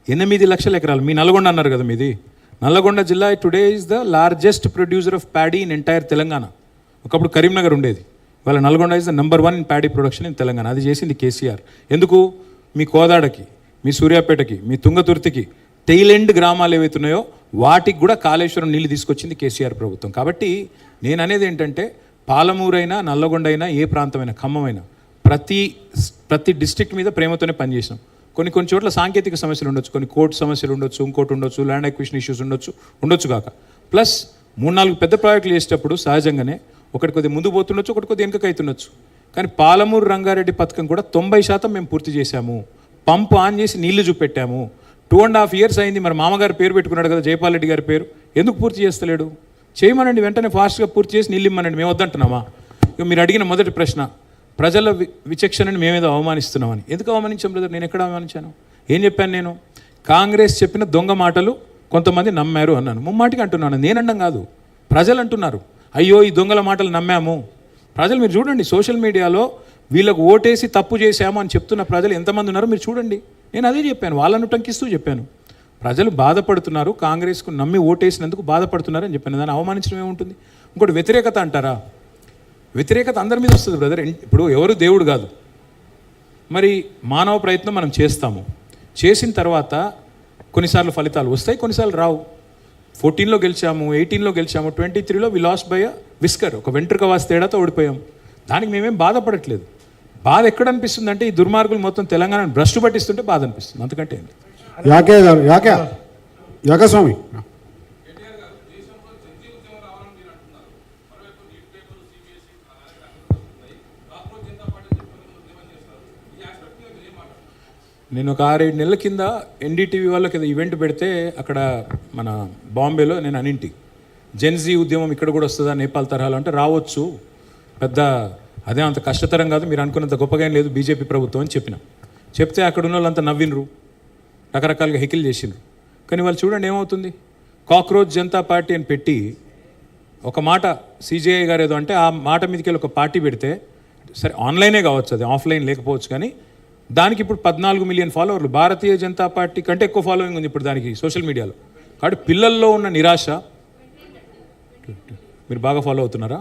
8 లక్షల ఎకరాలు. మీ నల్గొండ అన్నారు కదా మీది, నల్లగొండ జిల్లా today is the largest producer of paddy in entire Telangana. ఒకప్పుడు కరీంనగర్ ఉండేది, వాళ్ళ Nalgonda is the number 1 in paddy production in Telangana. అది చేసింది కేసీఆర్. ఎందుకు? మీ కోదాడకి, మీ సూర్యాపేటకి, మీ తుంగతుర్తికి టెయిల్-ఎండ్ గ్రామాలు ఏవైతున్నాయో వాటికి కూడా కాళేశ్వరం నీళ్ళు తీసుకొచ్చింది కేసీఆర్ ప్రభుత్వం. కాబట్టి నేను అనేది ఏంటంటే, పాలమూరైనా నల్లగొండ అయినా ఏ ప్రాంతమైనా ఖమ్మమైనా ప్రతి డిస్ట్రిక్ట్ మీద ప్రేమతోనే పనిచేసినాం. కొన్ని చోట్ల సాంకేతిక సమస్యలు ఉండొచ్చు, కొన్ని కోర్టు సమస్యలు ఉండొచ్చు, ఇంకోటి ఉండొచ్చు, ల్యాండ్ అక్విజిషన్ ఇష్యూస్ ఉండొచ్చు కాక. ప్లస్ 3-4 పెద్ద ప్రాజెక్టులు చేసేటప్పుడు సహజంగానే ఒకటి కొద్దిగా ముందు పోతుండొచ్చు, ఒకటి కొద్దిగా వెనుకకు అవుతుండొచ్చు. కానీ పాలమూరు రంగారెడ్డి పథకం కూడా 90% మేము పూర్తి చేశాము. పంపు ఆన్ చేసి నీళ్లు చూపెట్టాము. 2.5 years అయింది. మరి మామగారు పేరు పెట్టుకున్నాడు కదా, జైపాల్ రెడ్డి గారి పేరు, ఎందుకు పూర్తి చేస్తలేడు? చేయమనండి, వెంటనే ఫాస్ట్గా పూర్తి చేసి నీళ్ళు ఇమ్మనండి. మేము వద్దంటున్నామా? ఇక మీరు అడిగిన మొదటి ప్రశ్న, ప్రజల విచక్షణని మేమేదో అవమానిస్తున్నామని. ఎందుకు అవమానించాం బ్రదర్? నేను ఎక్కడ అవమానించాను? ఏం చెప్పాను నేను? కాంగ్రెస్ చెప్పిన దొంగ మాటలు కొంతమంది నమ్మారు అన్నాను. ముమ్మాటికి అంటున్నాను, నేనండం కాదు, ప్రజలు అంటున్నారు. అయ్యో ఈ దొంగల మాటలు నమ్మాము. ప్రజలు మీరు చూడండి, సోషల్ మీడియాలో వీళ్ళకు ఓటేసి తప్పు చేశాము అని చెప్తున్న ప్రజలు ఎంతమంది ఉన్నారో మీరు చూడండి. నేను అదే చెప్పాను, వాళ్ళను టంకిస్తూ చెప్పాను. ప్రజలు బాధపడుతున్నారు, కాంగ్రెస్కు నమ్మి ఓటేసినందుకు బాధపడుతున్నారు అని చెప్పాను. దాన్ని అవమానించడం ఏముంటుంది? ఇంకోటి వ్యతిరేకత అంటారా? వ్యతిరేకత అందరి మీద వస్తుంది బ్రదర్. ఇప్పుడు ఎవరు దేవుడు కాదు. మరి మానవ ప్రయత్నం మనం చేస్తాము. చేసిన తర్వాత కొన్నిసార్లు ఫలితాలు వస్తాయి, కొన్నిసార్లు రావు. 14లో గెలిచాము, 18లో గెలిచాము, 23లో వి లాస్ట్ బై విస్కర్, ఒక వెంట్రుక వాసి తేడాతో ఓడిపోయాం. దానికి మేమేం బాధపడట్లేదు. బాధ ఎక్కడ అనిపిస్తుంది అంటే ఈ దుర్మార్గులు మొత్తం తెలంగాణను భ్రష్టు పట్టిస్తుంటే బాధ అనిపిస్తుంది, అంతకంటే ఏంటి. యాకే గారు, యాకే స్వామి, నేను ఒక 6-7 నెలల కింద ఎన్డీటీవీ వాళ్ళకి ఈవెంట్ పెడితే అక్కడ మన బాంబేలో నేను అనింటి జెన్జీ ఉద్యమం ఇక్కడ కూడా వస్తుందా నేపాల్ తరహాలో అంటే రావచ్చు, పెద్ద అదే అంత కష్టతరం కాదు, మీరు అనుకున్నంత గొప్పగా ఏం లేదు బీజేపీ ప్రభుత్వం అని చెప్పిన. చెప్తే అక్కడ ఉన్న వాళ్ళంతా నవ్వినరు, రకరకాలుగా హెకిల్ చేసినారు. కానీ వాళ్ళు చూడండి ఏమవుతుంది, కాక్రోచ్ జనతా పార్టీ అని పెట్టి ఒక మాట సిజేఐ గారు ఏదో అంటే ఆ మాట మీదకి వెళ్ళి ఒక పార్టీ పెడితే, సరే ఆన్లైనే కావచ్చు, అది ఆఫ్లైన్ లేకపోవచ్చు, కానీ దానికి ఇప్పుడు 14 మిలియన్ ఫాలోవర్లు. భారతీయ జనతా పార్టీ కంటే ఎక్కువ ఫాలోయింగ్ ఉంది ఇప్పుడు దానికి సోషల్ మీడియాలో. కాబట్టి పిల్లల్లో ఉన్న నిరాశ, మీరు బాగా ఫాలో అవుతున్నారా,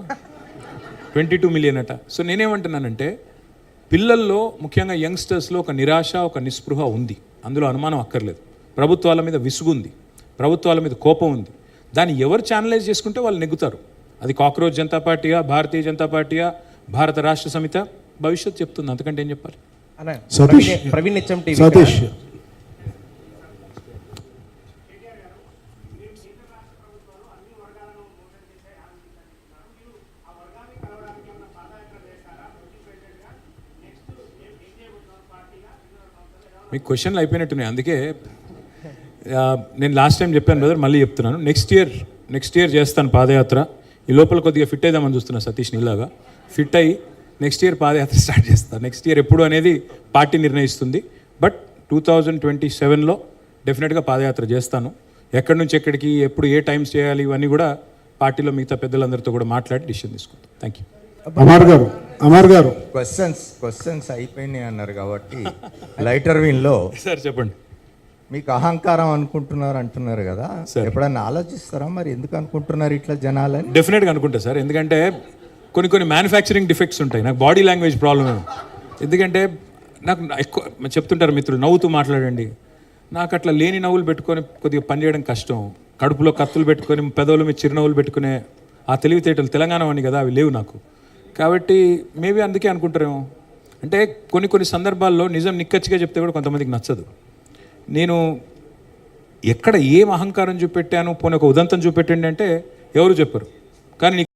22 మిలియన్ అట. సో నేనేమంటున్నానంటే పిల్లల్లో ముఖ్యంగా యంగ్స్టర్స్లో ఒక నిరాశ, ఒక నిస్పృహ ఉంది, అందులో అనుమానం అక్కర్లేదు. ప్రభుత్వాల మీద విసుగుంది, ప్రభుత్వాల మీద కోపం ఉంది. దాన్ని ఎవరు ఛానలైజ్ చేసుకుంటే వాళ్ళు నెగ్గుతారు. అది కాక్రోచ్ జనతా పార్టీయా, భారతీయ జనతా పార్టీయా, భారత రాష్ట్ర సమిత, భవిష్యత్తు చెప్తుంది, అంతకంటే ఏం చెప్పాలి. Satish, Praveen HM TV. సతీష్ మీకు క్వశ్చన్లు అయిపోయినట్టున్నాయి, అందుకే నేను లాస్ట్ టైం చెప్పాను బ్రదర్, మళ్ళీ చెప్తున్నాను. నెక్స్ట్ ఇయర్ చేస్తాను పాదయాత్ర. ఈ లోపల కొద్దిగా ఫిట్ అయిదామని చూస్తున్నా సతీష్ నీలాగా. ఫిట్ అయ్యి నెక్స్ట్ ఇయర్ పాదయాత్ర స్టార్ట్ చేస్తాను. నెక్స్ట్ ఇయర్ ఎప్పుడు అనేది పార్టీ నిర్ణయిస్తుంది. బట్ 2027లో డెఫినెట్గా పాదయాత్ర చేస్తాను. ఎక్కడి నుంచి ఎక్కడికి, ఎప్పుడు ఏ టైమ్స్ చేయాలి, ఇవన్నీ కూడా పార్టీలో మిగతా పెద్దలందరితో కూడా మాట్లాడి డిసిషన్ తీసుకుంటాం. Thank you. అమర్ గారు క్వశ్చన్స్ అయిపోయినాయి అన్నారు కాబట్టి లైటర్ విన్లో సార్ చెప్పండి. మీకు అహంకారం అనుకుంటున్నారు అంటున్నారు కదా, ఎప్పుడన్నా ఆలోచిస్తారా మరి ఎందుకు అనుకుంటున్నారు ఇట్లా జనాలని? డెఫినెట్గా అనుకుంటా సార్, ఎందుకంటే కొన్ని మ్యానుఫ్యాక్చరింగ్ డిఫెక్ట్స్ ఉంటాయి. నాకు బాడీ లాంగ్వేజ్ ప్రాబ్లమ్, ఎందుకంటే నాకు ఎక్కువ చెప్తుంటారు మిత్రులు నవ్వుతూ మాట్లాడండి. నాకు అట్లా లేని నవ్వులు పెట్టుకొని కొద్దిగా పని చేయడం కష్టం. కడుపులో కత్తులు పెట్టుకొని పెదవుల మీద చిరునవ్వులు పెట్టుకునే ఆ తెలివితేటలు తెలంగాణ వాడిని కదా, అవి లేవు నాకు. కాబట్టి మేబీ అందుకే అనుకుంటారేమో. అంటే కొన్ని సందర్భాల్లో నిజం నిక్కచ్చిగా చెప్తే కూడా కొంతమందికి నచ్చదు. నేను ఎక్కడ ఏం అహంకారం చూపెట్టాను, పోనీ ఒక ఉదంతం చూపెట్టండి అంటే ఎవరు చెప్పరు. కానీ